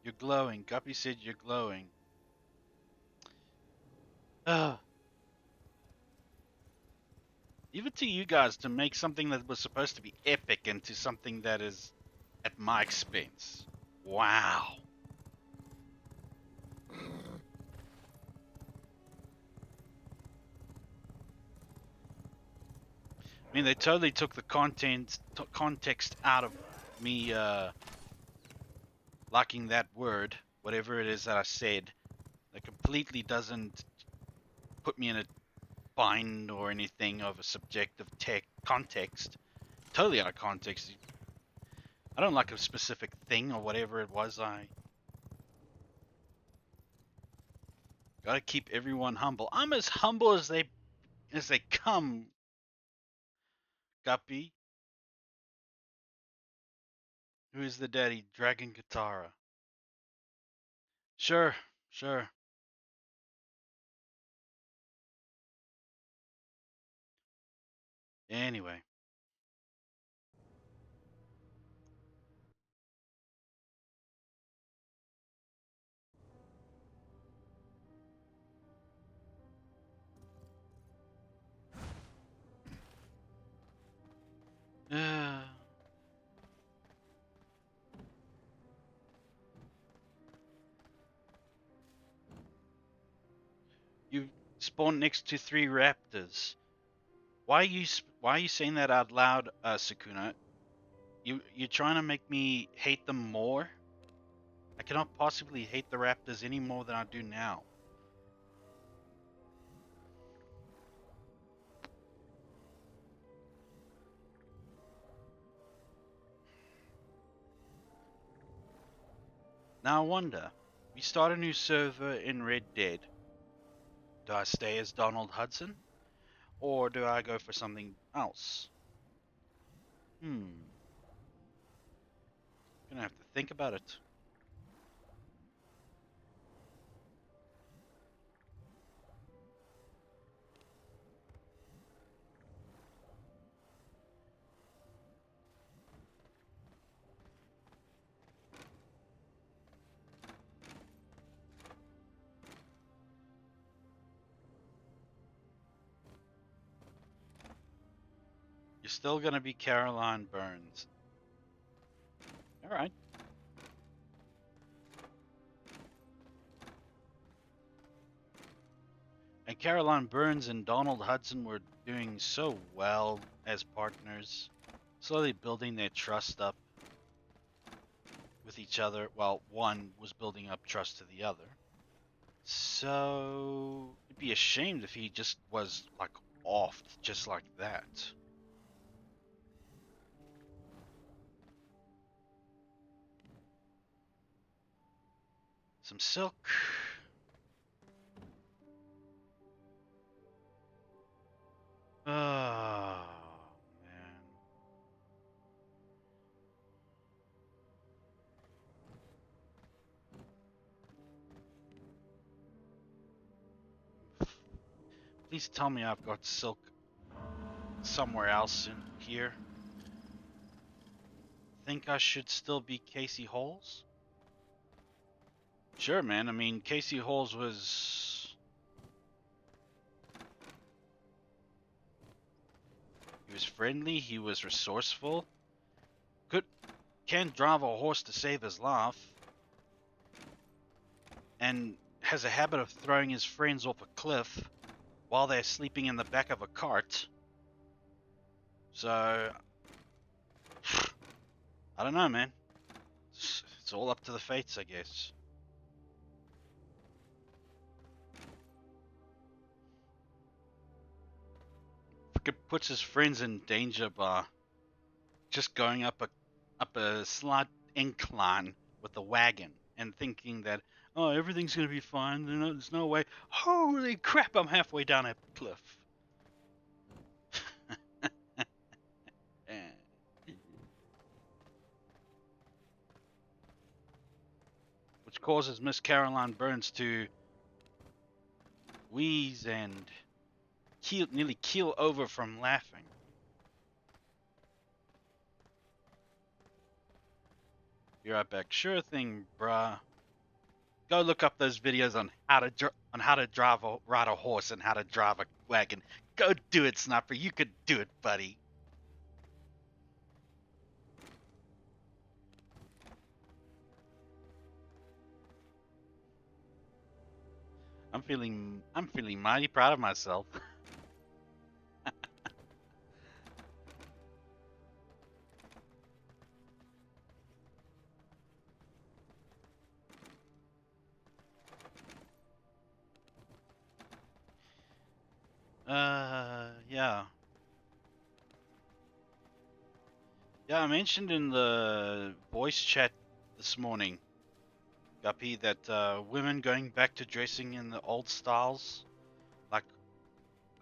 You're glowing. Guppy said you're glowing. Ugh. Even to you guys to make something that was supposed to be epic into something that is at my expense. Wow. I mean, they totally took the context out of me liking that word, whatever it is that I said. It completely doesn't put me in a bind or anything of a subjective context. Totally out of context. I don't like a specific thing or whatever it was. I gotta keep everyone humble. I'm as humble as they come. Guppy? Who is the daddy? Dragon Katara. Sure, sure. Anyway. You spawned next to 3 raptors. Why are you saying that out loud, Sukuna? You're trying to make me hate them more? I cannot possibly hate the raptors any more than I do now. Now I wonder, we start a new server in Red Dead. Do I stay as Donald Hudson? Or do I go for something else? Gonna have to think about it. You're still gonna be Caroline Burns. Alright. And Caroline Burns and Donald Hudson were doing so well as partners, slowly building their trust up with each other, while one was building up trust to the other. So it'd be a shame if he just was like offed just like that. Some silk. Oh man. Please tell me I've got silk somewhere else in here. Think I should still be Casey Holes? Sure, man. I mean, Casey Holes was... He was friendly, he was resourceful. Can drive a horse to save his life. And has a habit of throwing his friends off a cliff while they're sleeping in the back of a cart. So... I don't know, man. It's all up to the fates, I guess. It puts his friends in danger by just going up a slight incline with the wagon and thinking that, oh, everything's gonna be fine. There's no way. Holy crap! I'm halfway down a cliff. Which causes Miss Caroline Burns to wheeze and nearly keel over from laughing. Be right back. Sure thing, bruh. Go look up those videos on how to ride a horse and how to drive a wagon. Go do it, Sniper. You could do it, buddy. I'm feeling mighty proud of myself. Yeah. Yeah, I mentioned in the voice chat this morning, Guppy, that women going back to dressing in the old styles, like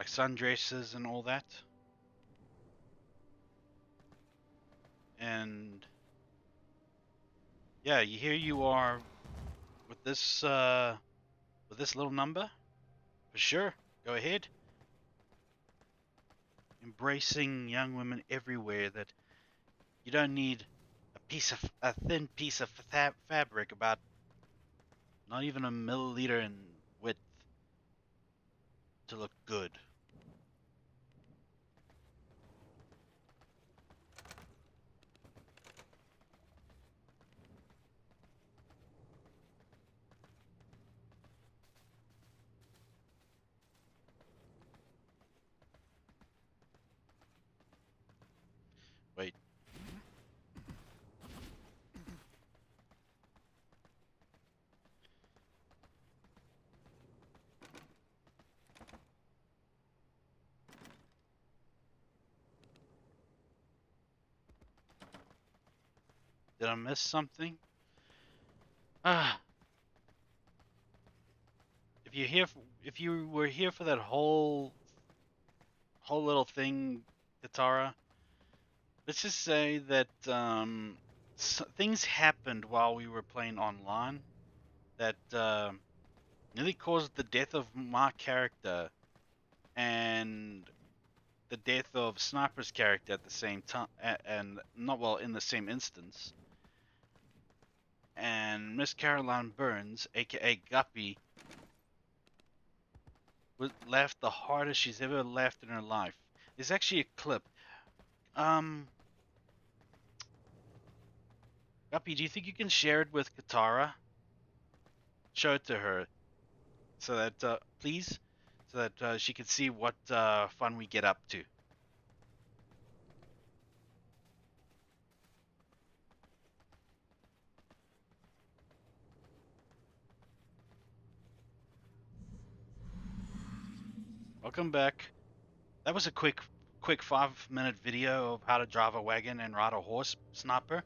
sundresses and all that. And yeah, here you are with this little number. For sure. Go ahead. Embracing young women everywhere that you don't need a thin piece of fabric about not even a milliliter in width to look good. Wait. Did I miss something? Ah, if you here, if you were here for that whole little thing, Katara, let's just say that things happened while we were playing online that nearly caused the death of my character and the death of Sniper's character at the same time, and not well in the same instance. And Miss Caroline Burns, aka Guppy, laughed the hardest she's ever laughed in her life. There's actually a clip. Um, Guppy, do you think you can share it with Katara? Show it to her, so that please, so that she can see what fun we get up to. Welcome back. That was a quick 5-minute video of how to drive a wagon and ride a horse, Sniper.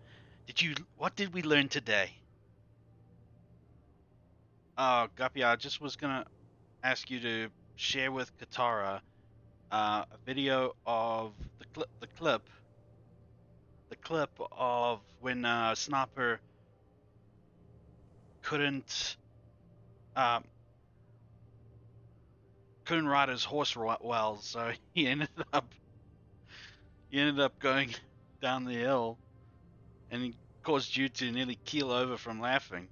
What did we learn today? Guppy, I just was gonna ask you to share with Katara a video of the clip of when Sniper couldn't um, couldn't ride his horse well, so he ended up going down the hill, and he caused you to nearly keel over from laughing.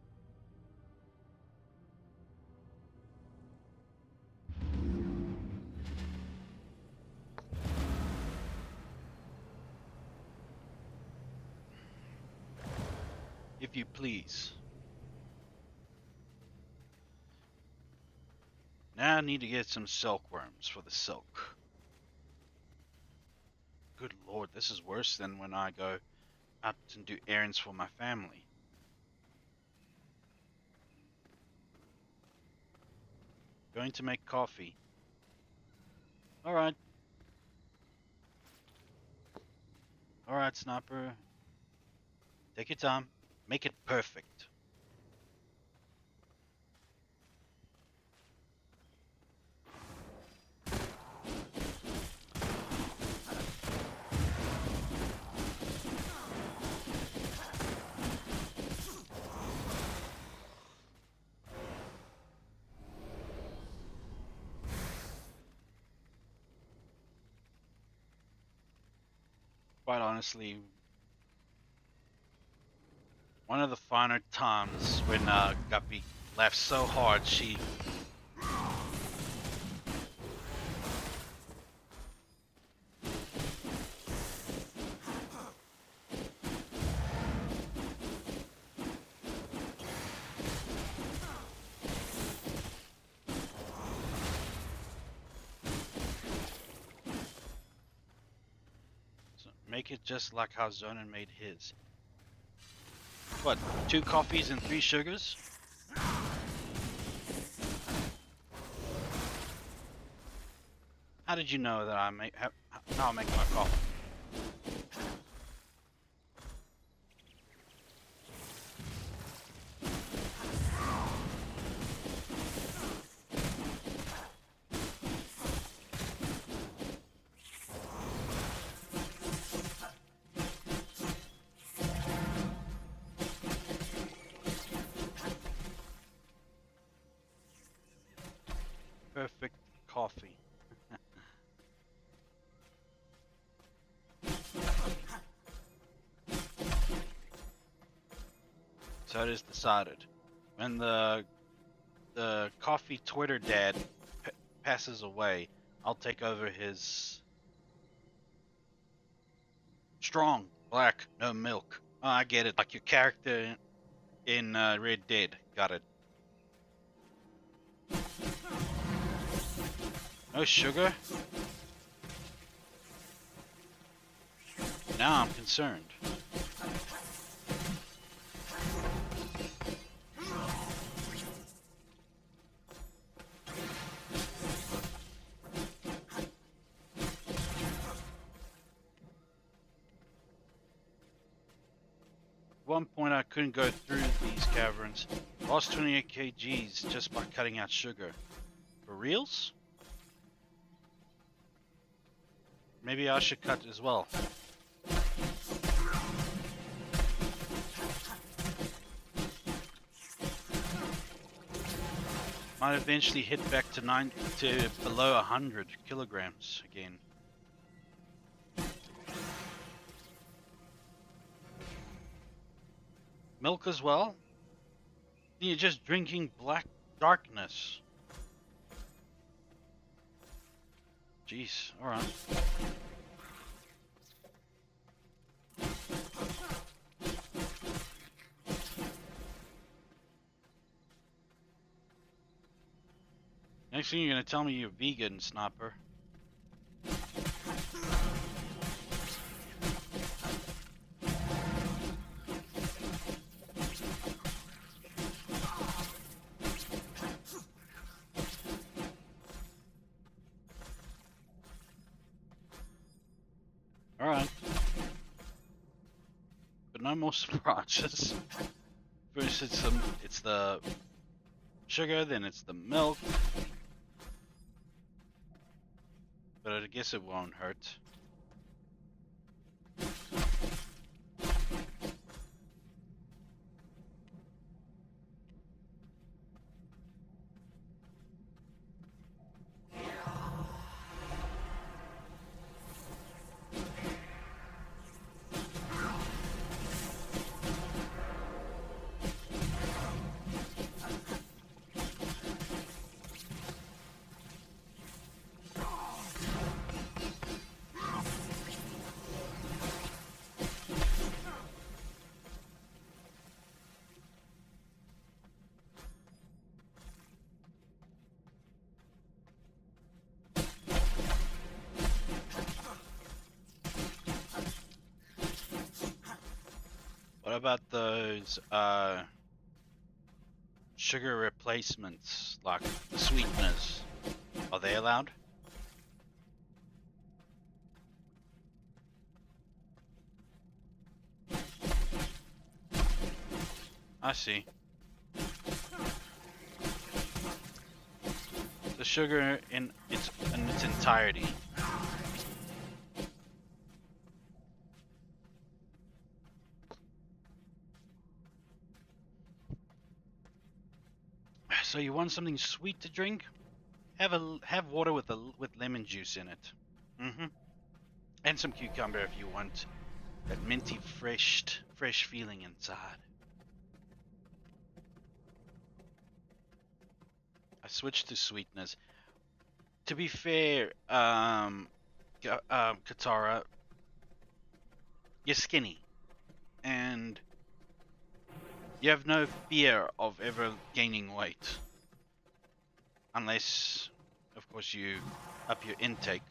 If you please. Now I need to get some silkworms for the silk. Good lord, this is worse than when I go out and do errands for my family. Going to make coffee. Alright. Alright, Sniper. Take your time. Make it perfect. Quite honestly, one of the finer times when Guppy laughed so hard she make it just like how Zonin made his. What, 2 coffees and 3 sugars? How did you know that how I make my coffee? perfect coffee. So it is decided. When the coffee Twitter dad passes away, I'll take over his strong, black, no milk. Oh, I get it. Like your character in Red Dead. Got it. No sugar? Now I'm concerned. At one point I couldn't go through these caverns. Lost 28 kgs just by cutting out sugar. For reals? Maybe I should cut as well. Might eventually hit back to below 100 kilograms again. Milk as well? You're just drinking black darkness. Jeez, alright. Next thing you're gonna tell me you're vegan, Sniper. Alright. But no more surprises. First it's the sugar, then it's the milk. But I guess it won't hurt. What about those sugar replacements, like the sweeteners? Are they allowed? I see. The sugar in its entirety. So you want something sweet to drink? Have water with lemon juice in it. And some cucumber if you want that minty fresh feeling inside. I switched to sweetness. To be fair, Katara, you're skinny, and you have no fear of ever gaining weight. Unless, of course, you up your intake.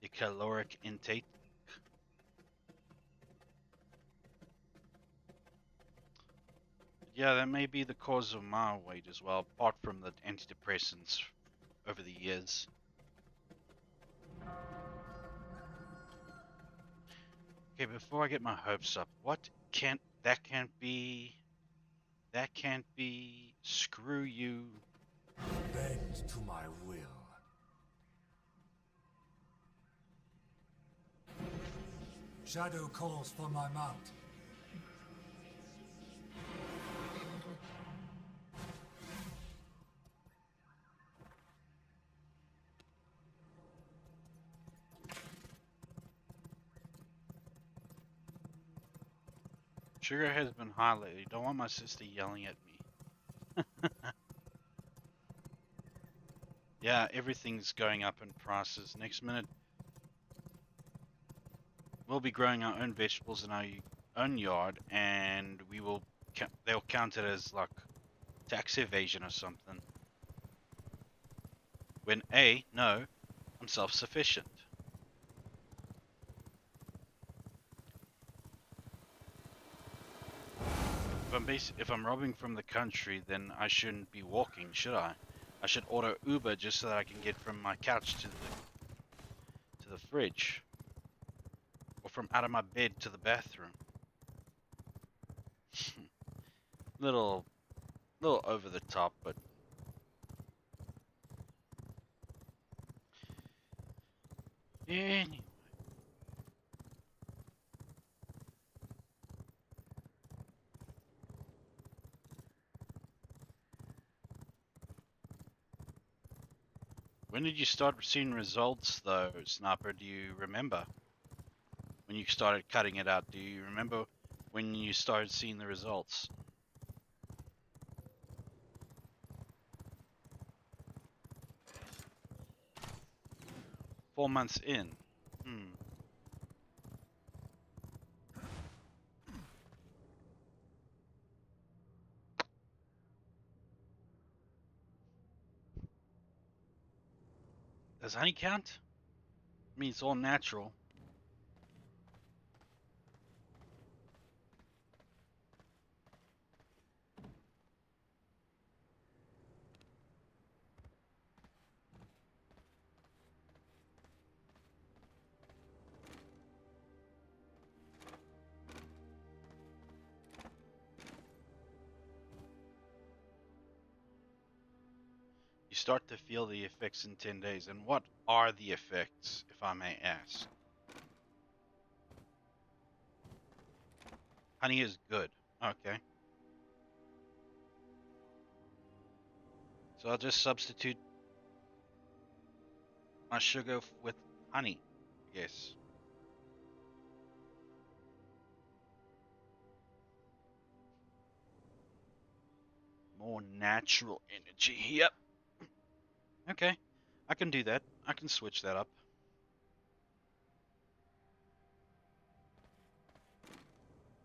Your caloric intake. Yeah, that may be the cause of my weight as well, apart from the antidepressants over the years. Okay, before I get my hopes up, that can't be, screw you. Bend to my will. Shadow calls for my mount. Sugar has been high lately. Don't want my sister yelling at me. Yeah, everything's going up in prices. Next minute, we'll be growing our own vegetables in our own yard, and they'll count it as like tax evasion or something. When no, I'm self-sufficient. If I'm robbing from the country, then I shouldn't be walking, should I? I should order Uber just so that I can get from my couch to the fridge, or from out of my bed to the bathroom. little over the top, but anyway. When did you start seeing results, though, Sniper? Do you remember when you started cutting it out? Do you remember when you started seeing the results? 4 months in. Does honey count? I mean, it's all natural. You start to feel the effects in 10 days. And what are the effects, if I may ask? Honey is good. Okay. So I'll just substitute my sugar with honey. Yes. More natural energy. Yep. Okay. I can do that. I can switch that up.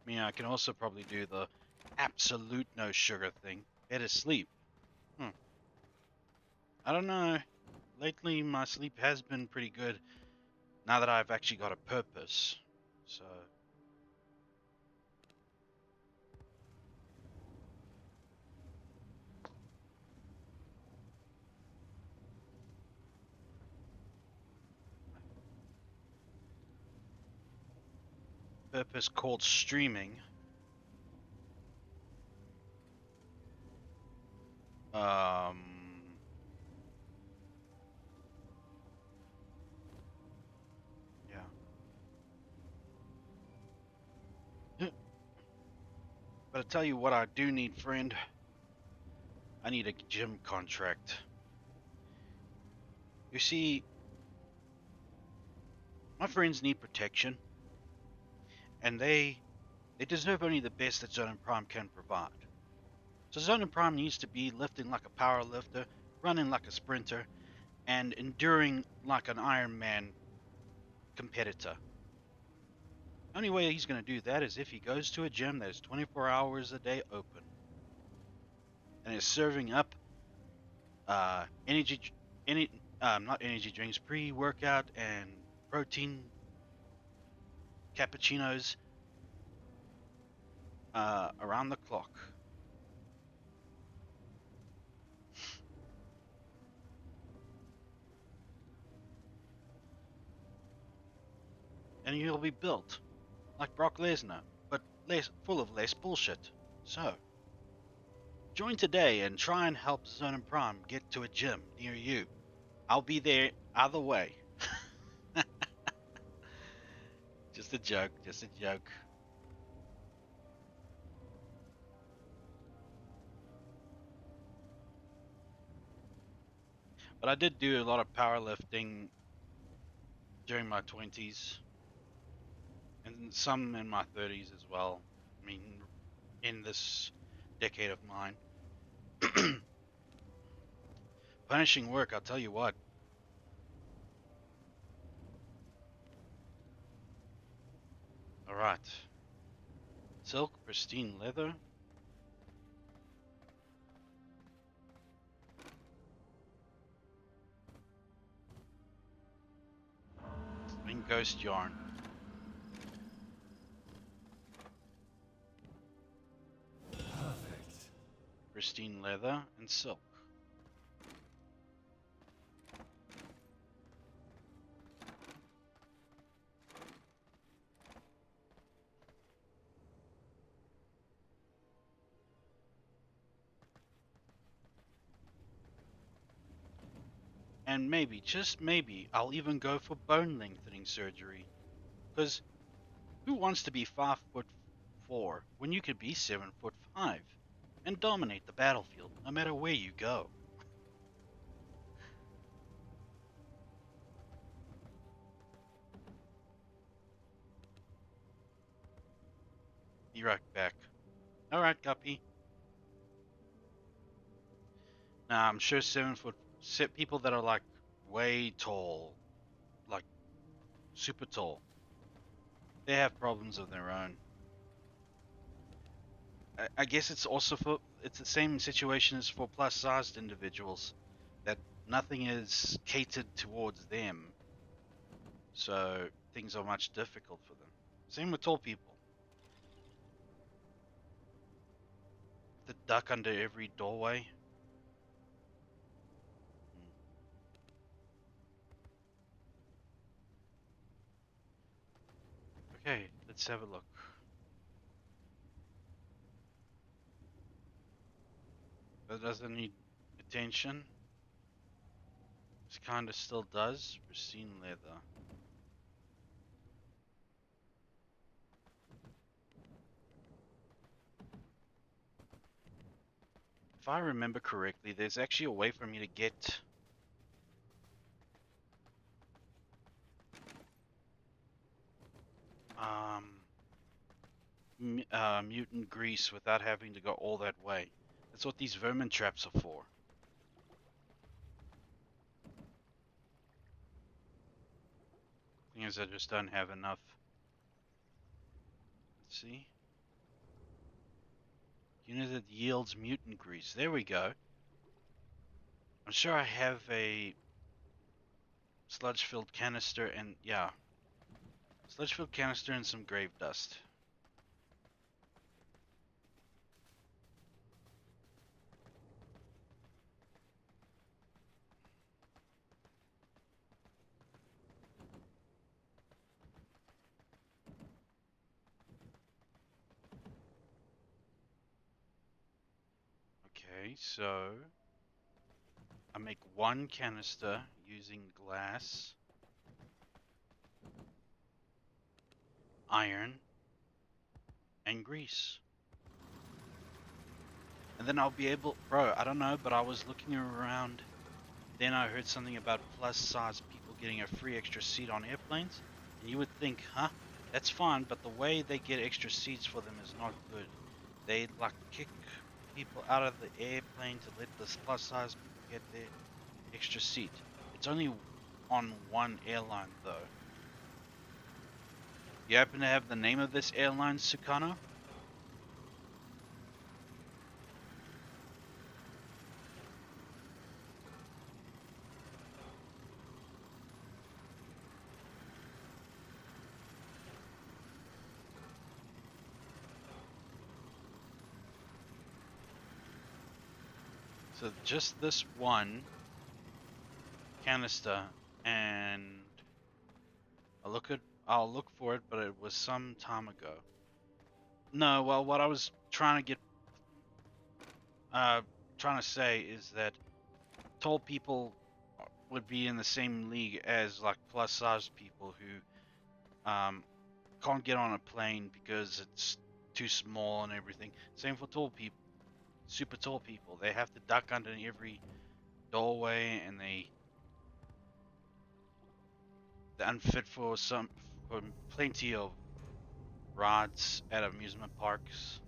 I mean, I can also probably do the absolute no sugar thing. Better sleep. I don't know. Lately, my sleep has been pretty good now that I've actually got a purpose. So, purpose called streaming. Um, yeah. But I tell you what I do need, friend. I need a gym contract. You see, my friends need protection, and they deserve only the best that Zone and Prime can provide. So Zone and Prime needs to be lifting like a power lifter, running like a sprinter, and enduring like an Iron Man competitor. Only way he's going to do that is if he goes to a gym that is 24 hours a day open and is serving up energy, not energy drinks, pre-workout and protein cappuccinos around the clock. And he'll be built like Brock Lesnar, but full of less bullshit. So, join today and try and help Zone and Prime get to a gym near you. I'll be there either way. Just a joke, just a joke. But I did do a lot of powerlifting during my 20s and some in my 30s as well. I mean, in this decade of mine. Punishing work, I'll tell you what. Alright. Silk, pristine leather. And ghost yarn. Perfect. Pristine leather and silk. And maybe, just maybe, I'll even go for bone lengthening surgery. Because who wants to be 5'4" when you could be 7'5" and dominate the battlefield no matter where you go? Be right back. Alright, Guppy. Now, I'm sure 7 foot people that are like way tall, like super tall, they have problems of their own. I guess it's also it's the same situation as for plus sized individuals, that nothing is catered towards them, so things are much difficult for them. Same with tall people. The duck under every doorway. Hmm. Okay, let's have a look. That doesn't need attention. This kinda still does. Pristine leather. If I remember correctly, there's actually a way for me to get mutant grease without having to go all that way. That's what these vermin traps are for. Thing is, I just don't have enough. Let's see. Unit that yields mutant grease. There we go. I'm sure I have a sludge-filled canister and, yeah. Sludge-filled canister and some grave dust. Okay, so I make one canister using glass, iron, and grease. And then I'll be able, bro, I don't know, but I was looking around, then I heard something about plus size people getting a free extra seat on airplanes, and you would think, huh, that's fine, but the way they get extra seats for them is not good. They like kick people out of the airplane to let the plus size people get their extra seat. It's only on one airline though. You happen to have the name of this airline, Sukano? So just this one canister, and I'll look for it, but it was some time ago. No, well, what I was uh, trying to say is that tall people would be in the same league as like plus size people who can't get on a plane because it's too small and everything. Same for tall people, super tall people. They have to duck under every doorway, and they're unfit for plenty of rides at amusement parks.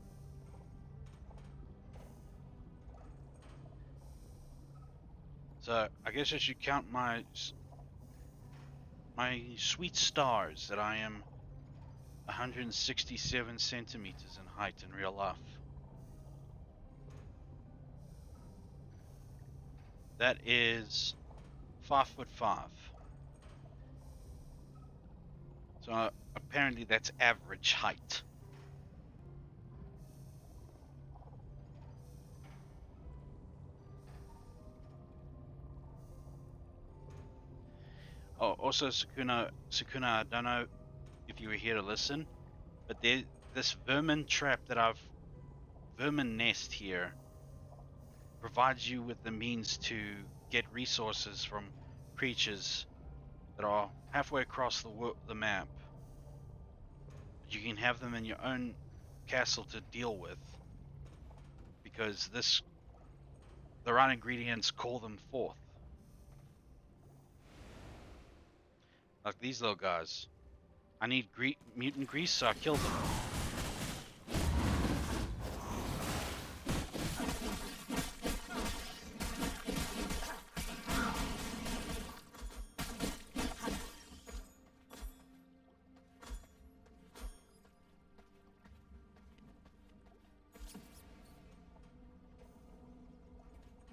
So I guess I should count my sweet stars that I am 167 centimeters in height in real life. That is 5'5". So apparently that's average height. Oh, also Sukuna, I don't know if you were here to listen, but this vermin nest here provides you with the means to get resources from creatures that are halfway across the map. But you can have them in your own castle to deal with, because the right ingredients call them forth. Like these little guys. I need mutant grease, so I kill them.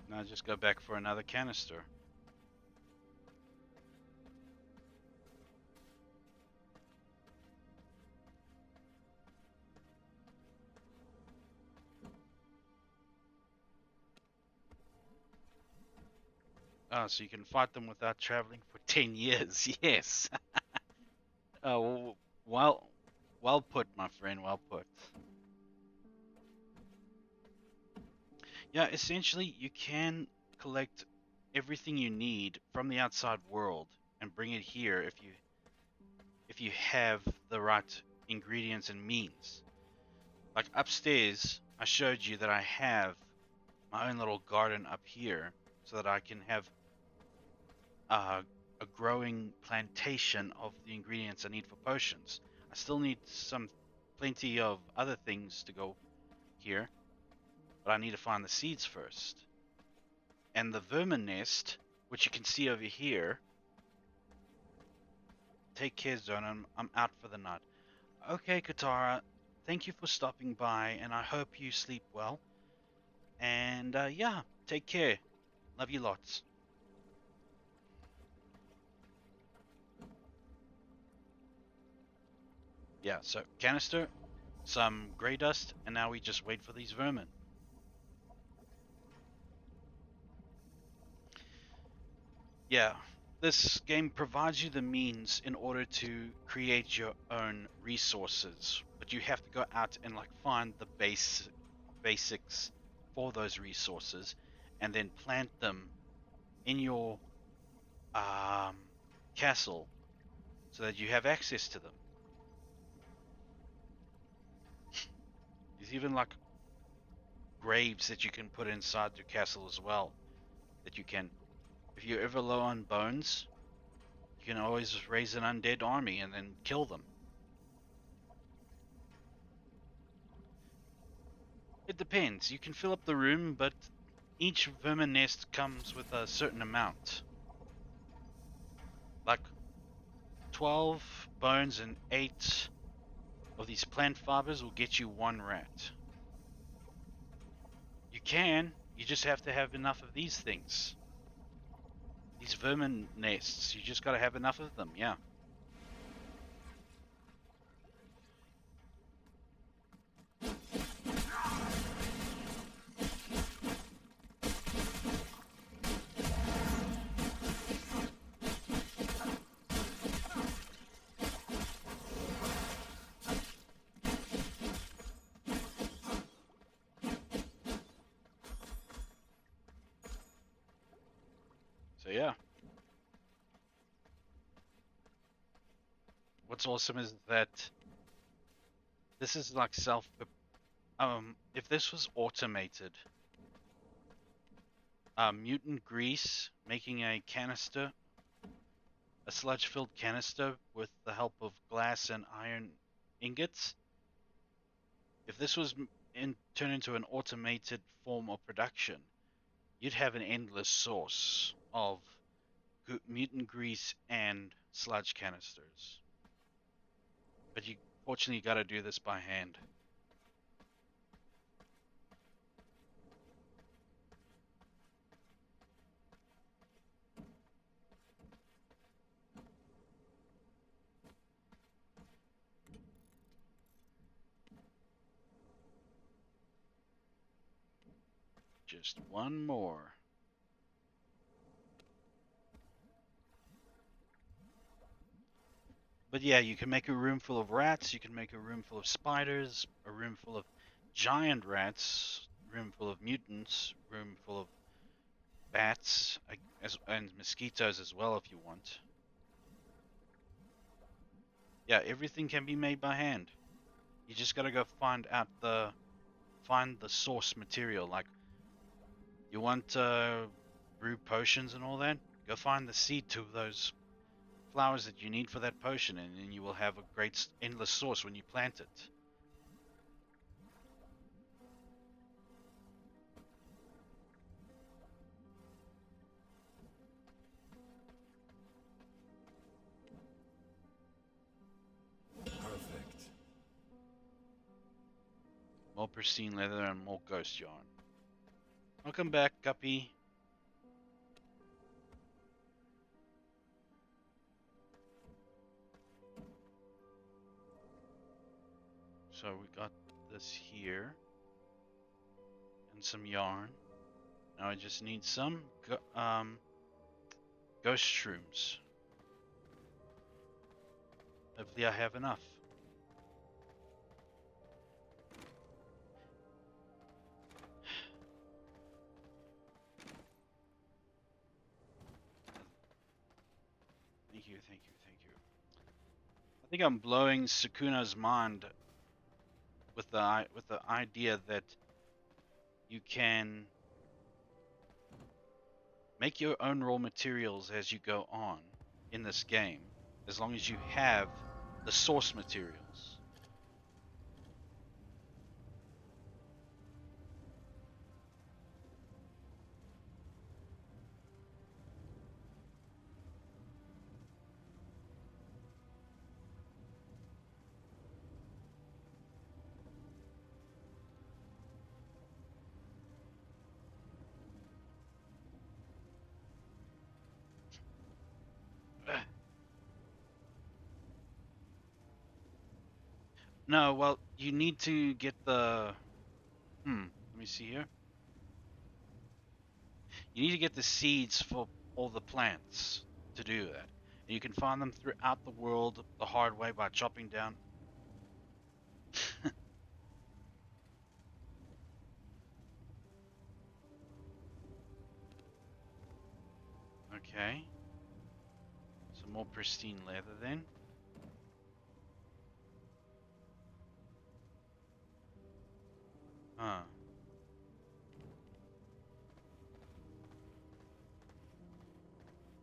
Now just go back for another canister. Oh, so you can fight them without traveling for 10 years. Yes. Oh, well put, my friend. Well put. Yeah, essentially, you can collect everything you need from the outside world and bring it here if you have the right ingredients and means. Like upstairs, I showed you that I have my own little garden up here so that I can have a growing plantation of the ingredients I need for potions. I still need plenty of other things to go here, but I need to find the seeds first. And the vermin nest, which you can see over here. Take care, Zona. I'm out for the night. Okay, Katara. Thank you for stopping by, and I hope you sleep well. And yeah, take care. Love you lots. Yeah, so canister, some grey dust, and now we just wait for these vermin. Yeah, this game provides you the means in order to create your own resources, but you have to go out and like find the basics for those resources, and then plant them in your um, castle so that you have access to them. There's even like graves that you can put inside your castle as well. That you can, if you're ever low on bones, you can always raise an undead army and then kill them. It depends. You can fill up the room, but each vermin nest comes with a certain amount. Like 12 bones and 8 of these plant fibers will get you 1 rat. You just have to have enough of these things. These vermin nests, you just gotta have enough of them, yeah. So yeah. What's awesome is that this is like if this was automated, mutant grease making a canister, a sludge-filled canister with the help of glass and iron ingots, If this was turned into an automated form of production, you'd have an endless source of mutant grease and sludge canisters. But you fortunately got to do this by hand. Just one more. But yeah, you can make a room full of rats, you can make a room full of spiders, a room full of giant rats, room full of mutants, room full of bats, and mosquitoes as well if you want. Yeah, everything can be made by hand. You just gotta go find the source material. Like you want brew potions and all that, go find the seed to those flowers that you need for that potion, and then you will have a great endless source when you plant it. Perfect. More pristine leather and more ghost yarn. Welcome back, Guppy. So we got this here and some yarn. Now I just need some ghost shrooms. Hopefully I have enough. Thank you, thank you, thank you. I think I'm blowing Sukuna's mind with the idea that you can make your own raw materials as you go on in this game, as long as you have the source materials. No, well, you need to get the let me see here. You need to get the seeds for all the plants to do that. And you can find them throughout the world the hard way by chopping down. Okay. Some more pristine leather then. Huh.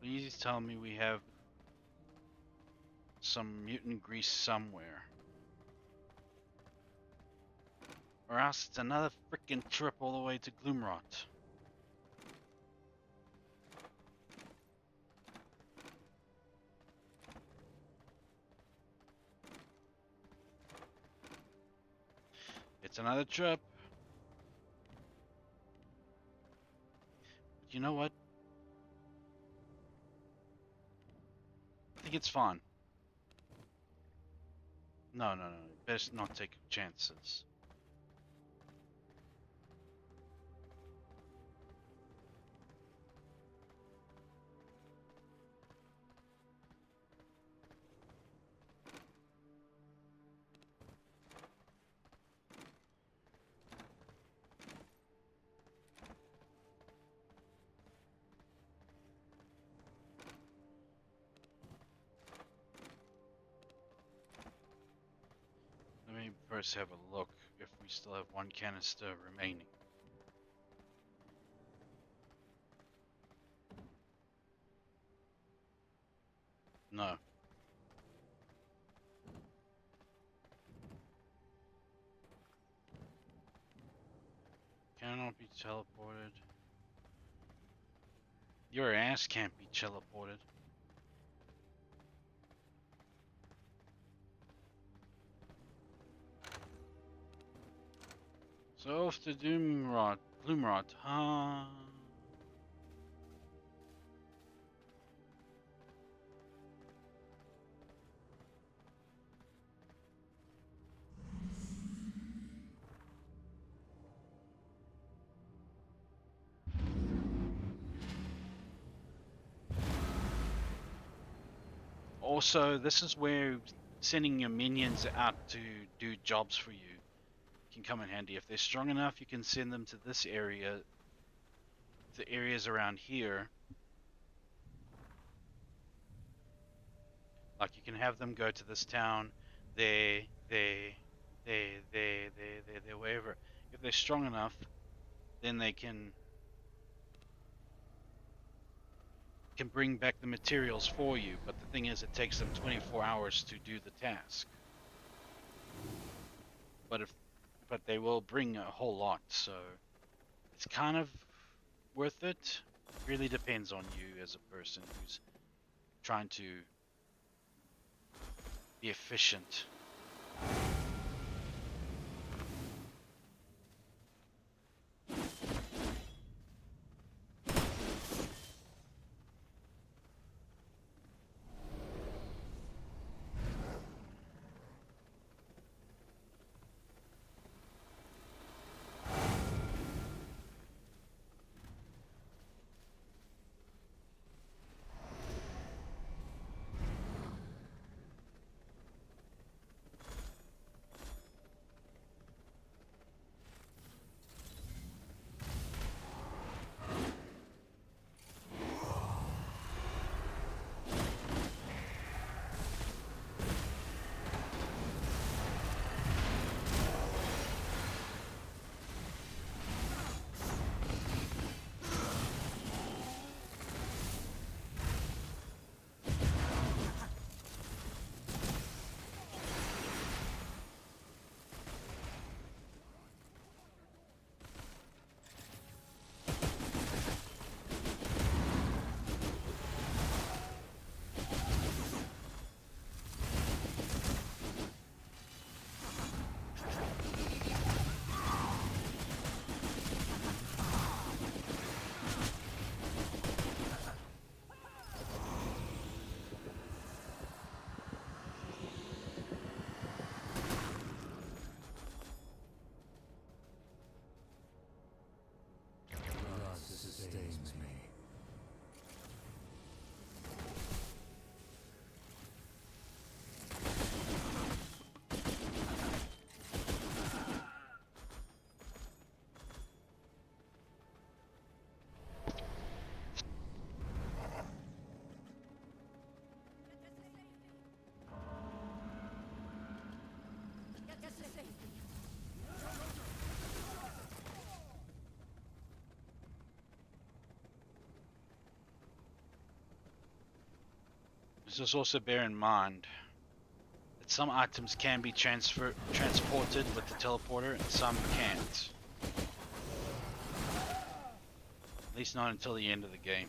Please tell me we have some mutant grease somewhere. Or else it's another freaking trip all the way to Gloomrot. It's another trip. But you know what? I think it's fine. No, no, no. Best not take chances. Let me first have a look if we still have one canister remaining. No. Can't be teleported. Your ass can't be teleported. So off to Gloomrot, huh? Also, this is where sending your minions out to do jobs for you can come in handy. If they're strong enough, you can send them to this area, the areas around here. Like you can have them go to this town, they, wherever. If they're strong enough, then they can bring back the materials for you. But the thing is, it takes them 24 hours to do the task. But they will bring a whole lot, so it's kind of worth it. Really depends on you as a person who's trying to be efficient. Rust sustains me. Just also bear in mind that some items can be transported with the teleporter and some can't. At least not until the end of the game.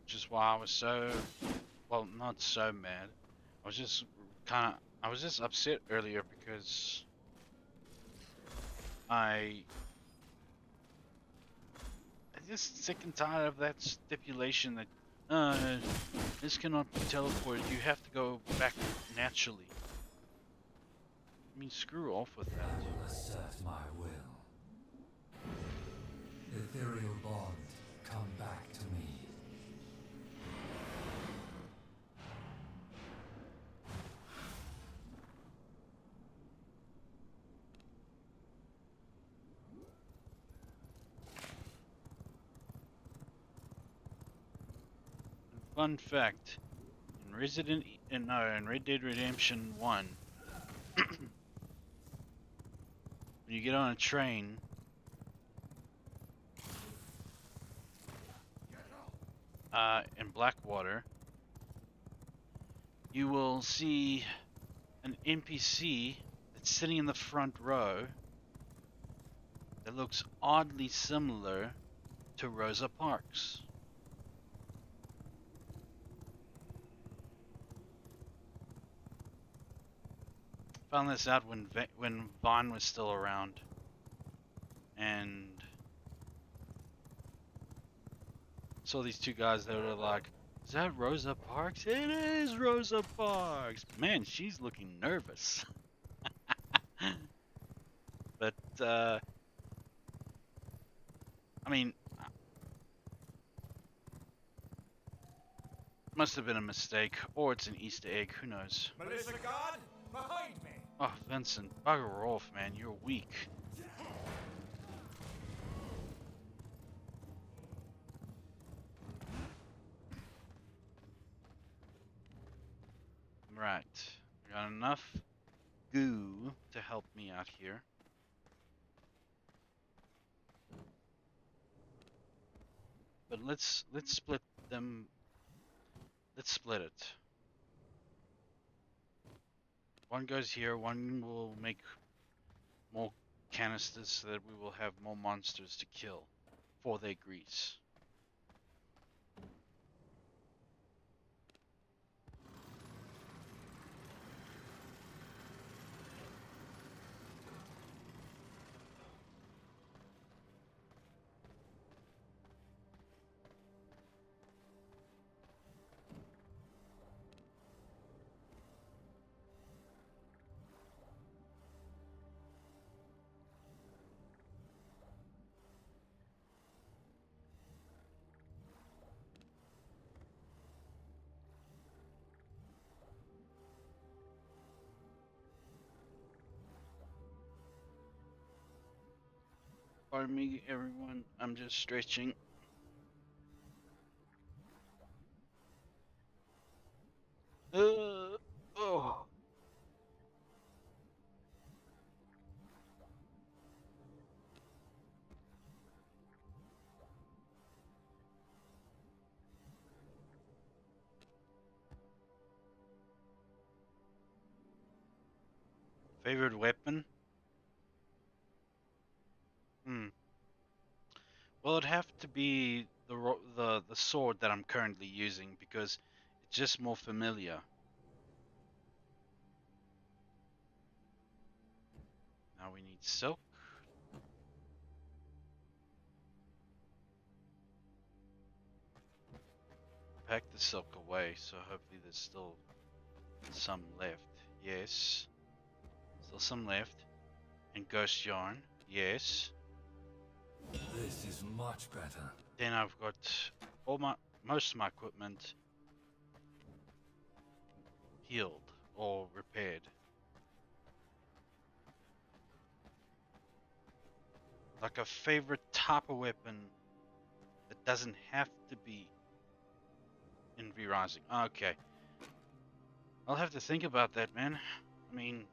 Which is why I was so, well, not so mad. I was just I was just upset earlier because I just sick and tired of that stipulation that this cannot be teleported. You have to go back naturally. I mean, screw off with I that. will assert my will. Ethereal bond, come back to me. Fun fact: in Red Dead Redemption 1, when you get on a train, in Blackwater, you will see an NPC that's sitting in the front row that looks oddly similar to Rosa Parks. Found this out when Vaughn was still around, and saw these two guys that were like, "Is that Rosa Parks?" It is Rosa Parks. Man, she's looking nervous. But I mean, must have been a mistake, or it's an Easter egg. Who knows? Melissa God, behind me. Oh, Vincent, bugger off, man. You're weak. Right. We got enough goo to help me out here. But let's split them. Let's split it. One goes here, one will make more canisters so that we will have more monsters to kill for their grease. Pardon me, everyone. I'm just stretching. Oh. Favorite weapon? Hmm. Well, it'd have to be the sword that I'm currently using because it's just more familiar. Now we need silk. Pack the silk away, so hopefully there's still some left. Yes. Still some left. And ghost yarn. Yes. This is much better. Then I've got most of my equipment healed or repaired. Like a favorite type of weapon that doesn't have to be in V Rising. Okay. I'll have to think about that, man. I mean,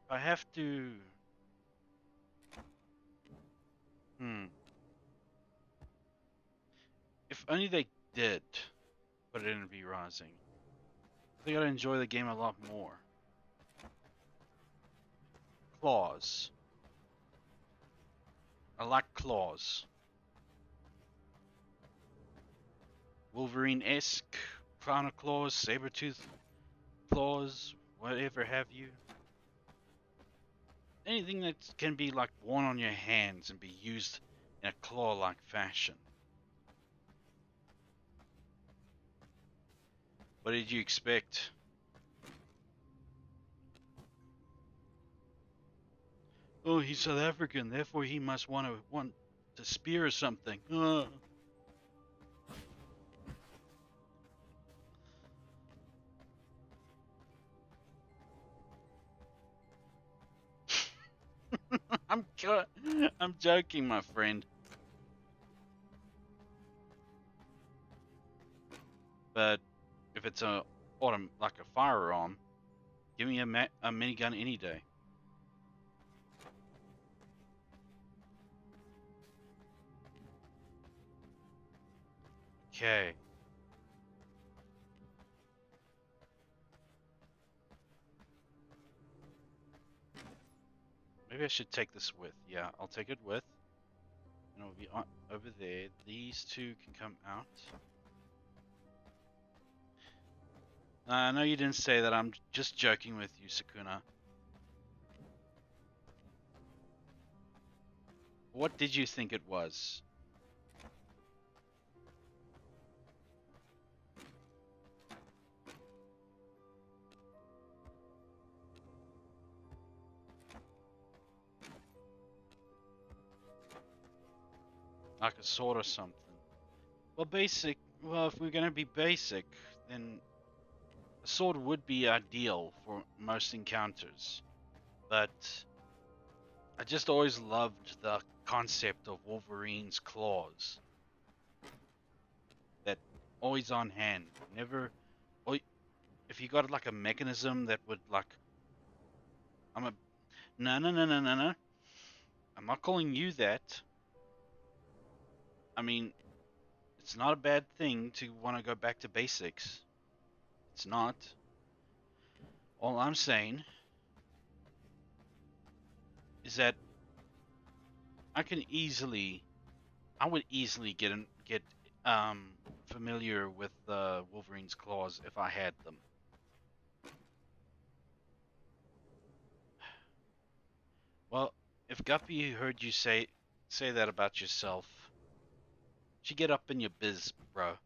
I have to. If only they did put it in V Rising. I think I'd enjoy the game a lot more. Claws. I like claws. Wolverine-esque kind of claws, saber-tooth claws, whatever have you. Anything that can be like worn on your hands and be used in a claw-like fashion. What did you expect? Oh, he's South African, therefore he must want to spear or something. I'm joking, my friend. But if it's like a firearm, give me a minigun any day. Okay. Maybe I should take this with. Yeah, I'll take it with. And it'll be over there. These two can come out. I know you didn't say that. I'm just joking with you, Sakuna. What did you think it was? Like a sword or something. Well, basic. Well, if we're gonna be basic, then a sword would be ideal for most encounters. But I just always loved the concept of Wolverine's claws. That always on hand. Never. Or if you got like a mechanism that would like. No. I'm not calling you that. I mean, it's not a bad thing to want to go back to basics. It's not. All I'm saying is that I would easily get familiar with Wolverine's claws if I had them. Well, if Guppy heard you say that about yourself, she get up in your biz, bro,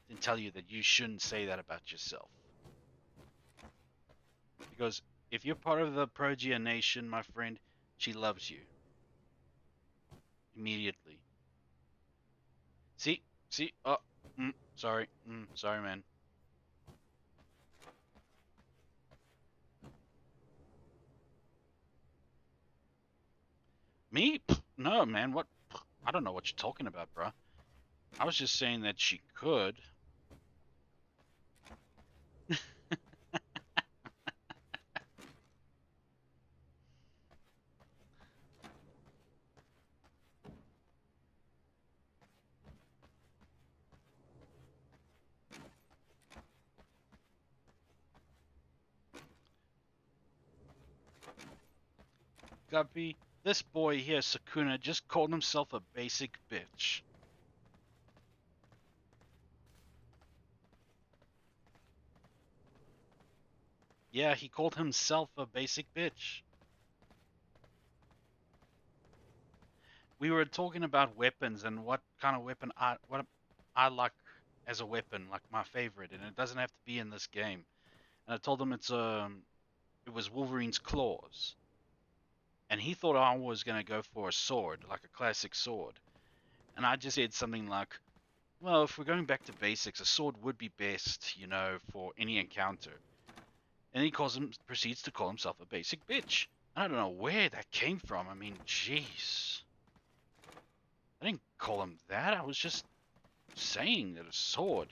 and tell you that you shouldn't say that about yourself. Because if you're part of the Progia Nation, my friend, she loves you. Immediately. See? Oh, sorry. Sorry, man. Me? No, man. What? I don't know what you're talking about, bro. I was just saying that she could. Guppy, this boy here, Sakuna, just called himself a basic bitch. Yeah, he called himself a basic bitch. We were talking about weapons and what kind of weapon I like as a weapon, like my favorite, and it doesn't have to be in this game. And I told him it was Wolverine's claws. And he thought I was gonna go for a sword, like a classic sword. And I just said something like, well, if we're going back to basics, a sword would be best, for any encounter. And he proceeds to call himself a basic bitch. I don't know where that came from. I mean, jeez. I didn't call him that. I was just saying that a sword.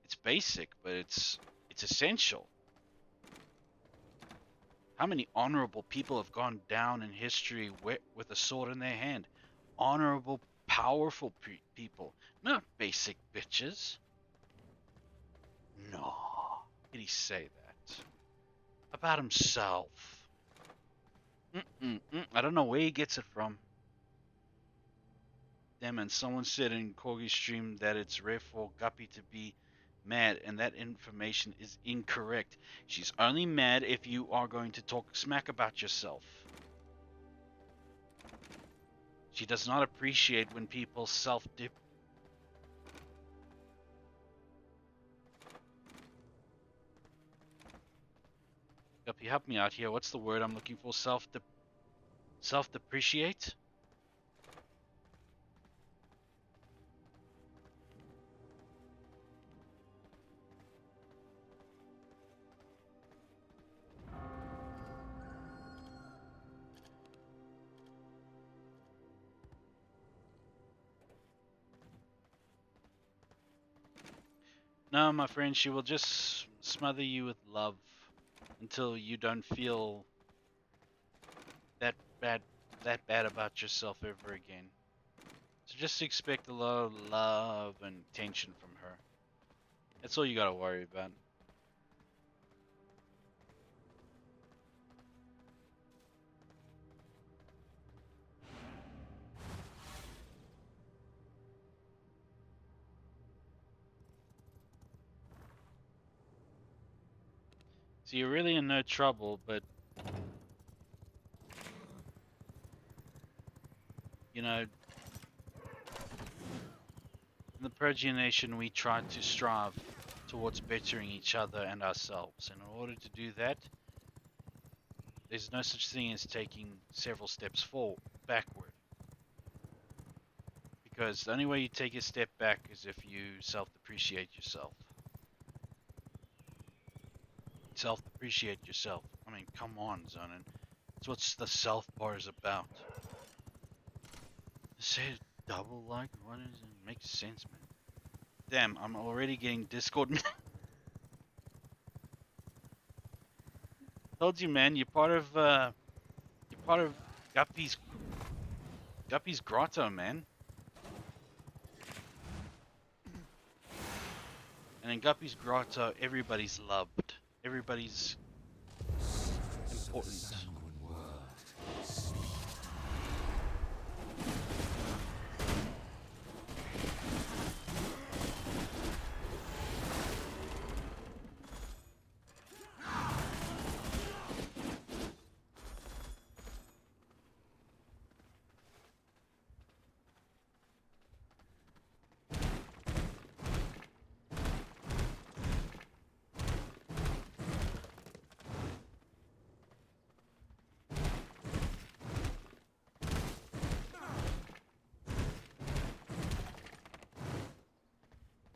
It's basic, but it's essential. How many honorable people have gone down in history with a sword in their hand? Honorable, powerful people, not basic bitches. No. Did he say that? About himself. I don't know where he gets it from. Damn, and someone said in Corgi's stream that it's rare for Guppy to be mad, and that information is incorrect. She's only mad if you are going to talk smack about yourself. She does not appreciate when people self-dip. Guppy, help me out here. What's the word I'm looking for? Self-depreciate? No, my friend, she will just smother you with love until you don't feel that bad about yourself ever again. So just expect a lot of love and attention from her. That's all you gotta worry about. So you're really in no trouble, but you know, in the Protean Nation we try to strive towards bettering each other and ourselves. And in order to do that, there's no such thing as taking several steps backward. Because the only way you take a step back is if you self-depreciate yourself. Self-depreciate yourself. I mean, come on, Zonin. That's what the self bar is about. Say double like? What does it make sense, man? Damn, I'm already getting Discord. Told you, man. You're part of Guppy's grotto, man. And in Guppy's grotto, everybody's loved. Everybody's important. Sanguine word.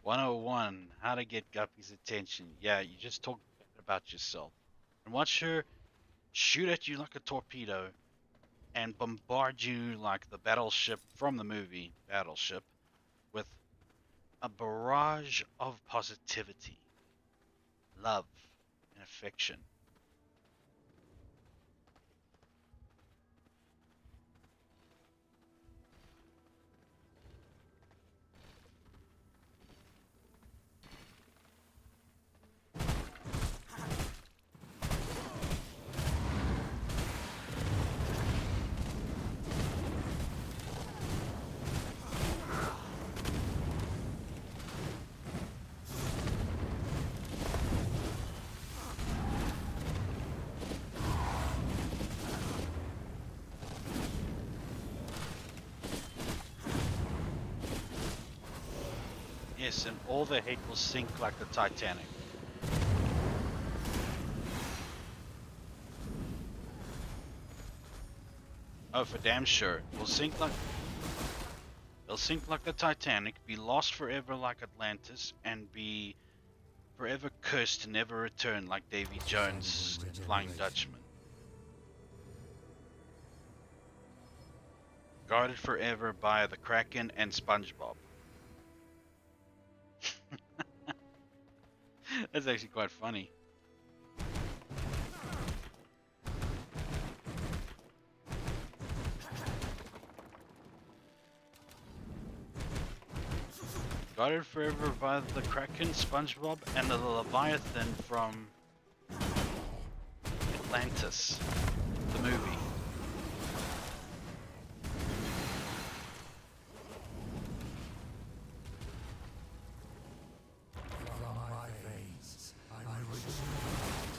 "101 How to get Guppy's attention." Yeah, you just talk about yourself. And watch her shoot at you like a torpedo and bombard you like the battleship from the movie Battleship with a barrage of positivity, love, and affection. Yes, and all the hate will sink like the Titanic. Oh, for damn sure. It'll sink like the Titanic, be lost forever like Atlantis, and be forever cursed to never return like Davy Jones' Flying Dutchman. Guarded forever by the Kraken and SpongeBob. That's actually quite funny. Guarded forever by the Kraken, SpongeBob, and the Leviathan from Atlantis, the movie. From my veins, I rejuvenate.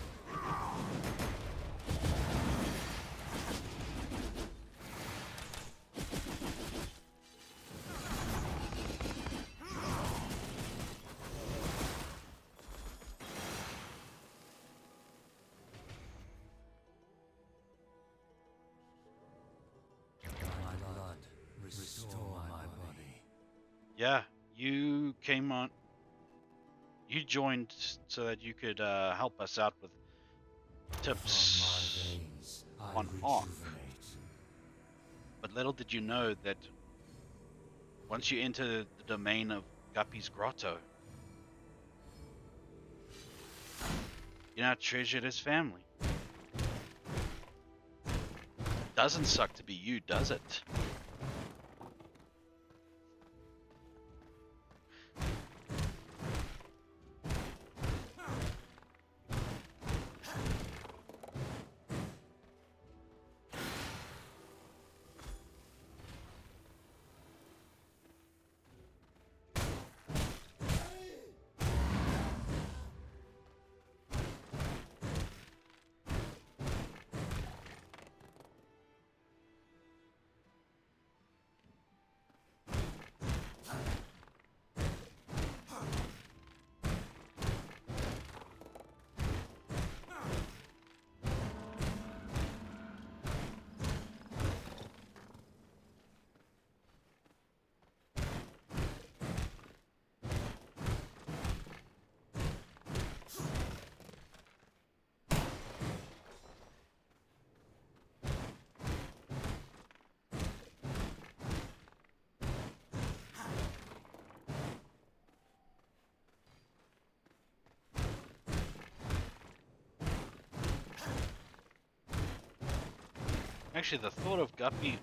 Yeah, you came on. You joined so that you could help us out with From my tips veins, I on Ark. rejuvenate. But little did you know that once you enter the domain of Guppy's Grotto, you're now treasured as family. Doesn't suck to be you, does it? Actually, the thought of Guppy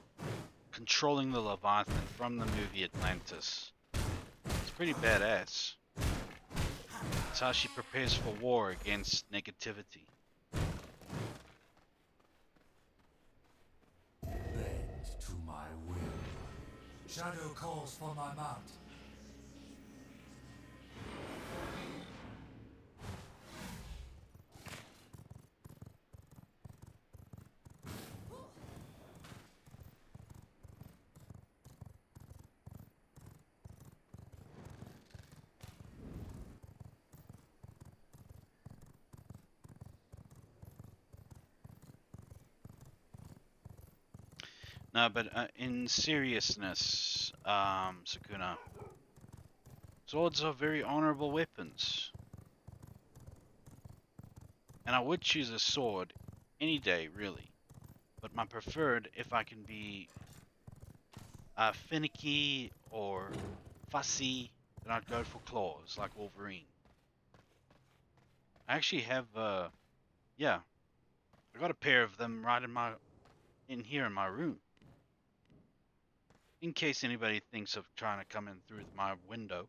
controlling the Leviathan from the movie Atlantis is pretty badass. It's how she prepares for war against negativity. Bend to my will. Shadow calls for my mount. No, but in seriousness, Sakuna, swords are very honorable weapons. And I would choose a sword any day, really. But my preferred, if I can be finicky or fussy, then I'd go for claws, like Wolverine. I actually have, yeah, I got a pair of them right in here in my room. In case anybody thinks of trying to come in through my window,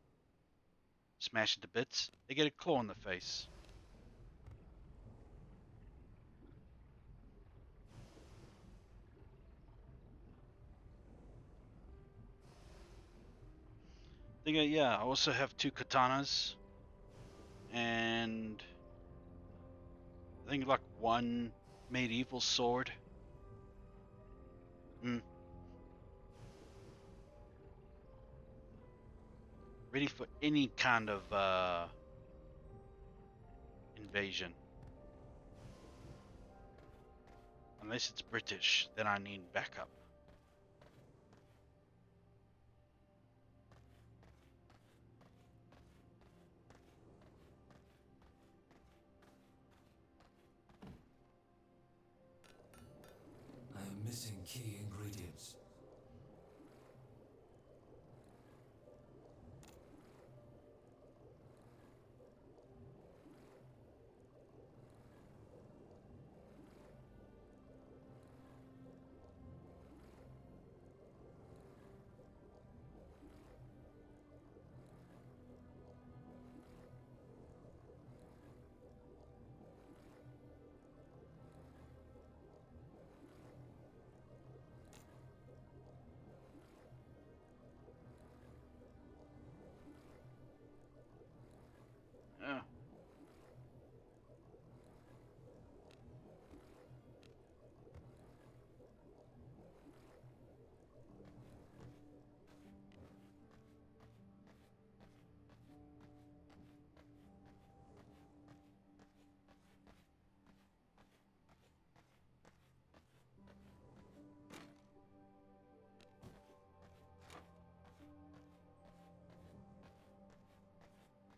smash it to bits, they get a claw in the face. Yeah, I also have 2 katanas, and I think like 1 medieval sword. Ready for any kind of invasion. Unless it's British, then I need backup. I am missing key ingredients.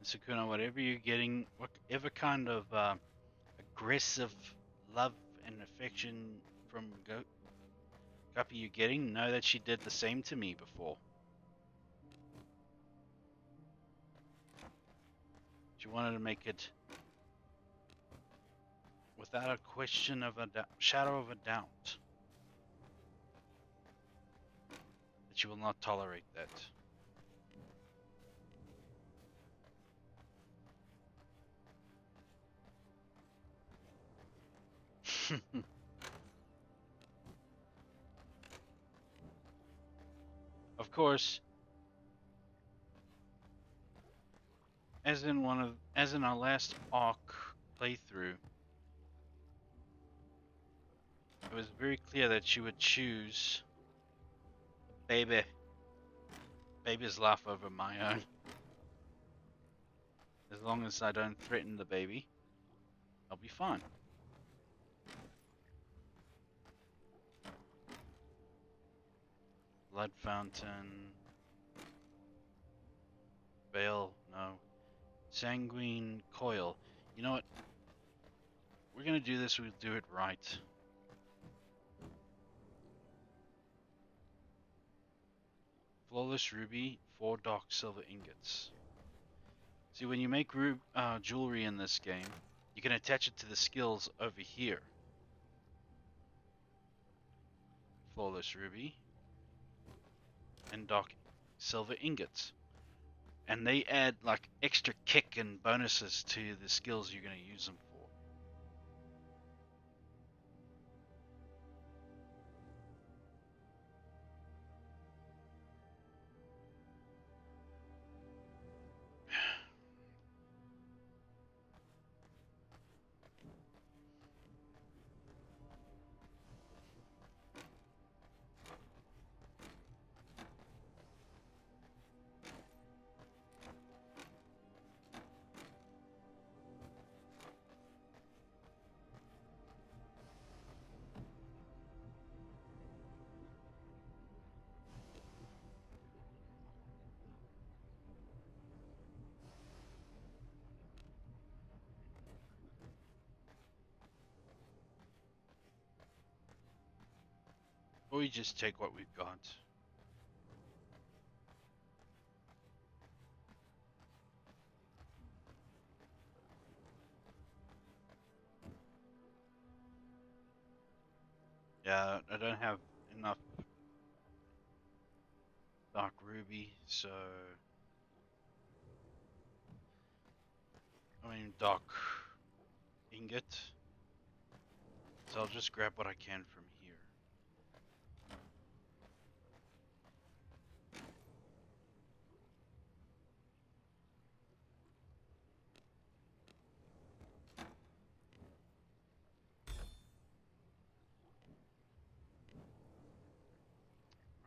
Sukuna, whatever you're getting, whatever kind of aggressive love and affection from Guppy you're getting, know that she did the same to me before. She wanted to make it without a question of a shadow of a doubt that she will not tolerate that. Of course, as in our last arc playthrough, it was very clear that she would choose baby's life over my own. As long as I don't threaten the baby, I'll be fine. Blood fountain. Veil, no. Sanguine coil. You know what? We're gonna do this, we'll do it right. Flawless ruby, 4 dark silver ingots. See, when you make jewelry in this game, you can attach it to the skills over here. Flawless ruby and dark silver ingots. And they add like extra kick and bonuses to the skills you're going to use them for. Or we just take what we've got. Yeah, I don't have enough dark ruby, so I mean dark ingot. So I'll just grab what I can from here.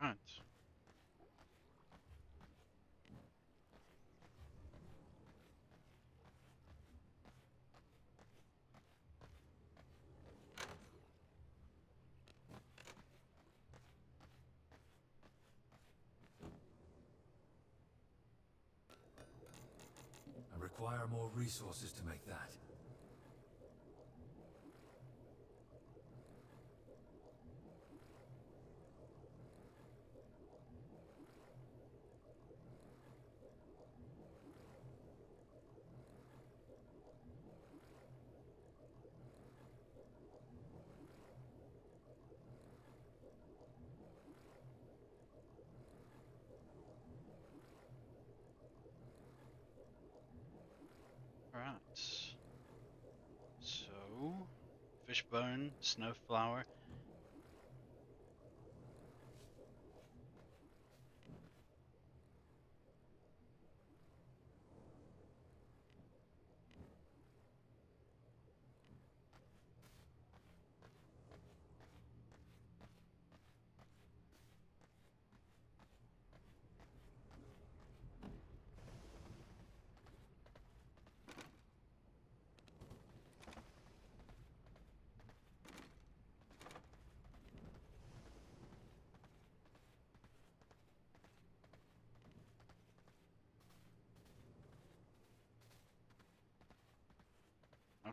Right. I require more resources to make that. Alright. So, fishbone, snowflower.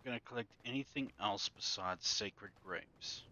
going to collect anything else besides sacred grapes.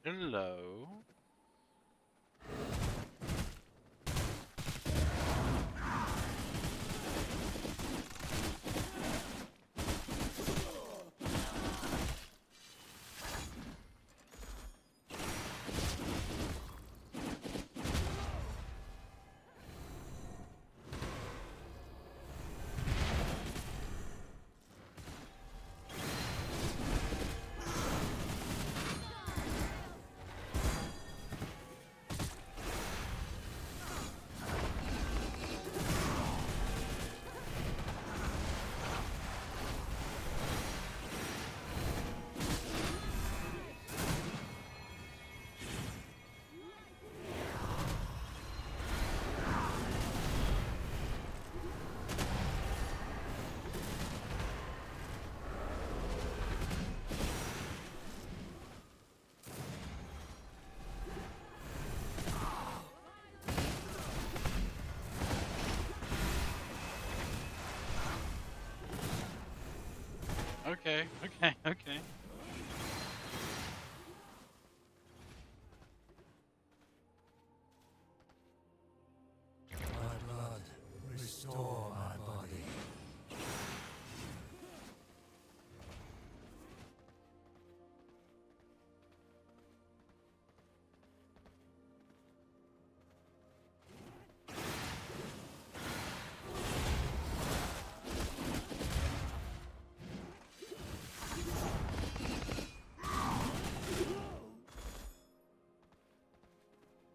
Hello. Okay, okay, okay. My blood, restore my body.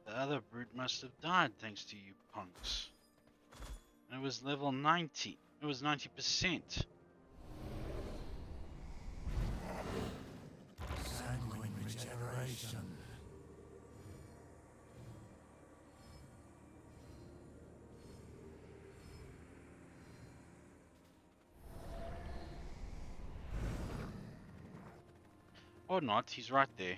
The other brute must have died thanks to you punks. And it was level 90. It was 90%. Sanguine regeneration. Or not, he's right there.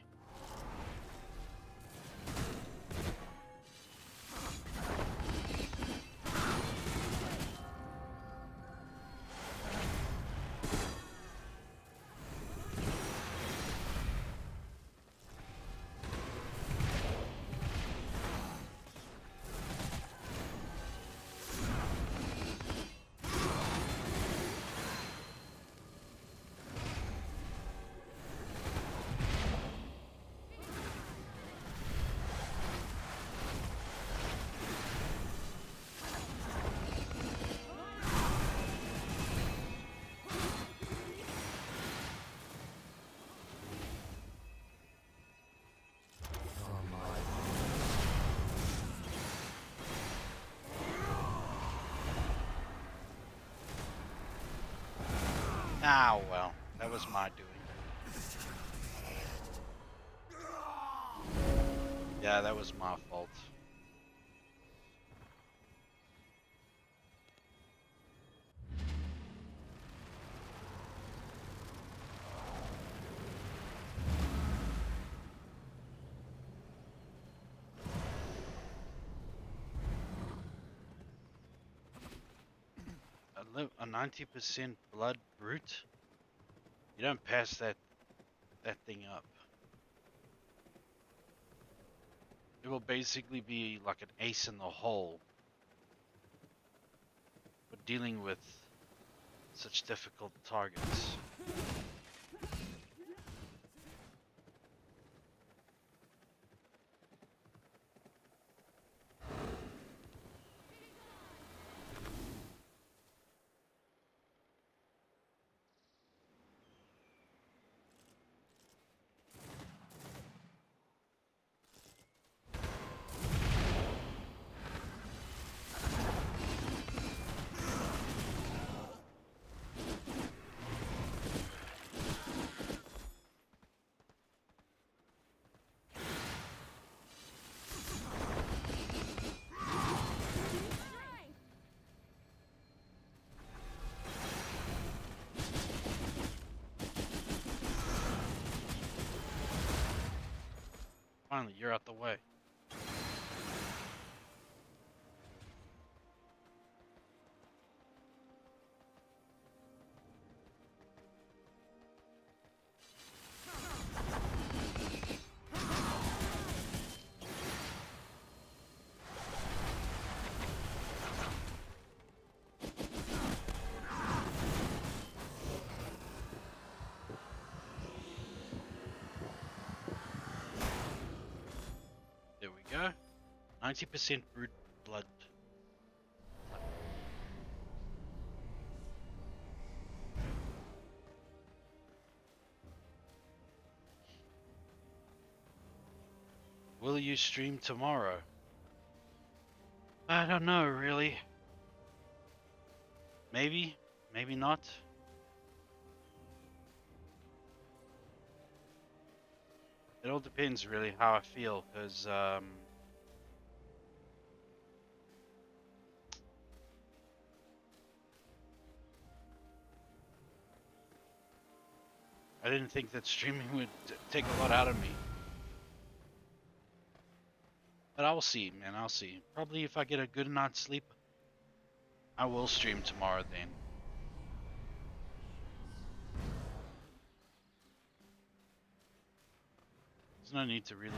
From my Ah, well, that was my doing. Yeah, that was my fault. A 90% blood brute? You don't pass that thing up. It will basically be like an ace in the hole for dealing with such difficult targets. Finally, you're out the way. There we go. 90% brute blood. Will you stream tomorrow? I don't know, really. Maybe, maybe not. It all depends, really, how I feel, because I didn't think that streaming would take a lot out of me. But I will see, man. I'll see. Probably if I get a good night's sleep, I will stream tomorrow then. There's no need to really.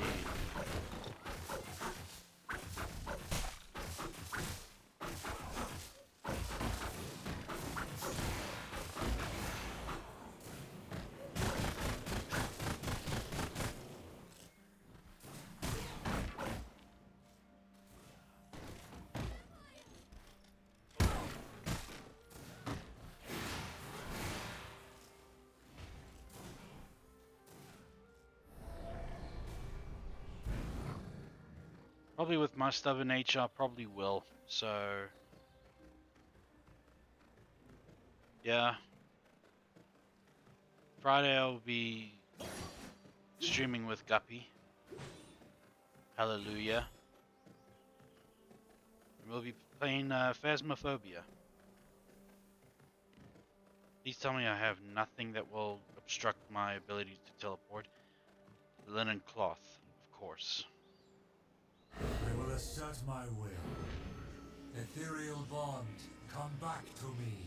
Probably with my stubborn nature, I probably will. So, yeah. Friday I'll be streaming with Guppy. Hallelujah. And we'll be playing Phasmophobia. Please tell me I have nothing that will obstruct my ability to teleport. The linen cloth, of course. I will assert my will. Ethereal bond, come back to me.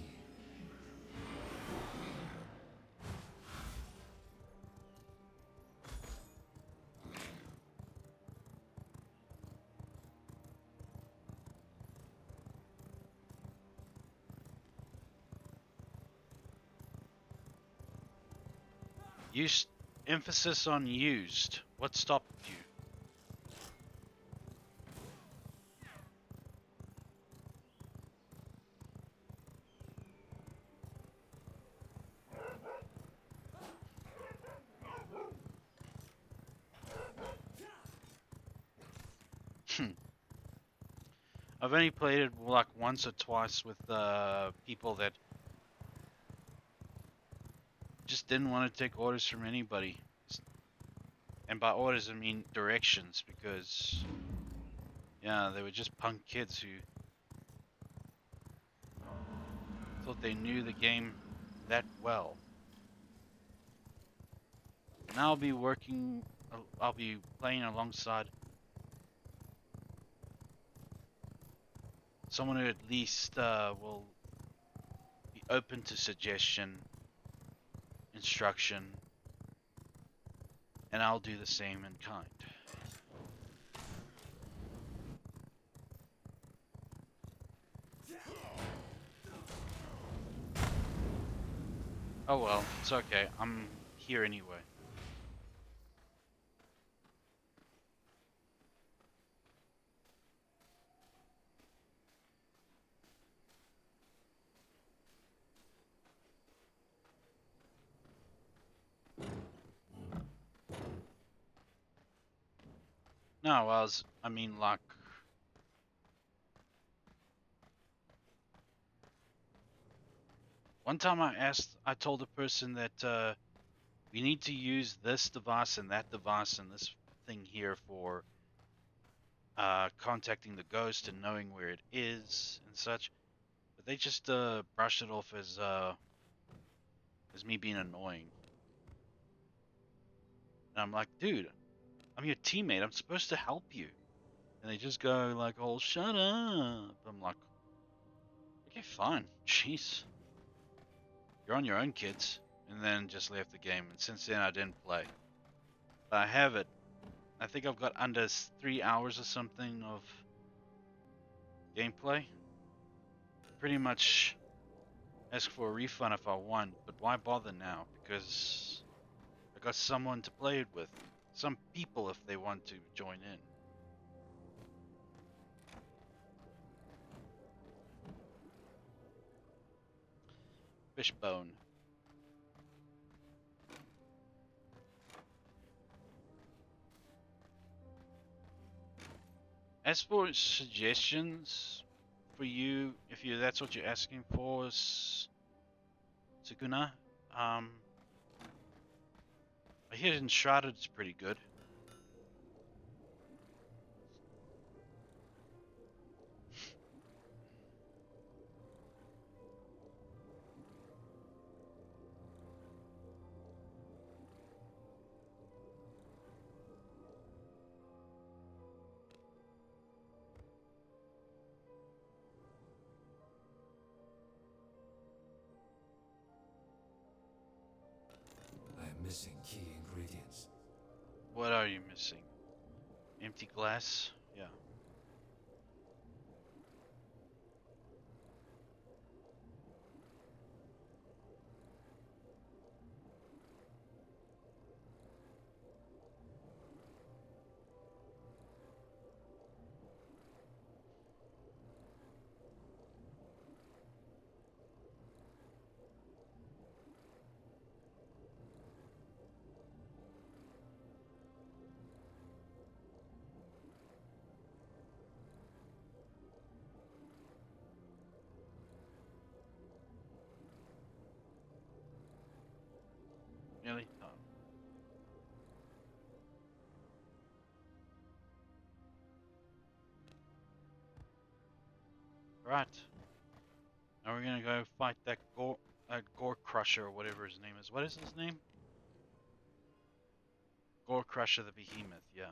Used emphasis on used. What stopped you? I've only played it like once or twice with people that just didn't want to take orders from anybody. And by orders I mean directions, because yeah, they were just punk kids who thought they knew the game that well. Now I'll be playing alongside someone who at least will be open to suggestion, instruction, and I'll do the same in kind. Oh well, it's okay. I'm here anyway. No, I mean like one time I told a person that we need to use this device and that device and this thing here for contacting the ghost and knowing where it is and such, but they just brushed it off as me being annoying. And I'm like, dude, I'm your teammate. I'm supposed to help you. And they just go like, oh, shut up. I'm like, okay, fine. Jeez. You're on your own, kids. And then just left the game. And since then, I didn't play. But I have it. I think I've got under 3 hours or something of gameplay. Pretty much ask for a refund if I want, but why bother now? Because I got someone to play it with. Some people if they want to join in. Fishbone. As for suggestions for you, if you that's what you're asking for, Sukuna, I hear Enshrouded is pretty good. I am missing key ingredients. What are you missing? Empty glass? Yeah. Really? Oh. Right. Now we're gonna go fight that Gore Crusher or whatever his name is. What is his name? Gore Crusher the Behemoth, yeah.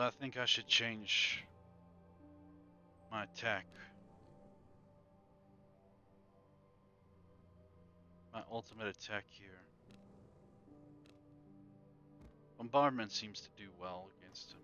I think I should change my attack. My ultimate attack here. Bombardment seems to do well against him.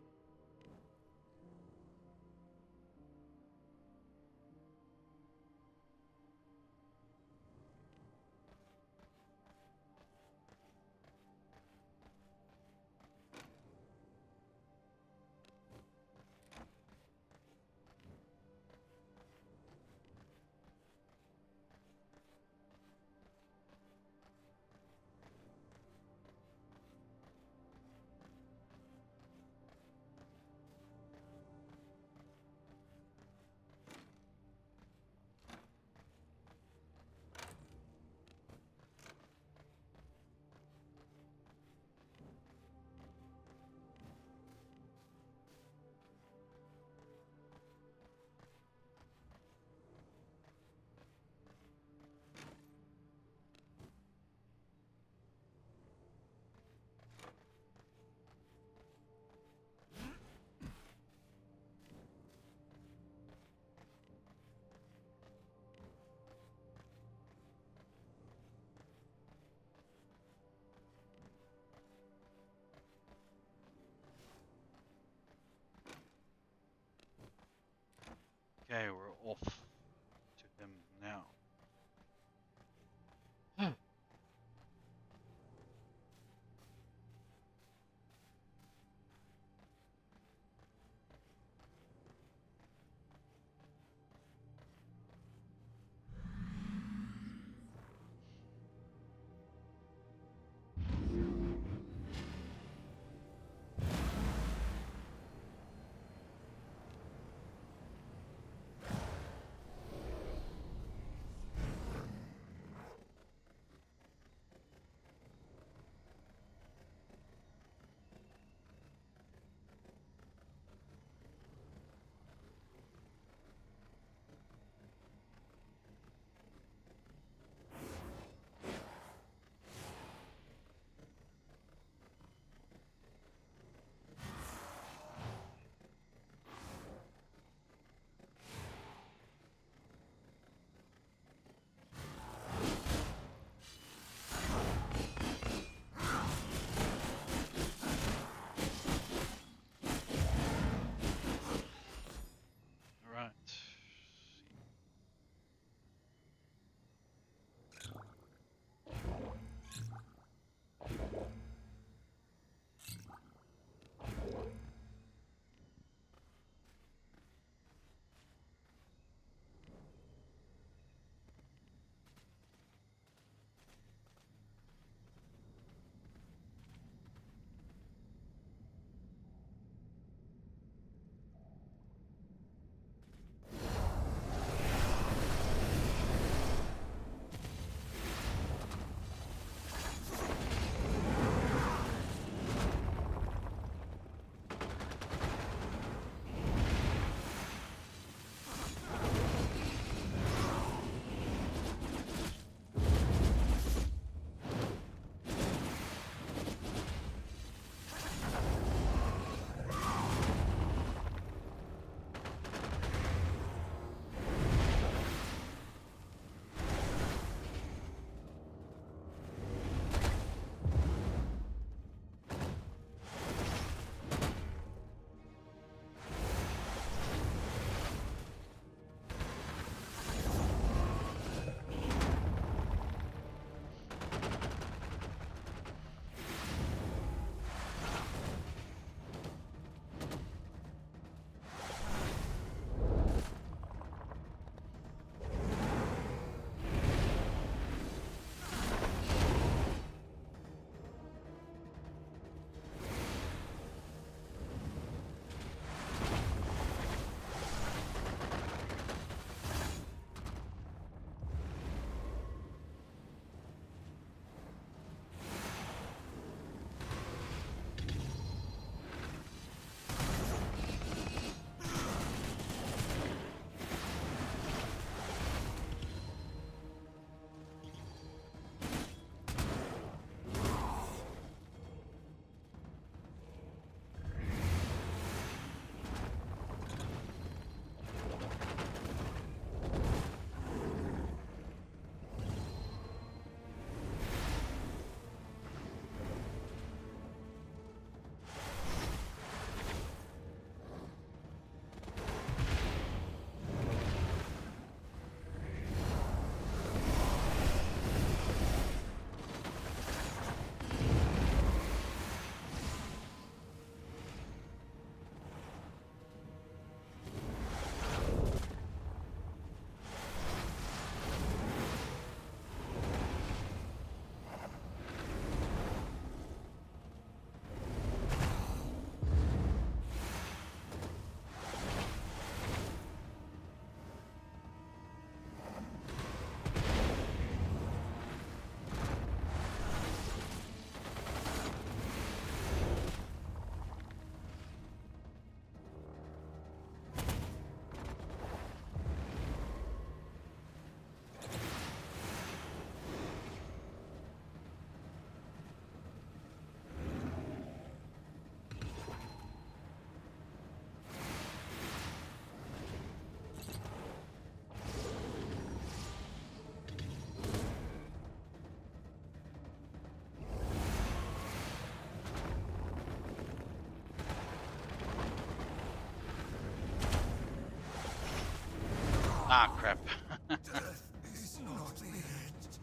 Ah, crap. Death is not it.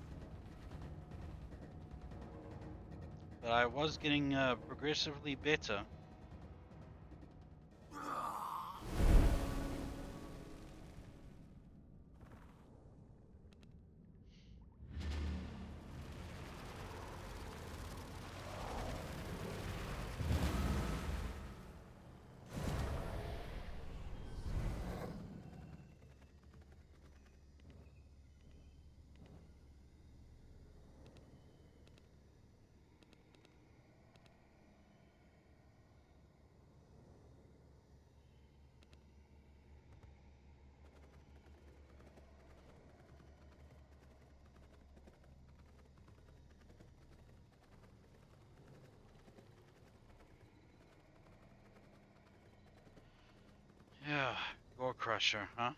But I was getting progressively better. Yeah, Gore Crusher, huh?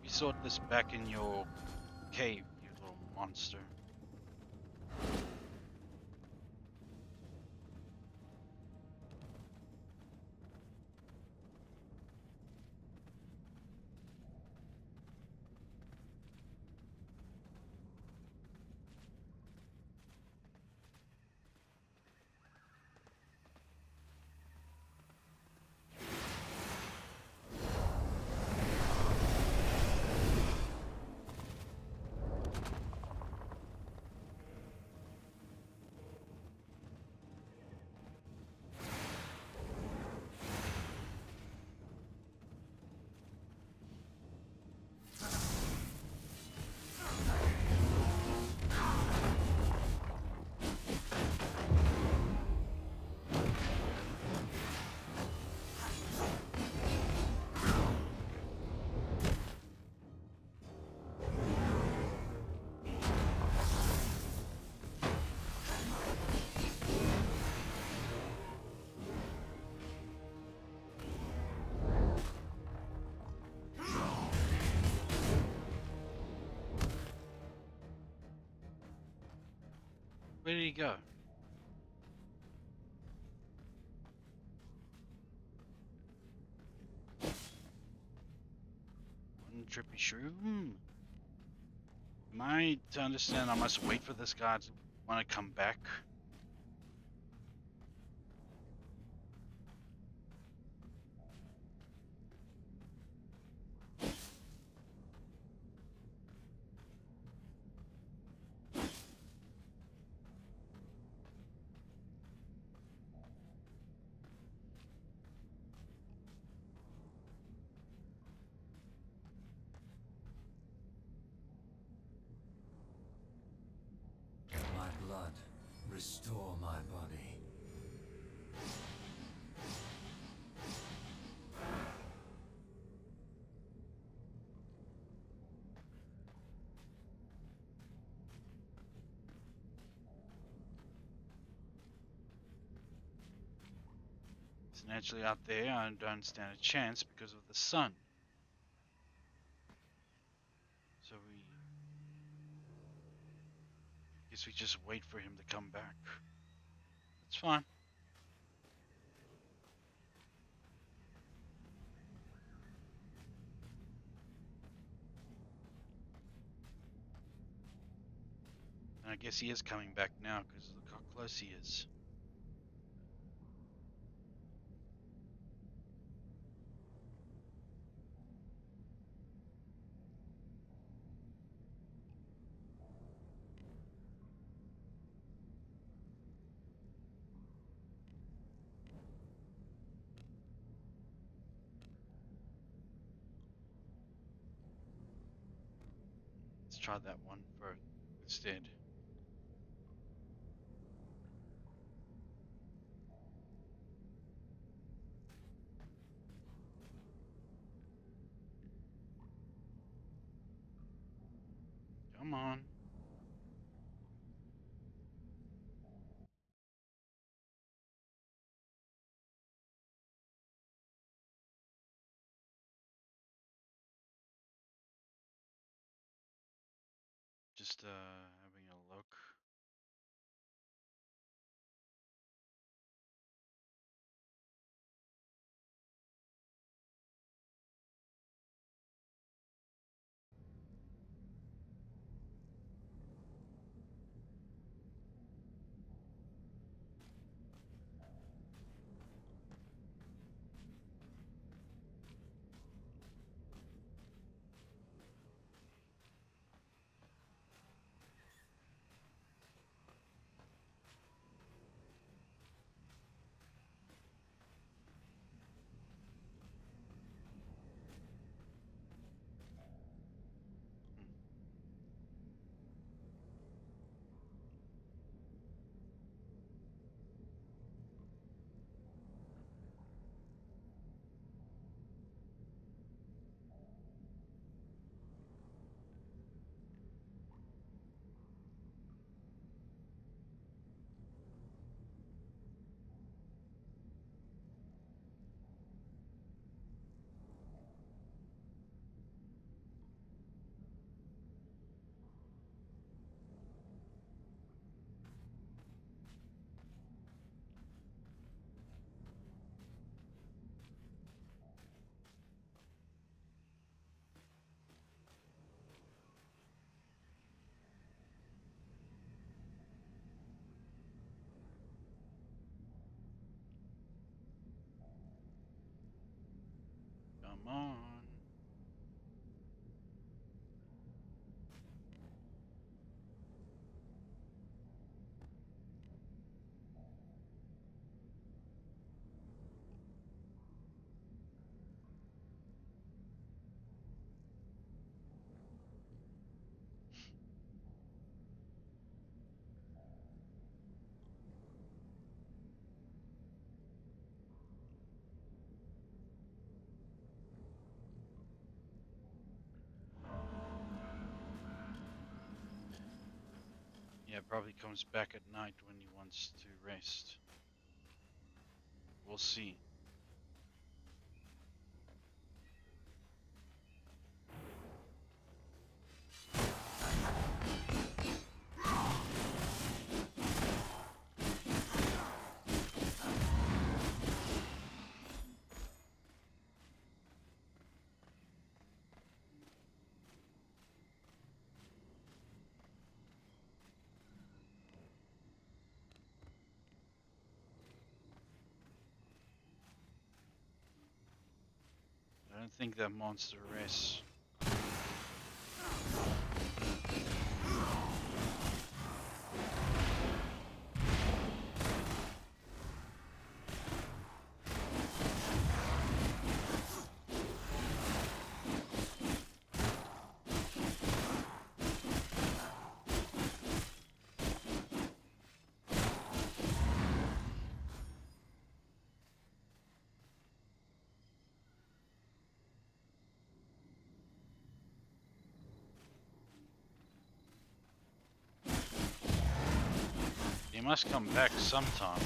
We sort this back in your cave, you little monster. Where did he go? One trippy shroom. Am I to understand I must wait for this guy to want to come back? My blood, restore my body. It's naturally out there. I don't stand a chance because of the sun. So we guess we just wait for him to come back. That's fine. And I guess he is coming back now because look how close he is. Let's try that one first instead. Come on. Just having a look. Hmm. Come on. Yeah, probably comes back at night when he wants to rest. We'll see. I don't think that monster rests. He must come back sometime.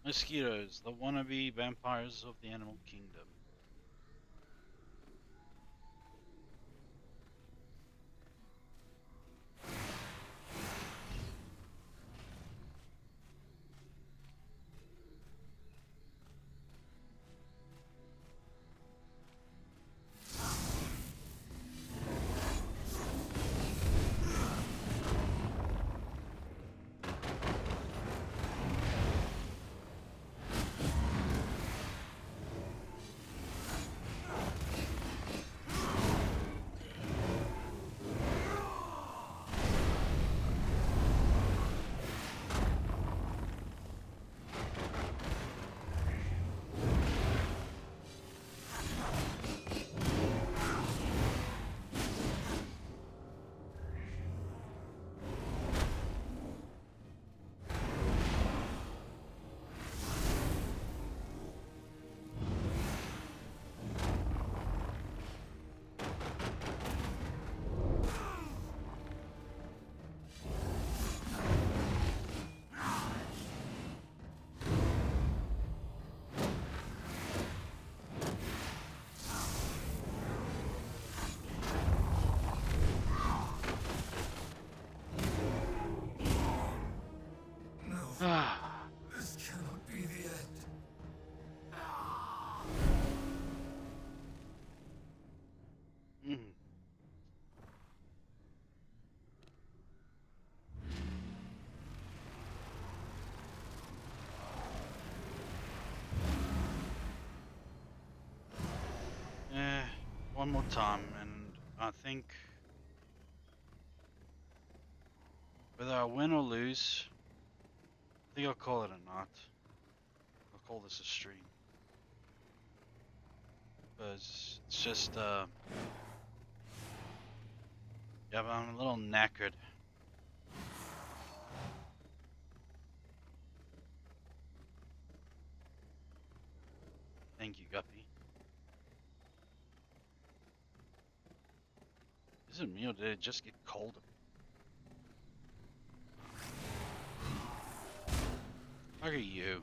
Mosquitoes, the wannabe vampires of the animal kingdom. one more time, and I think whether I win or lose, I think I'll call it a night. I'll call this a stream. Because it's just, yeah, but I'm a little knackered. Thank you, Guppy. Is it me or did it just get colder? Look at you.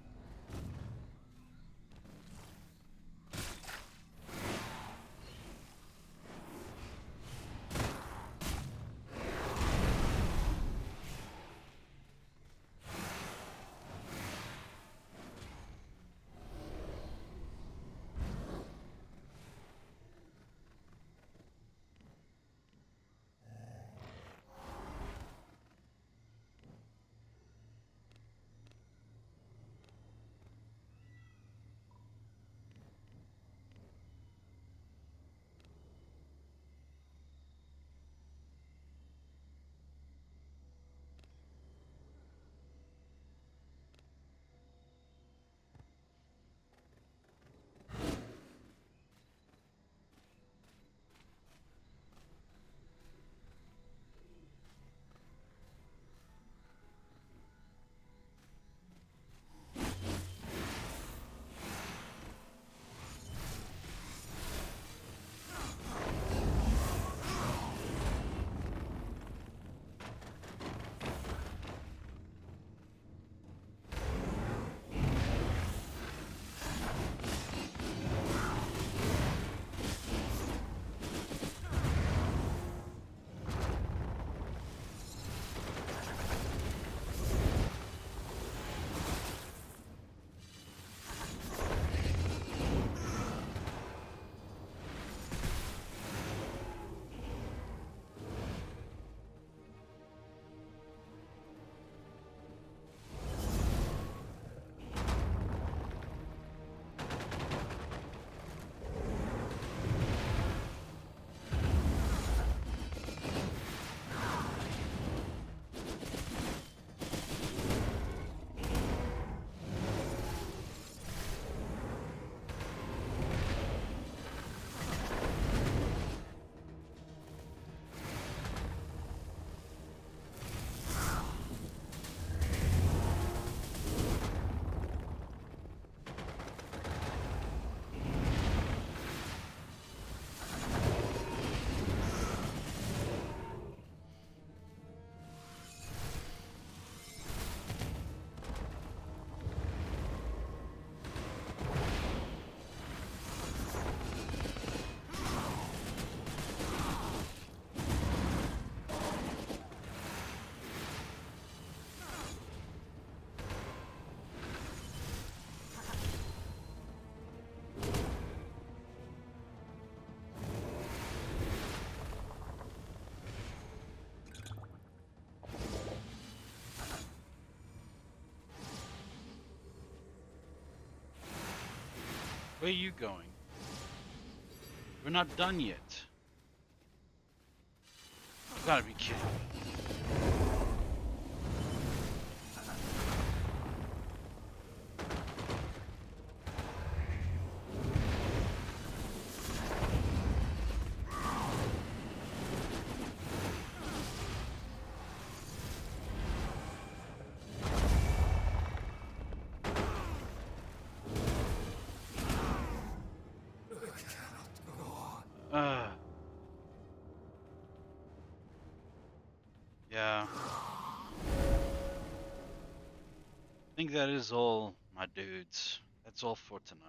Where are you going? We're not done yet. You gotta be kidding me. Uh, yeah. I think that is all, my dudes. That's all for tonight.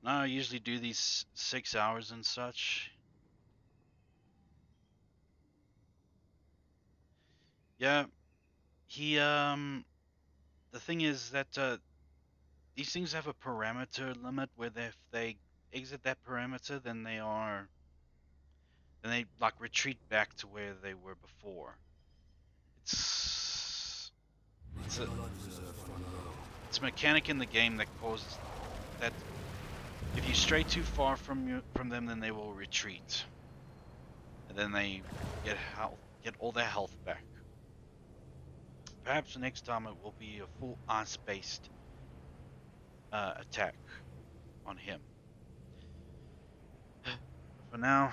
Now I usually do these 6 hours and such. Yeah, he the thing is that these things have a parameter limit where if they exit that parameter, then they like retreat back to where they were before. It's it's a mechanic in the game that causes that If you stray too far from them, then they will retreat, and then they get all their health back. Perhaps the next time it will be a full ice-based attack on him. But for now,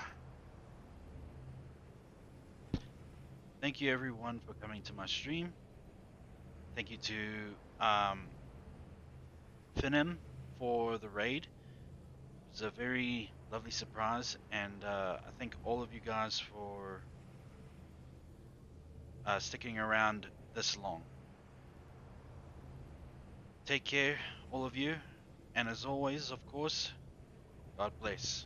thank you everyone for coming to my stream. Thank you to Finim for the raid. It was a very lovely surprise, and I thank all of you guys for sticking around this long. Take care, all of you, and as always, of course, God bless.